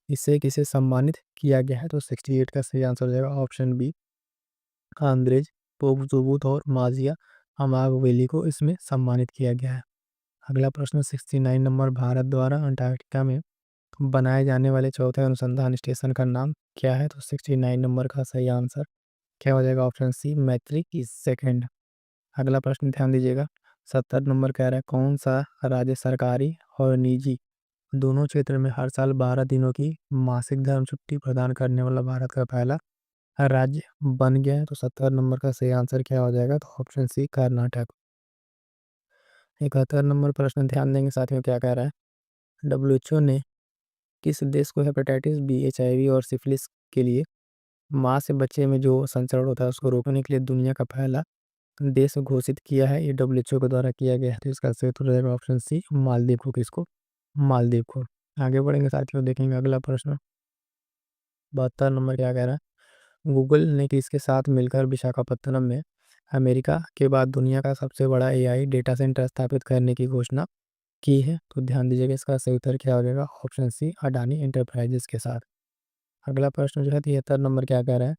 इसे किसे सम्मानित किया गया है? तो 68 का सही आंसर हो जाएगा, ऑप्शन बी, आंद्रेज पोगजोबूत और माजिया अमागवेली को इसमें सम्मानित किया गया है। अगला प्रश्न 69 नंबर, भारत द्वारा अंटार्कटिका में बनाए जाने वाले चौथे अनुसंधान स्टेशन का नाम क्या है? तो 69 नंबर का सही आंसर क्या हो जाएगा ऑप्शन सी मैत्री की सेकंड। अगला प्रश्न ध्यान दीजिएगा। 70 नंबर कह रहा है कौन सा राज्य सरकारी और निजी दोनों क्षेत्र में हर साल 12 दिनों की मासिक धर्म छुट्टी प्रदान करने वाला भारत का पहला राज्य बन गया है। तो 70 नंबर का सही आंसर क्या हो जाएगा, तो ऑप्शन सी कर्नाटक। 71 नंबर प्रश्न ध्यान देंगे साथियों, क्या कह रहा है। WHO ने किस देश को हेपेटाइटिस बी, HIV और सिफिलिस के लिए माँ से बच्चे में जो संचरण होता है उसको रोकने के लिए दुनिया का पहला देश घोषित किया है। ये WHO के द्वारा किया गया है। तो इसका सही उत्तर रहेगा ऑप्शन सी मालदीव को। किसको, मालदीव को। आगे बढ़ेंगे साथियों, देखेंगे अगला प्रश्न। 72 नंबर क्या कह रहा है। गूगल ने किसके साथ मिलकर विशाखापत्तनम में अमेरिका के बाद दुनिया का सबसे बड़ा AI डेटा सेंटर स्थापित करने की घोषणा की है। तो ध्यान दीजिएगा, इसका सही उत्तर क्या हो जाएगा, ऑप्शन सी अडानी एंटरप्राइजेस के साथ। अगला प्रश्न जो है 73 नंबर क्या कह रहा है।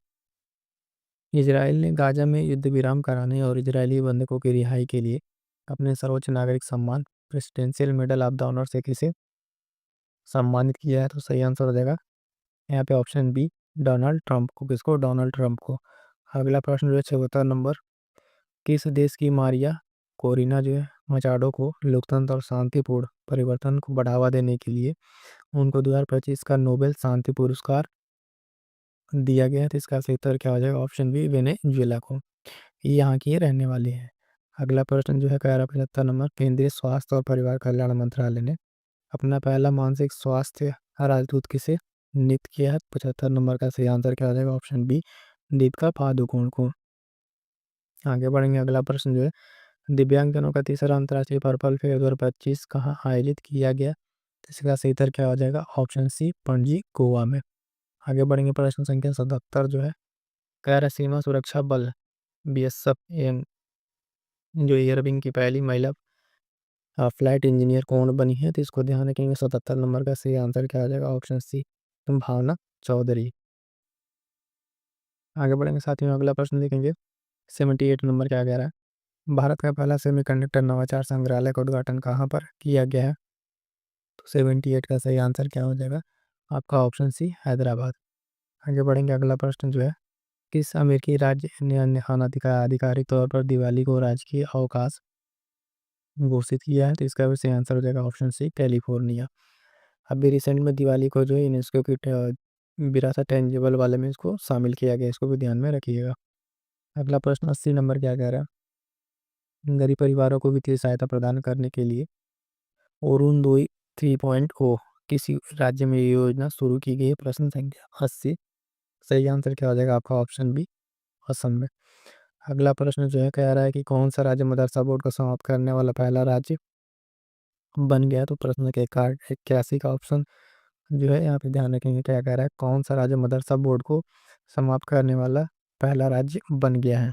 इजराइल ने गाजा में युद्ध विराम कराने और इजरायली बंधकों की रिहाई के लिए अपने सर्वोच्च नागरिक सम्मान presidential medal of the honour से किसे सम्मानित किया है। तो सही आंसर हो जाएगा यहाँ पे ऑप्शन बी डोनाल्ड ट्रंप को। किसको, डोनाल्ड ट्रंप को। अगला प्रश्न जो है 74 नंबर। किस देश की मारिया कोरिना जो है मचाडो को लोकतंत्र और शांतिपूर्ण परिवर्तन को बढ़ावा देने के लिए उनको 2025 का नोबेल शांति पुरस्कार दिया गया है। तो इसका सही उत्तर क्या हो जाएगा, ऑप्शन बी वेनेजुएला को। ये यहाँ की रहने वाली है। अगला प्रश्न जो है कह रहा है 75 नंबर। केंद्रीय स्वास्थ्य और परिवार कल्याण मंत्रालय ने अपना पहला मानसिक स्वास्थ्य राजदूत किसे नियुक्त किया है। 75 नंबर का सही आंसर क्या हो जाएगा, ऑप्शन बी दीपिका पादुकोण को। आगे बढ़ेंगे, अगला प्रश्न जो है दिव्यांगजनों का तीसरा अंतर्राष्ट्रीय पर्पल फेयर 2025 कहाँ आयोजित किया गया। तो इसका सही उत्तर क्या हो जाएगा, ऑप्शन सी पणजी गोवा में। आगे बढ़ेंगे, प्रश्न संख्या 77 जो है कह रहा है सीमा सुरक्षा बल BSF जो एयरविंग की पहली महिला फ्लाइट इंजीनियर कौन बनी है। तो इसको ध्यान रखेंगे। 77 नंबर का सही आंसर क्या आ जाएगा, ऑप्शन सी भावना चौधरी। आगे बढ़ेंगे साथियों, अगला प्रश्न देखेंगे। 78 नंबर क्या कह रहा है। भारत का पहला सेमीकंडक्टर नवाचार संग्रहालय का उद्घाटन कहाँ पर किया गया है। तो 78 का सही आंसर क्या हो जाएगा, आपका ऑप्शन सी हैदराबाद। आगे बढ़ेंगे, अगला प्रश्न जो है किस अमेरिकी राज्य ने अन्य आधिकारिक तौर पर दिवाली को राजकीय अवकाश घोषित किया है। तो इसका भी सही आंसर हो जाएगा ऑप्शन सी कैलिफोर्निया। अभी रिसेंट में दिवाली को जो है यूनेस्को की विरासत टेंजिबल वाले में इसको शामिल किया गया, इसको भी ध्यान में रखिएगा। अगला प्रश्न 80 नंबर क्या कह रहा है। गरीब परिवारों को वित्तीय सहायता प्रदान करने के लिए अरुणोदय 3.0 किसी राज्य में ये योजना शुरू की गई है। प्रश्न संख्या 80। सही आंसर क्या हो जाएगा आपका, ऑप्शन बी असम में। अगला प्रश्न जो है कह रहा है कि कौन सा राज्य मदरसा बोर्ड को समाप्त करने वाला पहला राज्य बन गया। तो प्रश्न के कार्ड 81 का ऑप्शन जो है यहाँ पे ध्यान रखेंगे, क्या कह रहा है कौन सा राज्य मदरसा बोर्ड को समाप्त करने वाला पहला राज्य बन गया है।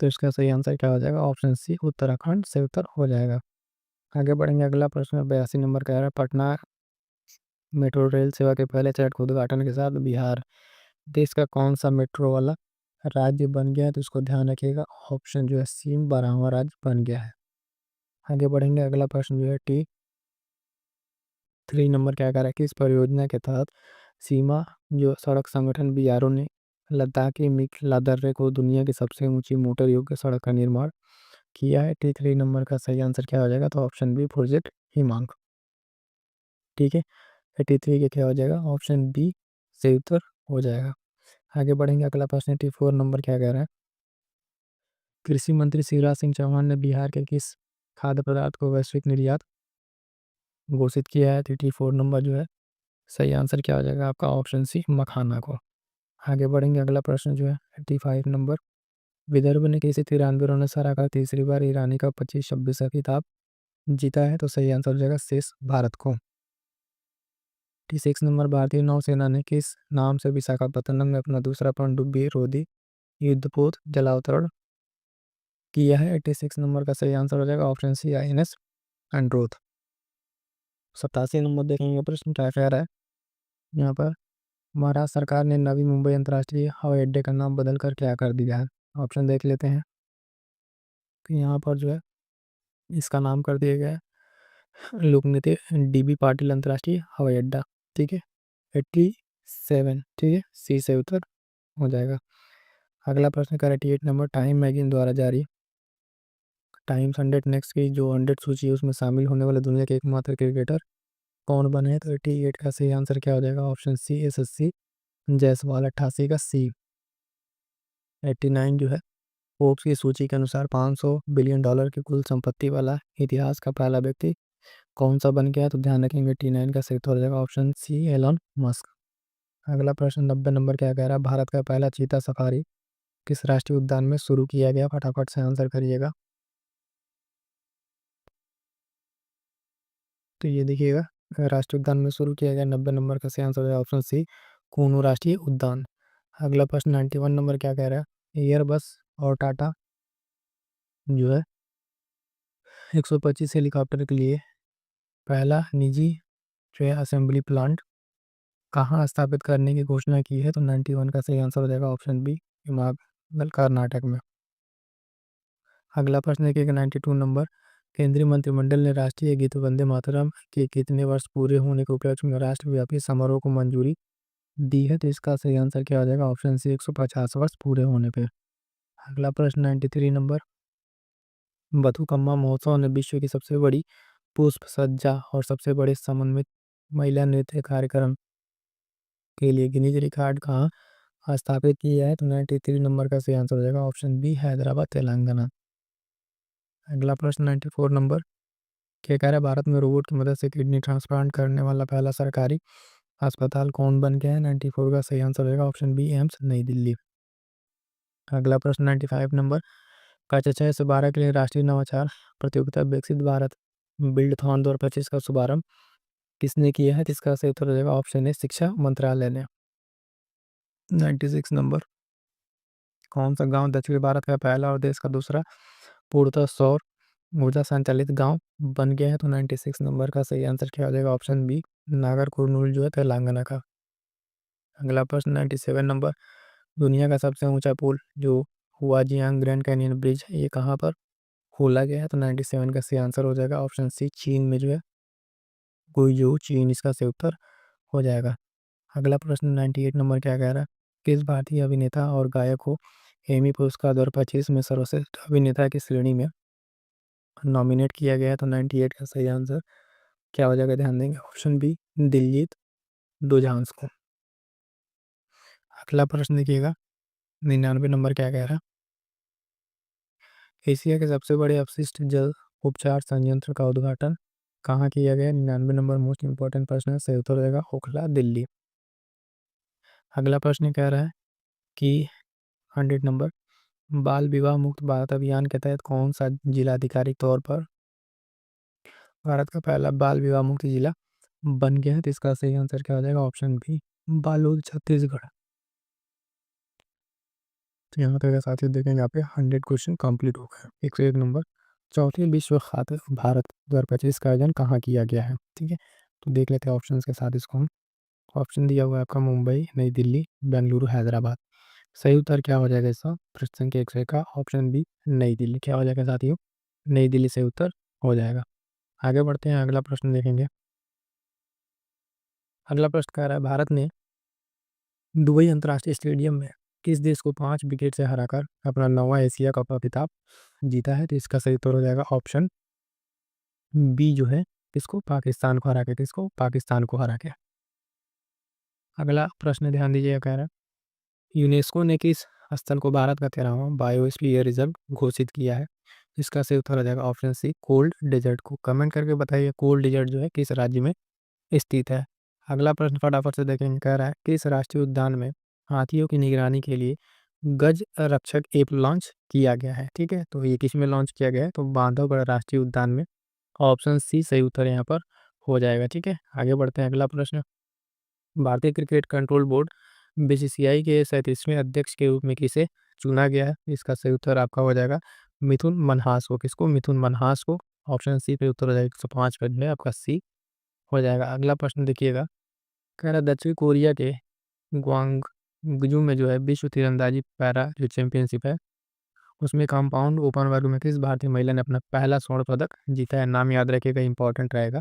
तो इसका सही आंसर क्या हो जाएगा, ऑप्शन सी उत्तराखंड से उत्तर हो जाएगा। आगे बढ़ेंगे, अगला प्रश्न 82 नंबर कह रहा है पटना मेट्रो रेल सेवा के पहले चरण के उद्घाटन के साथ बिहार देश का कौन सा मेट्रो वाला राज्य बन गया है। तो इसको ध्यान रखिएगा, ऑप्शन जो है सी 12वां राज्य बन गया है। आगे बढ़ेंगे, अगला प्रश्न जो है T3 नंबर क्या कह रहा है कि इस परियोजना के तहत सीमा जो सड़क संगठन BRO ने लद्दाख के मिक दर्रे को दुनिया की सबसे ऊंची मोटर योग्य सड़क का निर्माण किया है। T3 नंबर का सही आंसर क्या हो जाएगा, तो ऑप्शन बी प्रोजेक्ट हिमांक। ठीक है, 83 के क्या हो जाएगा, ऑप्शन बी से उत्तर हो जाएगा। आगे बढ़ेंगे, अगला प्रश्न 84 नंबर क्या कह रहा है। कृषि मंत्री शिवराज सिंह चौहान ने बिहार के किस खाद्य पदार्थ को वैश्विक निर्यात घोषित किया है। 84 नंबर जो है सही आंसर क्या हो जाएगा आपका, ऑप्शन सी मखाना को। आगे बढ़ेंगे, अगला प्रश्न जो है 85 नंबर। विदर्भ ने किसी 93 रनों से हराकर तीसरी बार ईरानी का 25-26 का खिताब जीता है। तो सही आंसर हो जाएगा शेष भारत को। 86 नंबर। भारतीय नौसेना ने किस नाम से विशाखापत्तनम में अपना दूसरा पनडुब्बी रोधी युद्धपोत जलावतरण किया है। 86 नंबर का सही आंसर हो जाएगा option C INS Androth. 87 number देखेंगे, प्रश्न क्या कह रहा है यहाँ पर। महाराष्ट्र सरकार ने नवी मुंबई अंतर्राष्ट्रीय हवाई अड्डे का नाम बदलकर क्या कर दिया है। ऑप्शन देख लेते हैं कि यहाँ पर जो है इसका नाम कर दिया गया है लोकनीति DB पाटिल अंतर्राष्ट्रीय हवाई अड्डा। ठीक है, 87। ठीक है, सी से उत्तर हो जाएगा। अगला प्रश्न का 88 नंबर, टाइम मैगजीन द्वारा जारी टाइम्स 100 नेक्स्ट की जो 100 सूची है उसमें शामिल होने वाले दुनिया के एकमात्र क्रिकेटर कौन बने हैं? तो 88 का सही आंसर क्या हो जाएगा? ऑप्शन सी एसएससी जायसवाल। 88 का सी। 89 जो है, फोर्ब्स की सूची के अनुसार 500 बिलियन डॉलर की कुल संपत्ति वाला इतिहास का पहला व्यक्ति कौन सा बन गया है? तो ध्यान रखेंगे 89 का सही उत्तर हो जाएगा ऑप्शन सी एलन मस्क। अगला प्रश्न 90 नंबर क्या कह रहा है? भारत का पहला चीता सफारी किस राष्ट्रीय उद्यान में शुरू किया गया? फटाफट से आंसर करिएगा। तो ये देखिएगा, राष्ट्रीय उद्यान में शुरू किया गया 90 नंबर का सही आंसर हो जाएगा ऑप्शन सी कूनू राष्ट्रीय उद्यान। अगला प्रश्न 91 नंबर क्या कह रहा है? एयरबस और टाटा जो है 125 हेलीकॉप्टर के लिए पहला निजी जो है असेंबली प्लांट कहाँ स्थापित करने की घोषणा की है? तो 91 का सही आंसर हो जाएगा ऑप्शन बी हिमाचल कर्नाटक में। अगला प्रश्न देखिएगा 92 नंबर, केंद्रीय मंत्रिमंडल ने राष्ट्रीय गीत वंदे मातरम के कितने वर्ष पूरे होने के उपलक्ष्य में राष्ट्रव्यापी समारोह को मंजूरी दी है? तो इसका सही आंसर क्या हो जाएगा? ऑप्शन सी 150 वर्ष पूरे होने पे। अगला प्रश्न 93 नंबर, बथुकम्मा महोत्सव ने विश्व की सबसे बड़ी पुष्प सज्जा और सबसे बड़े समन्वित महिला नृत्य कार्यक्रम के लिए गिनीज रिकॉर्ड कहाँ स्थापित किया है? तो 93 नंबर का सही आंसर हो जाएगा ऑप्शन बी हैदराबाद तेलंगाना। अगला प्रश्न 94 नंबर क्या कह रहा है? भारत में रोबोट की मदद से किडनी ट्रांसप्लांट करने वाला पहला सरकारी अस्पताल कौन बन गया है? 94 का सही आंसर होगा ऑप्शन बी एम्स नई दिल्ली। अगला प्रश्न 95 नंबर, कक्षा 6 से 12 के लिए राष्ट्रीय नवाचार प्रतियोगिता विकसित भारत बिल्डथॉन 2025 का शुभारंभ किसने किया है? इसका सही उत्तर हो जाएगा ऑप्शन ए शिक्षा मंत्रालय ने। 96 नंबर, कौन सा गांव दक्षिण भारत का पहला और देश का दूसरा पूर्णतः सौर ऊर्जा संचालित गांव बन गया है? तो 96 नंबर का सही आंसर क्या हो जाएगा? ऑप्शन बी नागर कुर्नूल जो है तेलंगाना का। अगला प्रश्न 97 नंबर, दुनिया का सबसे ऊंचा पुल जो हुआजियांग ग्रैंड कैनियन ब्रिज है ये कहाँ पर खोला गया है? तो 97 का सही आंसर हो जाएगा ऑप्शन सी चीन में जो है गुइजू चीन इसका सही उत्तर हो जाएगा। अगला प्रश्न 98 नंबर क्या कह रहा है? किस भारतीय अभिनेता और गायक को एमी पुरस्कार 2025 में सर्वश्रेष्ठ अभिनेता की श्रेणी में नॉमिनेट किया गया है? तो 98 का सही आंसर क्या हो जाएगा? ध्यान देंगे ऑप्शन बी दिलजीत दोसांझ को। अगला प्रश्न देखिएगा 99 नंबर क्या कह रहा है? एशिया के सबसे बड़े अपशिष्ट जल उपचार संयंत्र का उद्घाटन कहाँ किया गया? 99 नंबर मोस्ट इंपॉर्टेंट प्रश्न है, सही उत्तर हो जाएगा ओखला दिल्ली। अगला प्रश्न कह रहा है कि 100 नंबर, बाल विवाह मुक्त भारत अभियान के तहत कौन सा जिला आधिकारिक तौर पर भारत का पहला बाल विवाह मुक्त जिला बन गया है? तो इसका सही आंसर क्या हो जाएगा? Option B Balod Chhattisgarh. तो यहाँ तक अगर साथियों देखेंगे आप 100 क्वेश्चन कंप्लीट हो गए। 101 नंबर, चौथी विश्व खाद्य भारत 2025 का आयोजन कहाँ किया गया है? ठीक है, तो देख लेते हैं ऑप्शन के साथ इसको हम। ऑप्शन दिया हुआ है आपका मुंबई, नई दिल्ली, बेंगलुरु, हैदराबाद। सही उत्तर क्या हो जाएगा इसका? प्रश्न संख्या 101 का ऑप्शन बी नई दिल्ली। क्या हो जाएगा साथियों? नई दिल्ली सही उत्तर हो जाएगा। आगे बढ़ते हैं, अगला प्रश्न देखेंगे। अगला प्रश्न कह रहा है भारत ने दुबई अंतर्राष्ट्रीय स्टेडियम में किस देश को 5 विकेट से हराकर अपना 9वां एशिया कप का खिताब जीता है? तो इसका सही उत्तर हो जाएगा ऑप्शन बी जो है किसको? पाकिस्तान को हरा के। किसको? पाकिस्तान को हरा के। अगला प्रश्न ध्यान दीजिएगा, कह रहा है यूनेस्को ने किस स्थल को भारत का 13वां बायोस्फीयर रिजर्व घोषित किया है? इसका सही उत्तर हो जाएगा ऑप्शन सी कोल्ड डेजर्ट को। कमेंट करके बताइए कोल्ड डेजर्ट जो है किस राज्य में स्थित है। अगला प्रश्न फटाफट से देखेंगे, कह रहा है किस राष्ट्रीय उद्यान में हाथियों की निगरानी के लिए गज रक्षक ऐप लॉन्च किया गया है? ठीक है, तो ये किस में लॉन्च किया गया है? तो बांधवगढ़ राष्ट्रीय उद्यान में। ऑप्शन सी सही उत्तर यहाँ पर हो जाएगा। ठीक है, आगे बढ़ते हैं, अगला प्रश्न, भारतीय क्रिकेट कंट्रोल बोर्ड बीसीसीआई के 37वें अध्यक्ष के रूप में किसे चुना गया है? इसका सही उत्तर आपका हो जाएगा मिथुन मनहास को। किसको? मिथुन मनहास को। ऑप्शन सी पे उत्तर हो जाएगा 105 पर जो है आपका सी हो जाएगा। अगला प्रश्न देखिएगा, कह रहा है दक्षिण कोरिया के ग्वांगजू में जो है विश्व तीरंदाजी पैरा जो चैंपियनशिप है उसमें कंपाउंड ओपन वर्ग में किस भारतीय महिला ने अपना पहला स्वर्ण पदक जीता है? नाम याद रखिएगा, इंपॉर्टेंट रहेगा।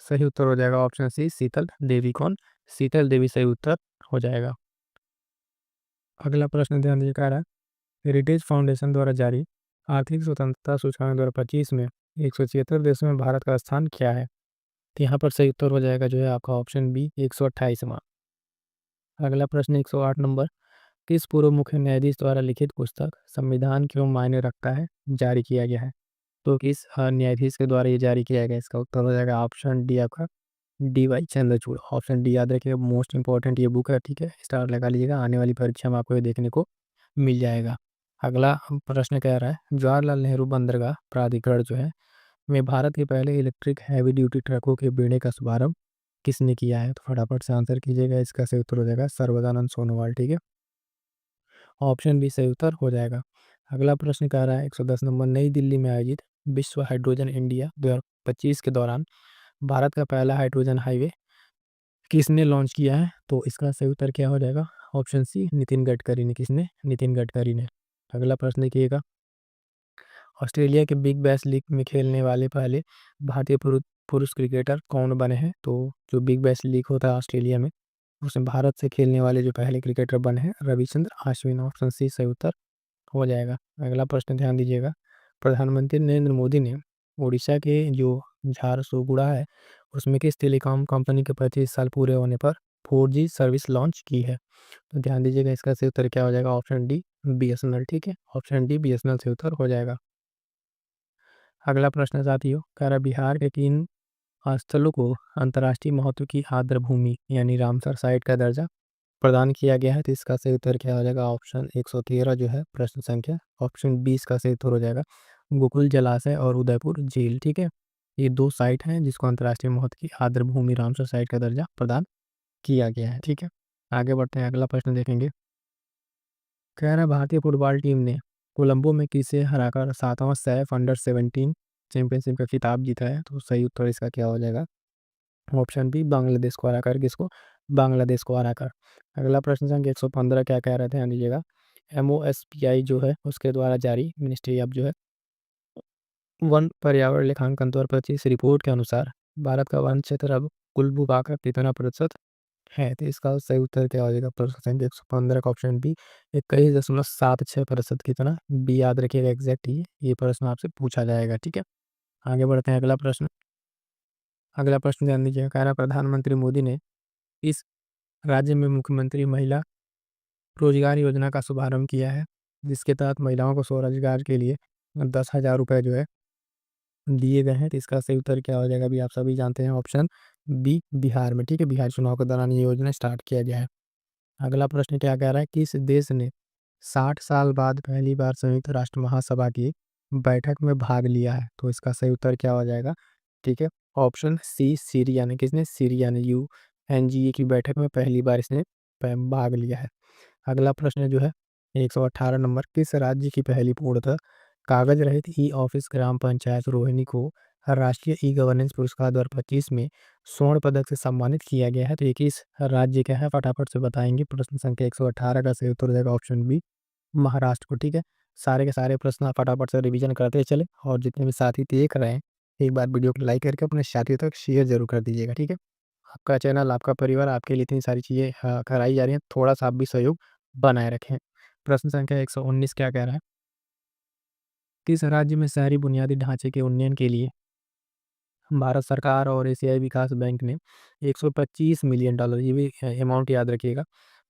सही उत्तर हो जाएगा ऑप्शन सी शीतल देवी। कौन? शीतल देवी सही उत्तर हो जाएगा। अगला प्रश्न ध्यान दीजिए, कह रहा है हेरिटेज फाउंडेशन द्वारा जारी आर्थिक स्वतंत्रता सूचकांक 2025 में 176 देशों में भारत का स्थान क्या है? तो यहाँ पर सही उत्तर हो जाएगा जो है आपका ऑप्शन बी, 128वां। अगला प्रश्न 108 नंबर, किस पूर्व मुख्य न्यायाधीश द्वारा लिखित पुस्तक संविधान क्यों मायने रखता है जारी किया गया है? तो किस न्यायाधीश के द्वारा ये जारी किया गया? इसका उत्तर हो जाएगा ऑप्शन डी आपका D Y Chandrachud. Option D याद रखिएगा, मोस्ट इंपॉर्टेंट ये बुक है, ठीक है, स्टार लगा लीजिएगा, आने वाली परीक्षा में आपको ये देखने को मिल जाएगा। अगला प्रश्न कह रहा है जवाहरलाल नेहरू बंदरगाह प्राधिकरण जो है में भारत के पहले इलेक्ट्रिक हैवी ड्यूटी ट्रकों के बेड़े का शुभारंभ किसने किया है? तो फटाफट से आंसर कीजिएगा, इसका सही उत्तर हो जाएगा सर्वदानंद सोनोवाल, ठीक है, ऑप्शन बी सही उत्तर हो जाएगा। अगला प्रश्न कह रहा है 110 नंबर, नई दिल्ली में आयोजित विश्व हाइड्रोजन इंडिया 2025 के दौरान भारत का पहला हाइड्रोजन हाईवे किसने लॉन्च किया है? तो इसका सही उत्तर क्या हो जाएगा? ऑप्शन सी नितिन गडकरी ने। किसने? नितिन गडकरी ने। अगला प्रश्न देखिएगा, ऑस्ट्रेलिया के बिग बैश लीग में खेलने वाले पहले भारतीय पुरुष क्रिकेटर कौन बने हैं? तो जो बिग बैश लीग होता है ऑस्ट्रेलिया में, उसमें भारत से खेलने वाले जो पहले क्रिकेटर बने हैं रविचंद्र अश्विन। ऑप्शन सी सही उत्तर हो जाएगा। अगला प्रश्न ध्यान दीजिएगा, प्रधानमंत्री नरेंद्र मोदी ने उड़ीसा के जो झारसुगुड़ा है उसमें किस टेलीकॉम कंपनी के 25 साल पूरे होने पर 4G सर्विस लॉन्च की है? तो ध्यान दीजिएगा, इसका सही उत्तर क्या हो जाएगा? ऑप्शन डी BSNL, ठीक है, ऑप्शन डी BSNL सही उत्तर हो जाएगा। अगला प्रश्न साथियों कह रहा है बिहार के किन स्थलों को अंतर्राष्ट्रीय महत्व की आर्द्र भूमि यानी रामसर साइट का दर्जा प्रदान किया गया है? तो इसका सही उत्तर क्या हो जाएगा? ऑप्शन 113 जो है प्रश्न संख्या ऑप्शन 20 का सही उत्तर हो जाएगा गोकुल जलाशय और उदयपुर झील, ठीक है, ये दो साइट हैं जिसको अंतर्राष्ट्रीय महत्व की आर्द्र भूमि रामसर साइट का दर्जा प्रदान किया गया है, ठीक है। आगे बढ़ते हैं, अगला प्रश्न देखेंगे, कह रहा है भारतीय फुटबॉल टीम ने कोलंबो में किसे हराकर 7वां सैफ अंडर 17 चैंपियनशिप का खिताब जीता है? तो सही उत्तर इसका क्या हो जाएगा? ऑप्शन बी बांग्लादेश को हराकर। किसको? बांग्लादेश को हराकर। अगला प्रश्न संख्या 115 क्या कह रहे थे, ध्यान दीजिएगा, MOSPI जो है उसके द्वारा जारी मिनिस्ट्री ऑफ जो है वन पर्यावरण लेखांकन 2025 रिपोर्ट के अनुसार भारत का वन क्षेत्र अब कुल भूभाग का कितना प्रतिशत है? तो इसका सही उत्तर क्या हो जाएगा? प्रश्न संख्या 115 का ऑप्शन बी 21.76%। कितना? बी याद रखिएगा एग्जैक्ट ये प्रश्न आपसे पूछा जाएगा, ठीक है। आगे बढ़ते हैं, अगला प्रश्न। अगला प्रश्न ध्यान दीजिएगा, कह रहा है प्रधानमंत्री मोदी ने इस राज्य में मुख्यमंत्री महिला रोजगार योजना का शुभारंभ किया है जिसके तहत महिलाओं को स्वरोजगार के लिए 10,000 रुपये जो है दिए गए हैं? तो इसका सही उत्तर क्या हो जाएगा? अभी आप सभी जानते हैं, ऑप्शन बी बिहार में, ठीक है, बिहार चुनाव के दौरान ये योजना स्टार्ट किया गया है। अगला प्रश्न क्या कह रहा है, किस देश ने 60 साल बाद पहली बार संयुक्त राष्ट्र महासभा की बैठक में भाग लिया है? तो इसका सही उत्तर क्या हो जाएगा? ठीक है, ऑप्शन सी सीरिया ने। किसने? सीरिया ने UNGA की बैठक में पहली बार इसने भाग लिया है। अगला प्रश्न जो है 118 नंबर, किस राज्य की पहली पूर्णतः कागज रहित ऑफिस ग्राम पंचायत रोहिणी को राष्ट्रीय गवर्नेंस पुरस्कार 2025 में स्वर्ण पदक से सम्मानित किया गया है? तो ये किस राज्य का है? फटाफट से बताएंगे। प्रश्न संख्या 118 का सही उत्तर हो जाएगा ऑप्शन बी महाराष्ट्र को, ठीक है। सारे के सारे प्रश्न आप फटाफट से रिवीजन करते चले और जितने भी साथी देख रहे हैं एक बार वीडियो को लाइक करके अपने साथियों तक शेयर जरूर कर दीजिएगा, ठीक है। आपका चैनल, आपका परिवार, आपके लिए इतनी सारी चीज़ें कराई जा रही हैं, थोड़ा सा आप भी सहयोग बनाए रखें। प्रश्न संख्या 119 क्या कह रहा है, किस राज्य में शहरी बुनियादी ढांचे के उन्नयन के लिए भारत सरकार और एशियाई विकास बैंक ने 125 मिलियन डॉलर, ये भी अमाउंट याद रखिएगा,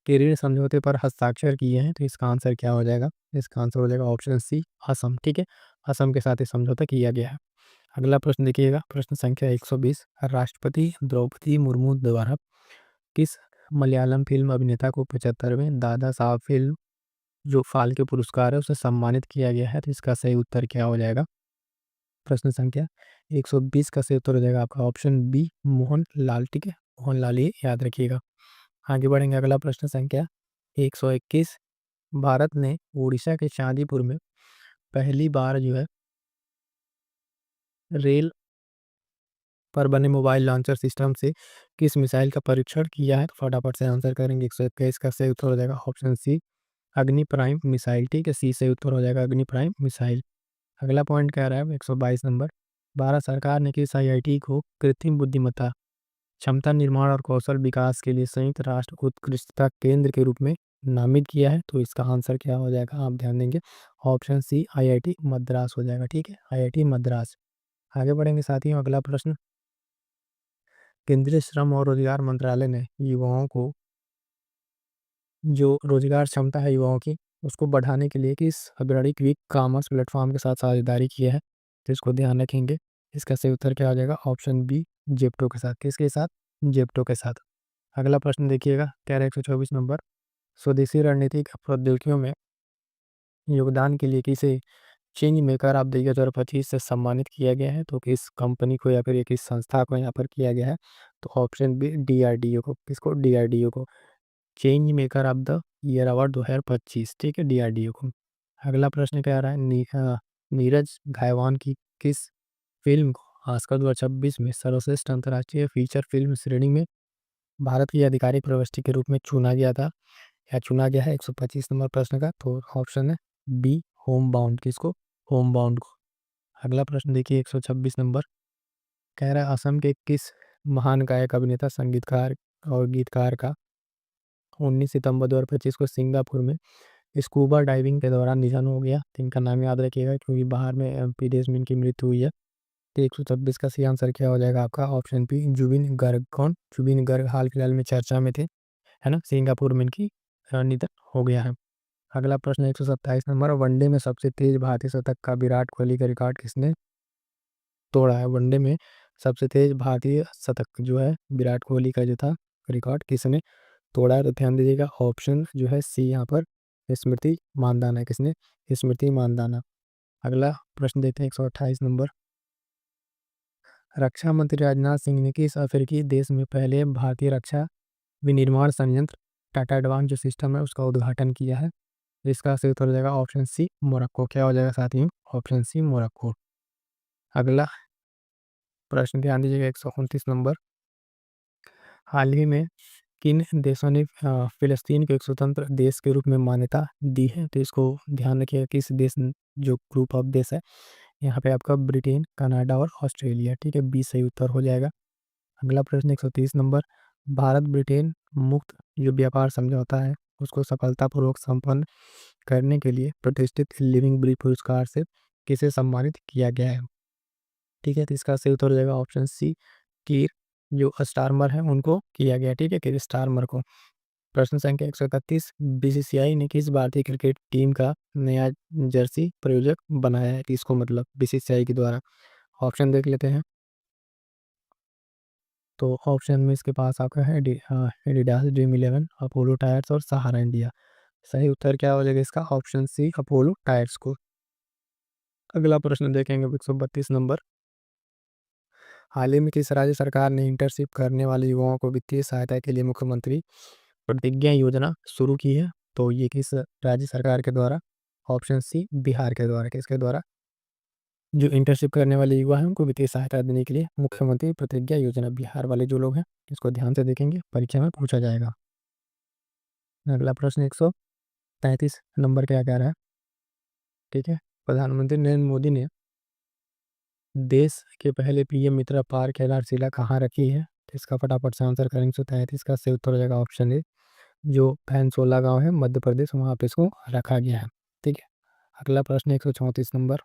के ऋण समझौते पर हस्ताक्षर किए हैं? तो इसका आंसर क्या हो जाएगा? इसका आंसर हो जाएगा ऑप्शन सी असम, ठीक है, असम के साथ ये समझौता किया गया है। अगला प्रश्न देखिएगा, प्रश्न संख्या 120, राष्ट्रपति द्रौपदी मुर्मू द्वारा किस मलयालम फिल्म अभिनेता को 75वें दादा साहब फिल्म जो फाल्के पुरस्कार है उसे सम्मानित किया गया है? तो इसका सही उत्तर क्या हो जाएगा? प्रश्न संख्या 120 का सही उत्तर हो जाएगा आपका ऑप्शन बी मोहन लाल, ठीक है, मोहन लाल, ये याद रखिएगा। आगे बढ़ेंगे, अगला प्रश्न संख्या 121, भारत ने उड़ीसा के चांदीपुर में पहली बार जो है रेल पर बने मोबाइल लॉन्चर सिस्टम से किस मिसाइल का परीक्षण किया है? तो फटाफट से आंसर करेंगे। 121 का सही उत्तर हो जाएगा ऑप्शन सी अग्नि प्राइम मिसाइल, ठीक है, सी सही उत्तर हो जाएगा अग्नि प्राइम मिसाइल। अगला पॉइंट कह रहा है 122 नंबर, भारत सरकार ने किस IIT को कृत्रिम बुद्धिमत्ता क्षमता निर्माण और कौशल विकास के लिए संयुक्त राष्ट्र उत्कृष्टता केंद्र के रूप में नामित किया है, तो इसका आंसर क्या हो जाएगा, आप ध्यान देंगे ऑप्शन सी आईआईटी मद्रास हो जाएगा। ठीक है, आईआईटी मद्रास। आगे बढ़ेंगे साथियों, अगला प्रश्न, केंद्रीय श्रम और रोजगार मंत्रालय ने युवाओं को जो रोजगार क्षमता है युवाओं की उसको बढ़ाने के लिए किस अग्रणी क्विक कॉमर्स प्लेटफॉर्म के साथ साझेदारी की है, तो इसको ध्यान रखेंगे। इसका सही उत्तर क्या हो जाएगा, ऑप्शन बी जेप्टो के साथ। किसके साथ, जेप्टो के साथ। अगला प्रश्न देखिएगा, कह रहा है 124 नंबर, स्वदेशी रणनीतिक प्रौद्योगिकियों में योगदान के लिए किसे change maker of the year 2025 से सम्मानित किया गया है, तो किस कंपनी को या फिर ये किस संस्था को यहाँ पर किया गया है, तो ऑप्शन बी डीआरडीओ को। किसको, डीआरडीओ को। Change maker of the year award 2025, ठीक है, डीआरडीओ को। अगला प्रश्न कह रहा है नीरज घायवान की किस फिल्म को ऑस्कर 2026 में सर्वश्रेष्ठ अंतर्राष्ट्रीय फीचर फिल्म श्रेणी में भारत की आधिकारिक प्रविष्टि के रूप में चुना गया था या चुना गया है, 125 नंबर प्रश्न का, तो ऑप्शन है बी होम बाउंड। किसको, होम बाउंड को। अगला प्रश्न देखिए 126 नंबर, कह रहा है असम के किस महान गायक अभिनेता संगीतकार और गीतकार का 19 सितंबर 2025 को सिंगापुर में स्कूबा डाइविंग के दौरान निधन हो गया। तो इनका नाम याद रखिएगा क्योंकि बाहर में विदेश में इनकी मृत्यु हुई है। तो 126 का सही आंसर क्या हो जाएगा आपका, ऑप्शन बी जुबिन गर्ग। कौन, जुबिन गर्ग हाल फिलहाल में चर्चा में थे, है ना, सिंगापुर में इनकी निधन हो गया है। अगला प्रश्न 127 नंबर, वनडे में सबसे तेज भारतीय शतक का विराट कोहली का रिकॉर्ड किसने तोड़ा है। वनडे में सबसे तेज भारतीय शतक जो है विराट कोहली का जो था रिकॉर्ड किसने तोड़ा है, तो ध्यान दीजिएगा ऑप्शन जो है सी यहाँ पर स्मृति मानदाना। किसने, स्मृति मानदाना। अगला प्रश्न देखते हैं 128 नंबर, रक्षा मंत्री राजनाथ सिंह ने किस अफ्रीकी देश में पहले भारतीय रक्षा विनिर्माण संयंत्र टाटा एडवांस जो सिस्टम है उसका उद्घाटन किया है। इसका सही उत्तर हो जाएगा ऑप्शन सी मोरक्को। क्या हो जाएगा साथियों, ऑप्शन सी मोरक्को। अगला प्रश्न ध्यान दीजिएगा 129 नंबर, हाल ही में किन देशों ने फिलिस्तीन को एक स्वतंत्र देश के रूप में मान्यता दी है, तो इसको ध्यान रखिएगा किस देश जो ग्रुप ऑफ देश है, यहाँ पे आपका ब्रिटेन, कनाडा और ऑस्ट्रेलिया। ठीक है, बी सही उत्तर हो जाएगा। अगला प्रश्न 130 नंबर, भारत ब्रिटेन मुक्त जो व्यापार समझौता है उसको सफलतापूर्वक संपन्न करने के लिए प्रतिष्ठित लिविंग ब्रिज पुरस्कार से किसे सम्मानित किया गया है। ठीक है, तो इसका सही उत्तर हो जाएगा ऑप्शन सी कीर जो स्टारमर है उनको किया गया। ठीक है, कीर स्टारमर को। प्रश्न संख्या 131, बीसीसीआई ने किस भारतीय क्रिकेट टीम का नया जर्सी प्रायोजक बनाया है, किसको मतलब बीसीसीआई के द्वारा। ऑप्शन देख लेते हैं, तो ऑप्शन में इसके पास आपका है एडिडास, ड्रीम 11, अपोलो टायर्स और सहारा इंडिया। सही उत्तर क्या हो जाएगा इसका, ऑप्शन सी अपोलो टायर्स को। अगला प्रश्न देखेंगे 132 नंबर, हाल ही में किस राज्य सरकार ने इंटर्नशिप करने वाले युवाओं को वित्तीय सहायता के लिए मुख्यमंत्री प्रतिज्ञा योजना शुरू की है, तो ये किस राज्य सरकार के द्वारा, ऑप्शन सी बिहार के द्वारा। किसके द्वारा, जो इंटर्नशिप करने वाले युवा हैं उनको वित्तीय सहायता देने के लिए मुख्यमंत्री प्रतिज्ञा योजना, बिहार वाले जो लोग हैं इसको ध्यान से देखेंगे, परीक्षा में पूछा जाएगा। अगला प्रश्न 133 नंबर क्या कह रहा है, ठीक है, प्रधानमंत्री नरेंद्र मोदी ने देश के पहले पीएम मित्रा पार्क आधारशिला कहाँ रखी है, तो इसका फटाफट से आंसर करेंगे। 133 का सही उत्तर हो जाएगा ऑप्शन ए जो भैंसोला गांव है मध्य प्रदेश, वहाँ पे इसको रखा गया है। ठीक है, अगला प्रश्न 134 नंबर,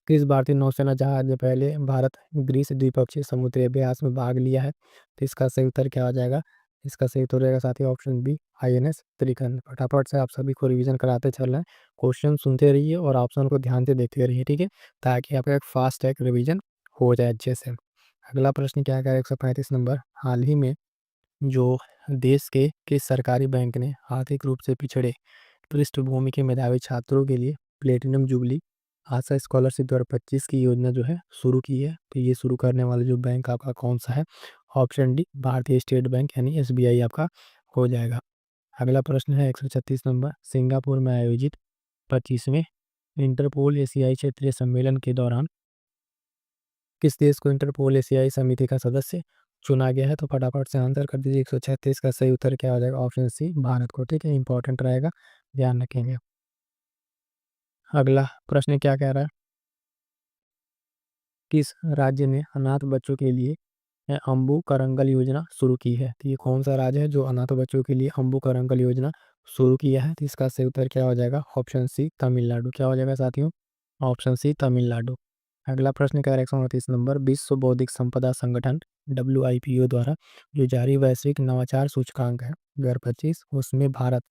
किस भारतीय नौसेना जहाज ने पहले भारत ग्रीस द्विपक्षीय समुद्री अभ्यास में भाग लिया है, तो इसका सही उत्तर क्या आ जाएगा, इसका सही उत्तर रहेगा साथी ऑप्शन बी आईएनएस त्रिकंड। फटाफट से आप सभी को रिवीजन कराते चल रहे हैं, क्वेश्चन सुनते रहिए और ऑप्शन को ध्यान से देखते रहिए। ठीक है, ताकि आपका एक फास्ट ट्रैक रिवीजन हो जाए अच्छे से। अगला प्रश्न क्या है, 135 नंबर, हाल ही में जो देश के किस सरकारी बैंक ने आर्थिक रूप से पिछड़े पृष्ठभूमि के मेधावी छात्रों के लिए प्लेटिनम जुबली आशा स्कॉलरशिप 2025 की योजना जो है शुरू की है, तो ये शुरू करने वाला जो बैंक आपका कौन सा है, ऑप्शन डी भारतीय स्टेट बैंक यानी एसबीआई आपका हो जाएगा। अगला प्रश्न है 136 नंबर, सिंगापुर में आयोजित 25वें इंटरपोल एशियाई क्षेत्रीय सम्मेलन के दौरान किस देश को इंटरपोल एशियाई समिति का सदस्य चुना गया है, तो फटाफट से आंसर कर दीजिए। 136 का सही उत्तर क्या हो जाएगा, ऑप्शन सी भारत को। ठीक है, इंपॉर्टेंट रहेगा, ध्यान रखेंगे। अगला प्रश्न क्या कह रहा है, किस राज्य ने अनाथ बच्चों के लिए अम्बू करंगल योजना शुरू की है? तो ये कौन सा राज्य है जो अनाथ बच्चों के लिए अम्बू करंगल योजना शुरू किया है? तो इसका सही उत्तर क्या हो जाएगा? Option C Tamil Nadu. क्या हो जाएगा साथियों? Option C Tamil Nadu. अगला प्रश्न क्या है? 129 नंबर, विश्व बौद्धिक संपदा संगठन WIPO द्वारा जो जारी वैश्विक नवाचार सूचकांक है 2025, उसमें भारत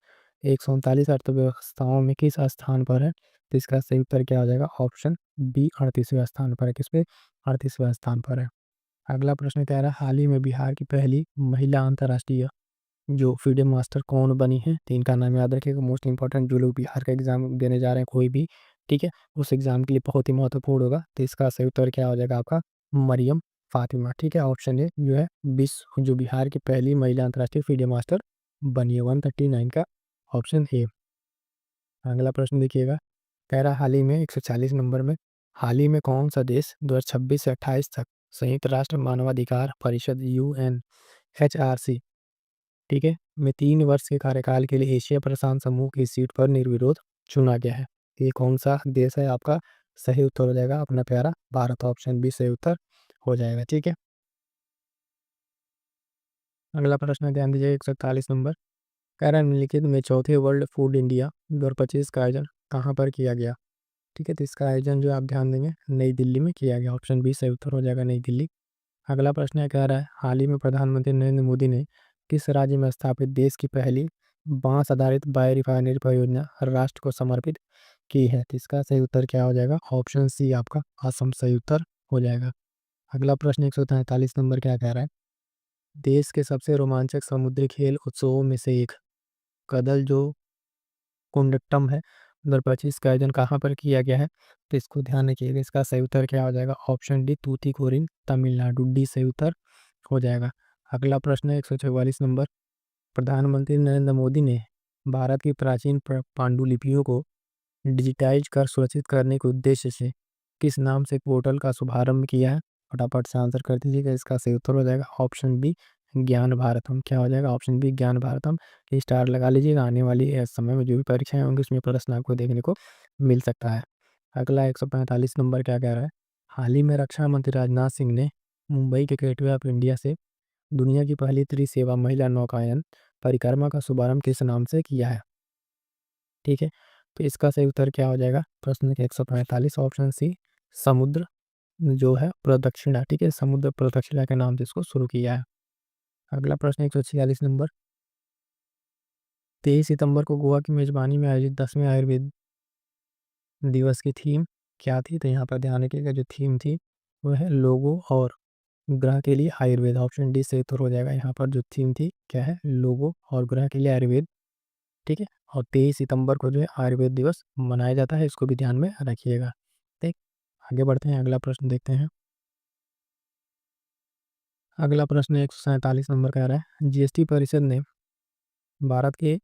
139 अर्थव्यवस्थाओं में किस स्थान पर है? तो इसका सही उत्तर क्या हो जाएगा? ऑप्शन बी 38वें स्थान पर है। किस पे? 38वें स्थान पर है। अगला प्रश्न कह रहा है, हाल ही में बिहार की पहली महिला अंतर्राष्ट्रीय जो फ्रीडम मास्टर कौन बनी है? तो इनका नाम याद रखिएगा, मोस्ट इंपॉर्टेंट। जो लोग बिहार का एग्जाम देने जा रहे हैं कोई भी, ठीक है, उस एग्जाम के लिए बहुत ही महत्वपूर्ण होगा। तो इसका सही उत्तर क्या हो जाएगा आपका? मरियम फातिमा। ठीक है, ऑप्शन ए जो है विश्व जो बिहार की पहली महिला अंतर्राष्ट्रीय फ्रीडम मास्टर बनी है, 139 का ऑप्शन ए। अगला प्रश्न देखिएगा, कह रहा हाल ही में 140 नंबर में, हाल ही में कौन सा देश 2026 से 28 तक संयुक्त राष्ट्र मानवाधिकार परिषद UNHRC, ठीक है, में 3 वर्ष के कार्यकाल के लिए एशिया प्रशांत समूह की सीट पर निर्विरोध चुना गया है? ये कौन सा देश है आपका? सही उत्तर हो जाएगा अपना प्यारा भारत। ऑप्शन बी सही उत्तर हो जाएगा। ठीक है, अगला प्रश्न ध्यान दीजिए 141 नंबर, कह रहा है निम्नलिखित में चौथे वर्ल्ड फूड इंडिया 2025 का आयोजन कहाँ पर किया गया? ठीक है, तो इसका आयोजन जो आप ध्यान देंगे नई दिल्ली में किया गया। ऑप्शन बी सही उत्तर हो जाएगा नई दिल्ली। अगला प्रश्न है, कह रहा है हाल ही में प्रधानमंत्री नरेंद्र मोदी ने किस राज्य में स्थापित देश की पहली बांस आधारित बायो रिफाइनरी परियोजना राष्ट्र को समर्पित की है? तो इसका सही उत्तर क्या हो जाएगा? ऑप्शन सी आपका असम सही उत्तर हो जाएगा। अगला प्रश्न 143 नंबर क्या कह रहा है, देश के सबसे रोमांचक समुद्री खेल उत्सवों में से एक कदल जो कुंडट्टम है 2025 का आयोजन कहाँ पर किया गया है? तो इसको ध्यान रखिएगा, इसका सही उत्तर क्या हो जाएगा? Option D Tuticorin Tamil Nadu, D सही उत्तर हो जाएगा। अगला प्रश्न है 144 नंबर, प्रधानमंत्री नरेंद्र मोदी ने भारत की प्राचीन पांडुलिपियों को डिजिटाइज कर सुरक्षित करने के उद्देश्य से किस नाम से एक पोर्टल का शुभारंभ किया है? फटाफट से आंसर कर दीजिएगा, इसका सही उत्तर हो जाएगा ऑप्शन बी ज्ञान भारतम। क्या हो जाएगा? ऑप्शन बी ज्ञान भारतम। ये स्टार लगा लीजिएगा, आने वाली समय में जो भी परीक्षाएं होंगी उसमें प्रश्न आपको देखने को मिल सकता है। अगला 145 नंबर क्या कह रहा है, हाल ही में रक्षा मंत्री राजनाथ सिंह ने मुंबई के गेटवे ऑफ इंडिया से दुनिया की पहली त्रिसेवा महिला नौकायन परिक्रमा का शुभारंभ किस नाम से किया है? ठीक है, तो इसका सही उत्तर क्या हो जाएगा? प्रश्न के 145 ऑप्शन सी समुद्र जो है प्रदक्षिणा। ठीक है, समुद्र प्रदक्षिणा के नाम से इसको शुरू किया है। अगला प्रश्न 146 नंबर, 23 सितंबर को गोवा की मेजबानी में आयोजित 10वें आयुर्वेद दिवस की थीम क्या थी? तो यहाँ पर ध्यान रखिएगा, जो थीम थी वो है लोगों और ग्रह के लिए आयुर्वेद। ऑप्शन डी सही उत्तर हो जाएगा। यहाँ पर जो थीम थी क्या है? लोगों और ग्रह के लिए आयुर्वेद। ठीक है, और 23 सितंबर को जो है आयुर्वेद दिवस मनाया जाता है, इसको भी ध्यान में रखिएगा। ठीक, आगे बढ़ते हैं, अगला प्रश्न देखते हैं। अगला प्रश्न 147 नंबर का आ रहा है, GST परिषद ने भारत के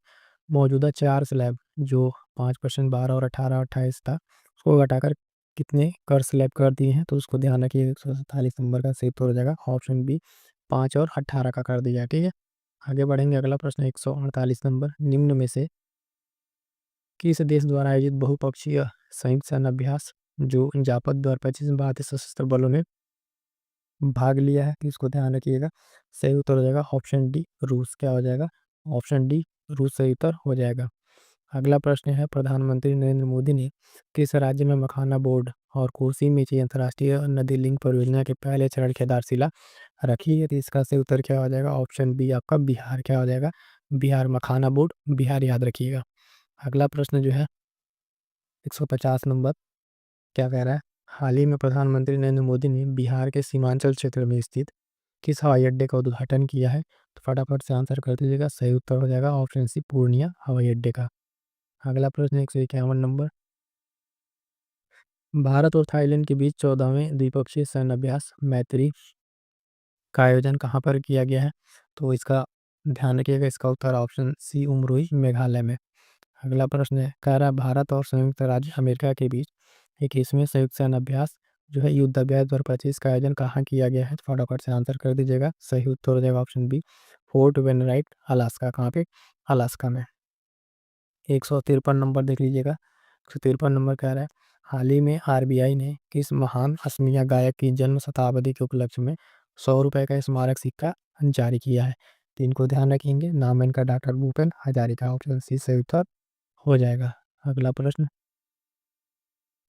मौजूदा 4 स्लैब जो 5%, 12 और 18 28 था, उसको घटाकर कितने कर स्लैब कर दिए हैं? तो उसको ध्यान रखिए, 147 नंबर का सही उत्तर हो जाएगा ऑप्शन बी 5 और 18 का कर दिया है। ठीक है, आगे बढ़ेंगे, अगला प्रश्न 148 नंबर, निम्न में से किस देश द्वारा आयोजित बहुपक्षीय संयुक्त सैन्य अभ्यास जो जापान द्वारा 25 भारतीय सशस्त्र बलों ने भाग लिया है? तो इसको ध्यान रखिएगा, सही उत्तर हो जाएगा ऑप्शन डी रूस। क्या हो जाएगा? ऑप्शन डी रूस सही उत्तर हो जाएगा। अगला प्रश्न है, प्रधानमंत्री नरेंद्र मोदी ने किस राज्य में मखाना बोर्ड और कोसी मेची अंतर्राष्ट्रीय नदी लिंक परियोजना के पहले चरण की आधारशिला रखी है? तो इसका सही उत्तर क्या हो जाएगा? ऑप्शन बी आपका बिहार। क्या हो जाएगा? बिहार, मखाना बोर्ड बिहार याद रखिएगा। अगला प्रश्न जो है 150 नंबर क्या कह रहा है, हाल ही में प्रधानमंत्री नरेंद्र मोदी ने बिहार के सीमांचल क्षेत्र में स्थित किस हवाई अड्डे का उद्घाटन किया है? तो फटाफट से आंसर कर दीजिएगा, सही उत्तर हो जाएगा ऑप्शन सी पूर्णिया हवाई अड्डे का। अगला प्रश्न 151 नंबर, भारत और थाईलैंड के बीच 14वें द्विपक्षीय सैन्य अभ्यास मैत्री का आयोजन कहाँ पर किया गया है? तो इसका ध्यान रखिएगा, इसका उत्तर ऑप्शन सी उमरोई मेघालय में। अगला प्रश्न है, कह रहा है भारत और संयुक्त राज्य अमेरिका के बीच 21वें संयुक्त सैन्य अभ्यास जो है युद्ध अभ्यास 2025 का आयोजन कहाँ किया गया है? तो फटाफट से आंसर कर दीजिएगा, सही उत्तर हो जाएगा option B Fort Wainwright Alaska. कहाँ पे? अलास्का में। 153 नंबर देख लीजिएगा, 153 नंबर कह रहा है, हाल ही में RBI ने किस महान असमिया गायक की जन्म शताब्दी के उपलक्ष्य में ₹100 का स्मारक सिक्का जारी किया है। तो इनको ध्यान रखेंगे। नाम है इनका doctor Bhupen Hazarika. Option C सही उत्तर हो जाएगा। अगला प्रश्न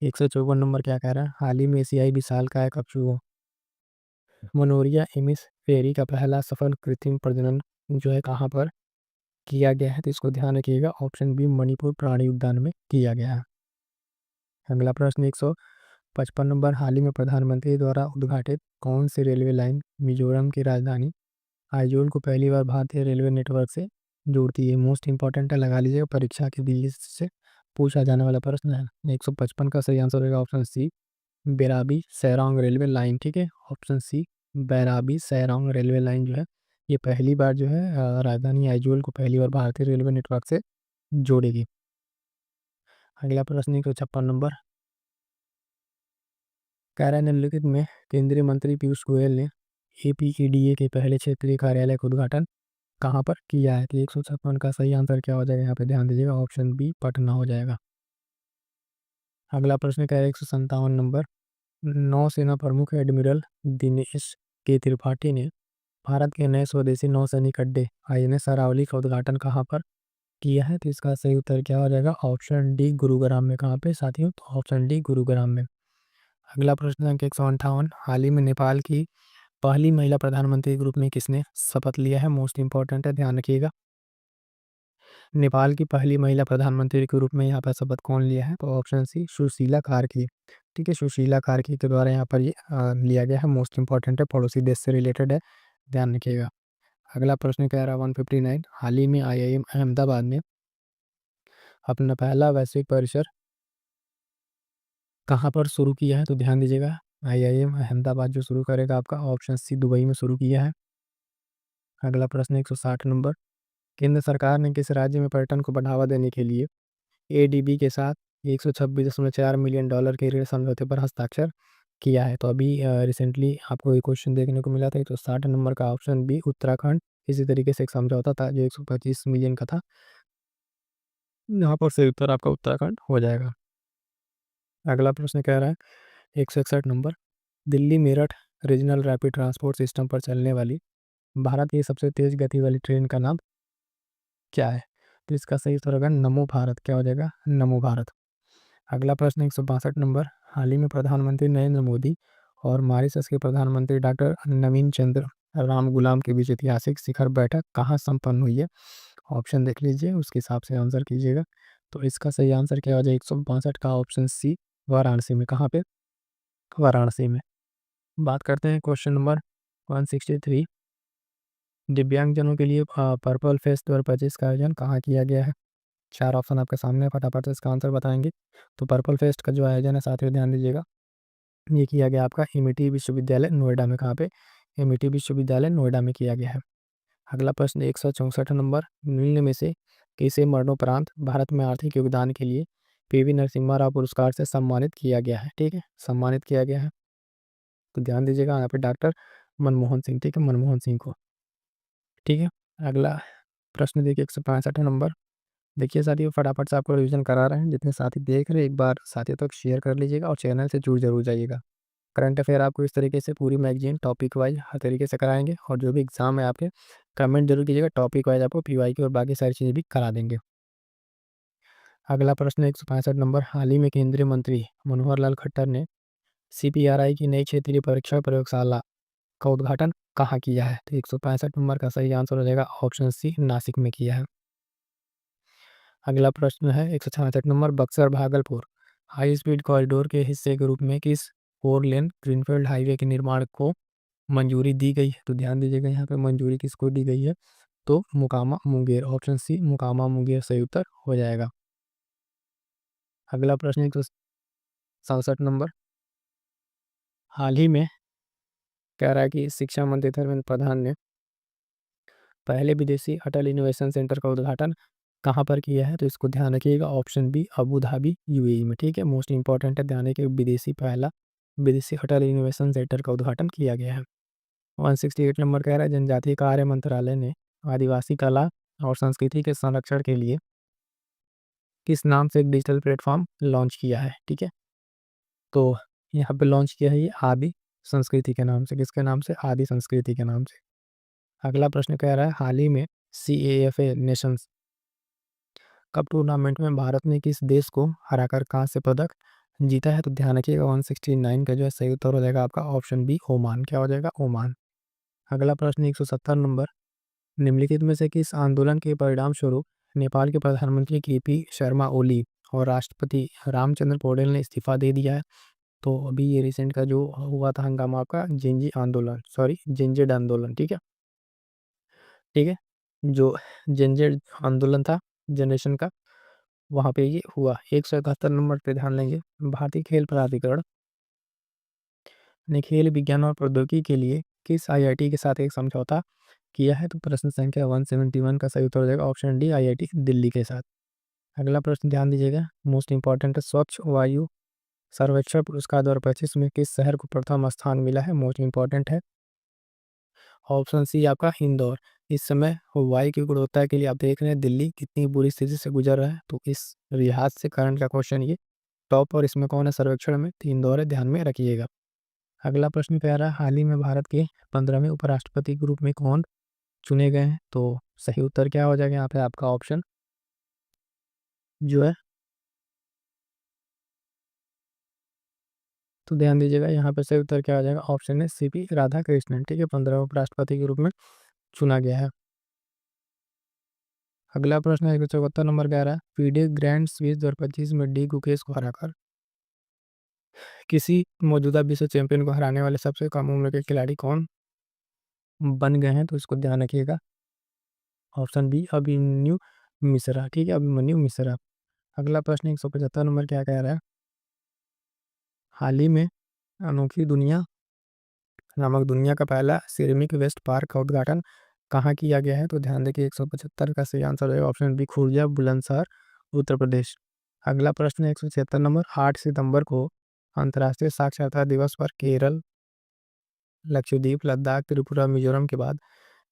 154 नंबर क्या कह रहा है? हाल ही में एशियाई विशालकाय कछुओं मनोरिया एमिस फेरी का पहला सफल कृत्रिम प्रजनन जो है कहाँ पर किया गया है? तो इसको ध्यान रखिएगा। ऑप्शन बी मणिपुर प्राणी उद्यान में किया गया है। अगला प्रश्न 155 नंबर, हाल ही में प्रधानमंत्री द्वारा उद्घाटित कौन सी रेलवे लाइन मिजोरम की राजधानी आइजोल को पहली बार भारतीय रेलवे नेटवर्क से जोड़ती है? मोस्ट इंपॉर्टेंट है, लगा लीजिएगा, परीक्षा के दिल्ली से पूछा जाने वाला प्रश्न है। 155 का सही आंसर होगा ऑप्शन सी बेराबी सैरोंग रेलवे लाइन। ठीक है, ऑप्शन सी बेराबी सैरोंग रेलवे लाइन जो है ये पहली बार जो है राजधानी आइजोल को पहली बार भारतीय रेलवे नेटवर्क से जोड़ेगी। अगला प्रश्न 156 नंबर कह रहा है निम्नलिखित में केंद्रीय मंत्री पीयूष गोयल ने एपीईडीए के पहले क्षेत्रीय कार्यालय का उद्घाटन कहाँ पर किया है? तो 156 का सही आंसर क्या हो जाएगा? यहाँ पे ध्यान दीजिएगा, ऑप्शन बी पटना हो जाएगा। अगला प्रश्न कह रहा है 157 नंबर, नौसेना प्रमुख एडमिरल दिनेश के त्रिपाठी ने भारत के नए स्वदेशी नौसैनिक अड्डे आईएनएस अरावली का उद्घाटन कहाँ पर किया है? तो इसका सही उत्तर क्या हो जाएगा? ऑप्शन डी गुरुग्राम में। कहाँ पे साथियों? तो ऑप्शन डी गुरुग्राम में। अगला प्रश्न अंक 158, हाल ही में नेपाल की पहली महिला प्रधानमंत्री के रूप में किसने शपथ लिया है? मोस्ट इंपॉर्टेंट है, ध्यान रखिएगा। नेपाल की पहली महिला प्रधानमंत्री के रूप में यहाँ पर शपथ कौन लिया है? तो ऑप्शन सी सुशीला कार्की। ठीक है, सुशीला कार्की के द्वारा यहाँ पर ये लिया गया है। मोस्ट इंपॉर्टेंट है, पड़ोसी देश से रिलेटेड है, ध्यान रखिएगा। अगला प्रश्न कह रहा है 159, हाल ही में आईआईएम अहमदाबाद ने अपना पहला वैश्विक परिसर कहाँ पर शुरू किया है? तो ध्यान दीजिएगा, आईआईएम अहमदाबाद जो शुरू करेगा आपका ऑप्शन सी दुबई में शुरू किया है। अगला प्रश्न 160 नंबर, केंद्र सरकार ने किस राज्य में पर्यटन को बढ़ावा देने के लिए एडीबी के साथ $126.4 मिलियन के ऋण समझौते पर हस्ताक्षर किया है? तो अभी रिसेंटली आपको एक क्वेश्चन देखने को मिला था। तो 60 नंबर का ऑप्शन बी उत्तराखंड। इसी तरीके से एक समझौता था जो 125 मिलियन का था। यहाँ पर सही उत्तर आपका उत्तराखंड हो जाएगा। अगला प्रश्न कह रहा है 161 number, Delhi Meerut regional rapid transport system पर चलने वाली भारत की सबसे तेज गति वाली ट्रेन का नाम क्या है? तो इसका सही उत्तर होगा नमो भारत। क्या हो जाएगा? नमो भारत। अगला प्रश्न 162 नंबर, हाल ही में प्रधानमंत्री नरेंद्र मोदी और मॉरिशस के प्रधानमंत्री डॉक्टर नवीन चंद्र राम गुलाम के बीच ऐतिहासिक शिखर बैठक कहाँ संपन्न हुई है? ऑप्शन देख लीजिए, उसके हिसाब से आंसर कीजिएगा। तो इसका सही आंसर क्या हो जाएगा? 162 का ऑप्शन सी वाराणसी में। कहाँ पे? वाराणसी में। बात करते हैं क्वेश्चन नंबर 163, दिव्यांगजनों के लिए पर्पल फेस्ट 2025 का आयोजन कहाँ किया गया है? चार ऑप्शन आपके सामने है, फटाफट से इसका आंसर बताएंगे। तो पर्पल फेस्ट का जो आयोजन है साथियों ध्यान दीजिएगा, ये किया गया आपका एमिटी विश्वविद्यालय नोएडा में। कहाँ पे? एमिटी विश्वविद्यालय नोएडा में किया गया है। अगला प्रश्न 164 नंबर, निम्न में से किसे मरणोपरांत भारत में आर्थिक योगदान के लिए पीवी नरसिम्हा राव पुरस्कार से सम्मानित किया गया है? ठीक है, सम्मानित किया गया है। तो ध्यान दीजिएगा यहाँ पे डॉक्टर मनमोहन सिंह। ठीक है, मनमोहन सिंह को। ठीक है, अगला प्रश्न देखिए 165 नंबर। देखिए साथियों, फटाफट से आपको रिवीजन करा रहे हैं, जितने साथी देख रहे हैं एक बार साथियों तक शेयर कर लीजिएगा और चैनल से जुड़ जरूर जाइएगा। करंट अफेयर आपको इस तरीके से पूरी मैगजीन टॉपिक वाइज हर तरीके से कराएंगे, और जो भी एग्जाम है आपके कमेंट जरूर कीजिएगा, टॉपिक वाइज आपको पीवाई की और बाकी सारी चीज़ें भी करा देंगे। अगला प्रश्न 165 नंबर, हाल ही में केंद्रीय मंत्री मनोहर लाल खट्टर ने सीपीआरआई की नई क्षेत्रीय परीक्षा प्रयोगशाला का उद्घाटन कहाँ किया है? तो 165 नंबर का सही आंसर हो जाएगा ऑप्शन सी नासिक में किया है। अगला प्रश्न है 166 number, Buxar Bhagalpur high speed corridor के हिस्से के रूप में किस 4 लेन ग्रीनफील्ड हाईवे के निर्माण को मंजूरी दी गई है? तो ध्यान दीजिएगा यहाँ पे मंजूरी किसको दी गई है? तो मुकामा मुंगेर। ऑप्शन सी मुकामा मुंगेर सही उत्तर हो जाएगा। अगला प्रश्न 167 नंबर, हाल ही में कह रहा है कि शिक्षा मंत्री धर्मेंद्र प्रधान ने पहले विदेशी अटल इनोवेशन सेंटर का उद्घाटन कहाँ पर किया है? तो इसको ध्यान रखिएगा, option B Abu Dhabi UAE में। ठीक है, मोस्ट इंपॉर्टेंट है, ध्यान रखिए, पहला विदेशी अटल इनोवेशन सेंटर का उद्घाटन किया गया है। 168 नंबर कह रहा है जनजातीय कार्य मंत्रालय ने आदिवासी कला और संस्कृति के संरक्षण के लिए किस नाम से एक डिजिटल प्लेटफॉर्म लॉन्च किया है? ठीक है, तो यहाँ पे लॉन्च किया है ये आदि संस्कृति के नाम से। किसके नाम से? आदि संस्कृति के नाम से। अगला प्रश्न कह रहा है हाल ही में CAFA नेशंस कप टूर्नामेंट में भारत ने किस देश को हराकर कांस्य पदक जीता है? तो ध्यान रखिएगा 169 का जो है सही उत्तर हो जाएगा आपका ऑप्शन बी ओमान। क्या हो जाएगा? ओमान। अगला प्रश्न 170 नंबर, निम्नलिखित में से किस आंदोलन के परिणाम स्वरूप नेपाल के प्रधानमंत्री KP शर्मा ओली और राष्ट्रपति रामचंद्र पौडेल ने इस्तीफा दे दिया है? तो अभी ये रिसेंट का जो हुआ था हंगामा आपका जिंजी आंदोलन, सॉरी जिंजेड आंदोलन, ठीक है, ठीक है, जो जिंजेड आंदोलन था जनरेशन का, वहाँ पे ये हुआ। 171 नंबर पे ध्यान लेंगे, भारतीय खेल प्राधिकरण ने खेल विज्ञान और प्रौद्योगिकी के लिए किस IIT के साथ एक समझौता किया है? तो प्रश्न संख्या 171 का सही उत्तर हो जाएगा ऑप्शन डी IIT दिल्ली के साथ। अगला प्रश्न ध्यान दीजिएगा, मोस्ट इंपॉर्टेंट है, स्वच्छ वायु सर्वेक्षण पुरस्कार 2025 में किस शहर को प्रथम स्थान मिला है? मोस्ट इंपॉर्टेंट है ऑप्शन सी आपका इंदौर। इस समय वायु की गुणवत्ता के लिए आप देख रहे हैं दिल्ली कितनी बुरी स्थिति से गुजर रहा है, तो इस लिहाज से करंट का क्वेश्चन ये टॉप और इसमें कौन है सर्वेक्षण में? तो इंदौर है, ध्यान में रखिएगा। अगला प्रश्न कह रहा है हाल ही में भारत के 15वें उपराष्ट्रपति के रूप में कौन चुने गए हैं? तो सही उत्तर क्या हो जाएगा यहाँ पे आपका ऑप्शन जो है, तो ध्यान दीजिएगा यहाँ पे सही उत्तर क्या हो जाएगा, ऑप्शन है CP राधाकृष्णन, ठीक है, 15वें उपराष्ट्रपति के रूप में चुना गया है। अगला प्रश्न 174 नंबर कह रहा है FIDE ग्रैंड स्विस 2025 में डी गुकेश को हराकर किसी मौजूदा विश्व चैंपियन को हराने वाले सबसे कम उम्र के खिलाड़ी कौन बन गए हैं? तो इसको ध्यान रखिएगा ऑप्शन बी अभिमन्यु मिश्रा, ठीक है, अभिमन्यु मिश्रा। अगला प्रश्न 175 नंबर क्या कह रहा है हाल ही में अनोखी दुनिया नामक दुनिया का पहला सिरेमिक वेस्ट पार्क का उद्घाटन कहाँ किया गया है? तो ध्यान देखिए 175 का सही आंसर है ऑप्शन बी खुर्जा बुलंदशहर उत्तर प्रदेश। अगला प्रश्न 176 नंबर, 8 सितंबर को अंतर्राष्ट्रीय साक्षरता दिवस पर केरल, लक्षद्वीप, लद्दाख, त्रिपुरा, मिजोरम के बाद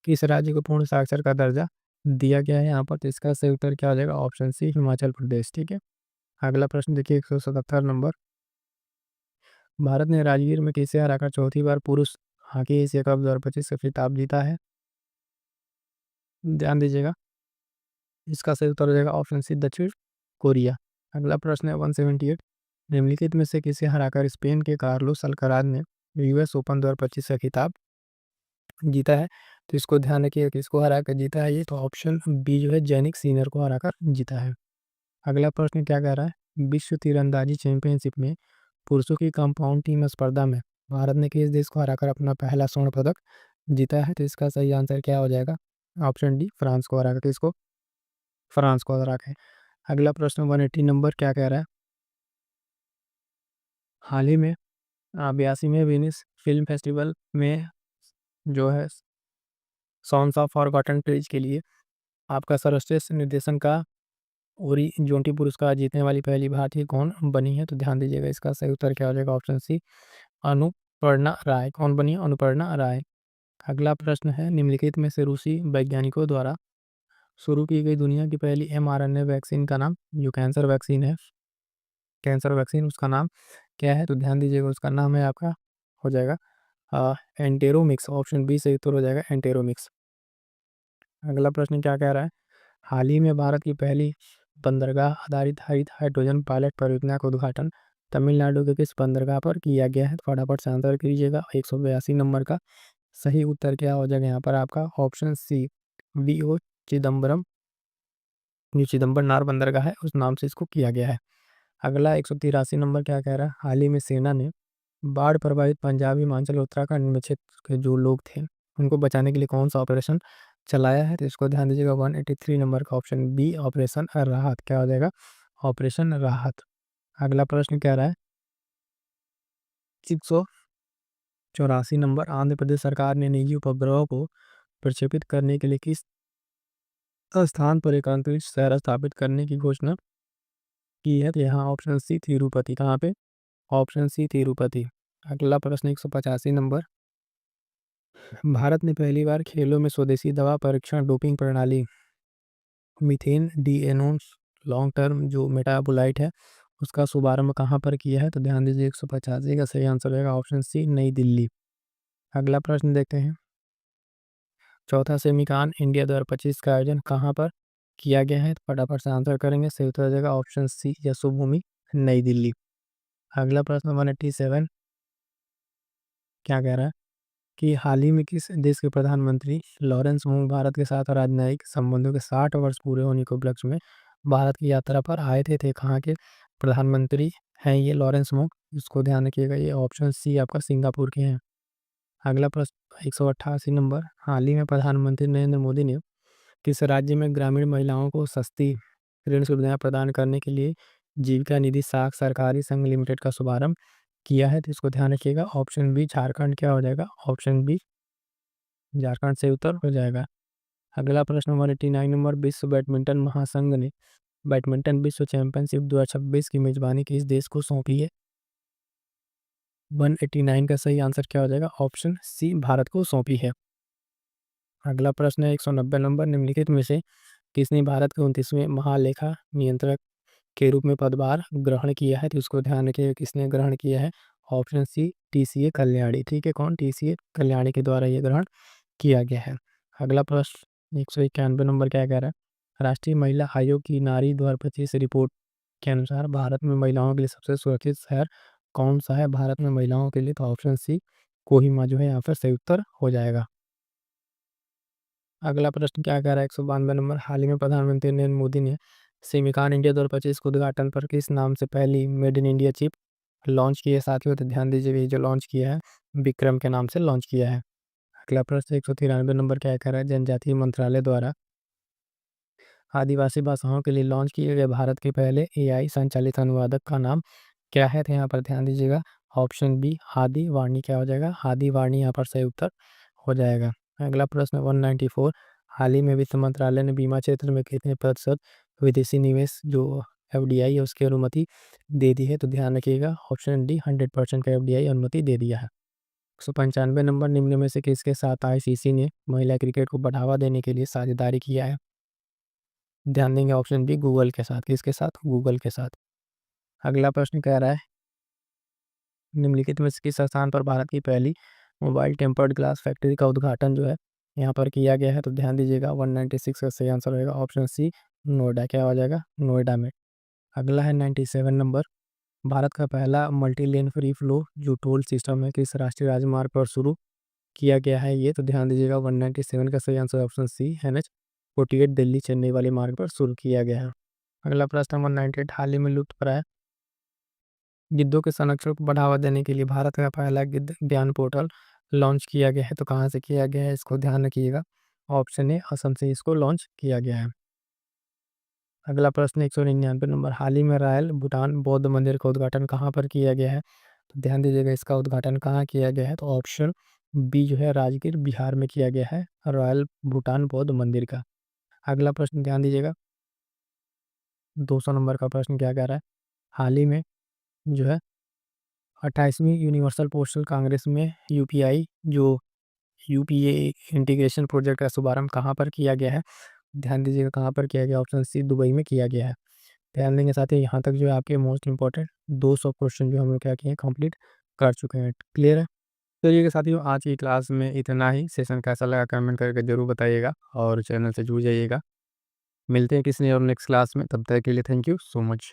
किस राज्य को पूर्ण साक्षर का दर्जा दिया गया है यहाँ पर? तो इसका सही उत्तर क्या हो जाएगा, ऑप्शन सी हिमाचल प्रदेश, ठीक है। अगला प्रश्न देखिए 177 नंबर, भारत ने राजगीर में किसे हराकर चौथी बार पुरुष हॉकी एशिया कप 2025 का खिताब जीता है? ध्यान दीजिएगा इसका सही उत्तर हो जाएगा ऑप्शन सी दक्षिण कोरिया। अगला प्रश्न है 178, निम्नलिखित में से किसे हराकर स्पेन के कार्लोस अल्caraz ने US ओपन 2025 का खिताब जीता है? तो इसको ध्यान रखिए किसको हरा कर जीता है ये, तो ऑप्शन बी जो है जैनिक सीनियर को हराकर जीता है। अगला प्रश्न क्या कह रहा है विश्व तीरंदाजी चैंपियनशिप में पुरुषों की कंपाउंड टीम स्पर्धा में भारत ने किस देश को हराकर अपना पहला स्वर्ण पदक जीता है? तो इसका सही आंसर क्या हो जाएगा, ऑप्शन डी फ्रांस को हराकर। किसको? फ्रांस को हरा के। अगला प्रश्न 180 नंबर क्या कह रहा है हाल ही में 82वें वेनिस फिल्म फेस्टिवल में जो है सॉन्ग्स ऑफ फॉरगॉटन ट्रीज के लिए आपका सर्वश्रेष्ठ निर्देशन का ओरी जोंटी पुरस्कार जीतने वाली पहली भारतीय कौन बनी है? तो ध्यान दीजिएगा इसका सही उत्तर क्या हो जाएगा, ऑप्शन सी अनुपर्णा राय। कौन बनी है? अनुपर्णा राय। अगला प्रश्न है निम्नलिखित में से रूसी वैज्ञानिकों द्वारा शुरू की गई दुनिया की पहली mRNA वैक्सीन का नाम, जो कैंसर वैक्सीन है, कैंसर वैक्सीन, उसका नाम क्या है? तो ध्यान दीजिएगा उसका नाम है आपका हो जाएगा एंटेरोमिक्स। ऑप्शन बी सही उत्तर हो जाएगा एंटेरोमिक्स। अगला प्रश्न क्या कह रहा है हाल ही में भारत की पहली बंदरगाह आधारित हरित हाइड्रोजन पायलट परियोजना का उद्घाटन तमिलनाडु के किस बंदरगाह पर किया गया है? फटाफट से आंसर कीजिएगा 182 नंबर का सही उत्तर क्या हो जाएगा यहाँ पर आपका, ऑप्शन सी VO चिदम्बरम, जो चिदम्बरनार बंदरगाह है उस नाम से इसको किया गया है। अगला 183 नंबर क्या कह रहा है हाल ही में सेना ने बाढ़ प्रभावित पंजाब, हिमाचल, उत्तराखंड में क्षेत्र के जो लोग थे उनको बचाने के लिए कौन सा ऑपरेशन चलाया है? तो इसको ध्यान दीजिएगा 183 नंबर का ऑप्शन बी ऑपरेशन राहत। क्या हो जाएगा, ऑपरेशन राहत। अगला प्रश्न कह रहा है 184 नंबर, आंध्र प्रदेश सरकार ने निजी उपग्रहों को प्रक्षेपित करने के लिए किस स्थान पर एक अंतरिक्ष शहर स्थापित करने की घोषणा की है? तो यहाँ ऑप्शन सी तिरुपति। कहाँ पे? Option C Tirupati. अगला प्रश्न 185 नंबर, भारत ने पहली बार खेलों में स्वदेशी दवा परीक्षण डोपिंग प्रणाली मीथेन डीएनोस लॉन्ग टर्म जो मेटाबोलाइट है उसका शुभारंभ कहाँ पर किया है? तो ध्यान दीजिए 185 का सही आंसर रहेगा ऑप्शन सी, नई दिल्ली। अगला प्रश्न देखते हैं। चौथा सेमिकान इंडिया 2025 का आयोजन कहाँ पर किया गया है? तो फटाफट से आंसर करेंगे, सही उत्तर आ जाएगा ऑप्शन सी, यशोभूमि, नई दिल्ली। अगला प्रश्न 187 क्या कह रहा है कि हाल ही में किस देश के प्रधानमंत्री लॉरेंस वोंग भारत के साथ राजनयिक संबंधों के 60 वर्ष पूरे होने के उपलक्ष्य में भारत की यात्रा पर आए थे? कहाँ के प्रधानमंत्री हैं ये लॉरेंस वोंग? इसको ध्यान रखिएगा, ये ऑप्शन सी आपका सिंगापुर के हैं। अगला प्रश्न 188 नंबर, हाल ही में प्रधानमंत्री नरेंद्र मोदी ने किस राज्य में ग्रामीण महिलाओं को सस्ती ऋण सुविधाएं प्रदान करने के लिए जीविका निधि साख सरकारी संघ लिमिटेड का शुभारंभ किया है? तो इसको ध्यान रखिएगा, ऑप्शन बी झारखंड क्या हो जाएगा? ऑप्शन बी झारखंड से उत्तर हो जाएगा। अगला प्रश्न 189 नंबर, विश्व बैडमिंटन महासंघ ने बैडमिंटन विश्व चैंपियनशिप 2026 की मेजबानी किस देश को सौंपी है? 189 का सही आंसर क्या हो जाएगा? ऑप्शन सी भारत को सौंपी है। अगला प्रश्न है 190 नंबर, निम्नलिखित में से किसने भारत के 29वें महालेखा नियंत्रक के रूप में पदभार ग्रहण किया है? तो उसको ध्यान रखिएगा, किसने ग्रहण किया है? Option C TCA Kalyani. ठीक है, कौन? टीसीए कल्याणी के द्वारा ये ग्रहण किया गया है। अगला प्रश्न 191 नंबर क्या कह रहा है? राष्ट्रीय महिला आयोग की नारी 2025 रिपोर्ट के अनुसार भारत में महिलाओं के लिए सबसे सुरक्षित शहर कौन सा है भारत में महिलाओं के लिए? तो ऑप्शन सी कोहिमा जो है यहाँ पर सही उत्तर हो जाएगा। अगला प्रश्न क्या कह रहा है? 192 नंबर, हाल ही में प्रधानमंत्री नरेंद्र मोदी ने सेमिकान इंडिया 2025 के उद्घाटन पर किस नाम से पहली made in India chip launch की है? साथियों तो ध्यान दीजिए, ये जो लॉन्च किया है विक्रम के नाम से लॉन्च किया है। अगला प्रश्न 193 नंबर क्या कह रहा है? जनजातीय मंत्रालय द्वारा आदिवासी भाषाओं के लिए लॉन्च किए गए भारत के पहले एआई संचालित अनुवादक का नाम क्या है? तो यहाँ पर ध्यान दीजिएगा, ऑप्शन बी आदि वाणी क्या हो जाएगा? आदि वाणी यहाँ पर सही उत्तर हो जाएगा। अगला प्रश्न 194, हाल ही में वित्त मंत्रालय ने बीमा क्षेत्र में कितने प्रतिशत विदेशी निवेश जो एफडीआई है उसकी अनुमति दे दी है? तो ध्यान रखिएगा, ऑप्शन डी 100% का एफडीआई अनुमति दे दिया है। 195 नंबर, निम्न में से किसके साथ आईसीसी ने महिला क्रिकेट को बढ़ावा देने के लिए साझेदारी किया है? ध्यान देंगे, ऑप्शन बी गूगल के साथ। किसके साथ? गूगल के साथ। अगला प्रश्न कह रहा है, निम्नलिखित में से किस स्थान पर भारत की पहली मोबाइल टेम्पर्ड ग्लास फैक्ट्री का उद्घाटन जो है यहाँ पर किया गया है? तो ध्यान दीजिएगा, 196 का सही आंसर रहेगा ऑप्शन सी नोएडा क्या हो जाएगा? नोएडा में। अगला है 97 नंबर, भारत का पहला मल्टी लेन फ्री फ्लो जो टोल सिस्टम है किस राष्ट्रीय राजमार्ग पर शुरू किया गया है ये? तो ध्यान दीजिएगा, 197 का सही answer option C NH 48 Delhi Chennai वाले मार्ग पर शुरू किया गया है। अगला प्रश्न 198, हाल ही में लुप्तप्राय गिद्धों के संरक्षण को बढ़ावा देने के लिए भारत का पहला गिद्ध ज्ञान पोर्टल लॉन्च किया गया है? तो कहाँ से किया गया है? इसको ध्यान रखिएगा, ऑप्शन ए असम से इसको लॉन्च किया गया है। अगला प्रश्न 199 नंबर, हाल ही में रॉयल भूटान बौद्ध मंदिर का उद्घाटन कहाँ पर किया गया है? तो ध्यान दीजिएगा, इसका उद्घाटन कहाँ किया गया है? तो ऑप्शन बी जो है राजगीर बिहार में किया गया है रॉयल भूटान बौद्ध मंदिर का। अगला प्रश्न ध्यान दीजिएगा, 200 नंबर का प्रश्न क्या कह रहा है? हाल ही में जो है 28वीं यूनिवर्सल पोस्टल कांग्रेस में यूपीआई जो यूपीए इंटीग्रेशन प्रोजेक्ट का शुभारंभ कहाँ पर किया गया है? ध्यान दीजिएगा, कहाँ पर किया गया? ऑप्शन सी दुबई में किया गया है। ध्यान देंगे साथ ही, यहाँ तक जो है आपके मोस्ट इंपॉर्टेंट 200 क्वेश्चन जो हम लोग क्या किए हैं कंप्लीट कर चुके हैं। क्लियर है? चलिए साथियों, आज की क्लास में इतना ही। सेशन कैसा लगा कमेंट करके जरूर बताइएगा और चैनल से जुड़ जाइएगा। मिलते हैं किसी और नेक्स्ट क्लास में, तब तक के लिए थैंक यू सो मच।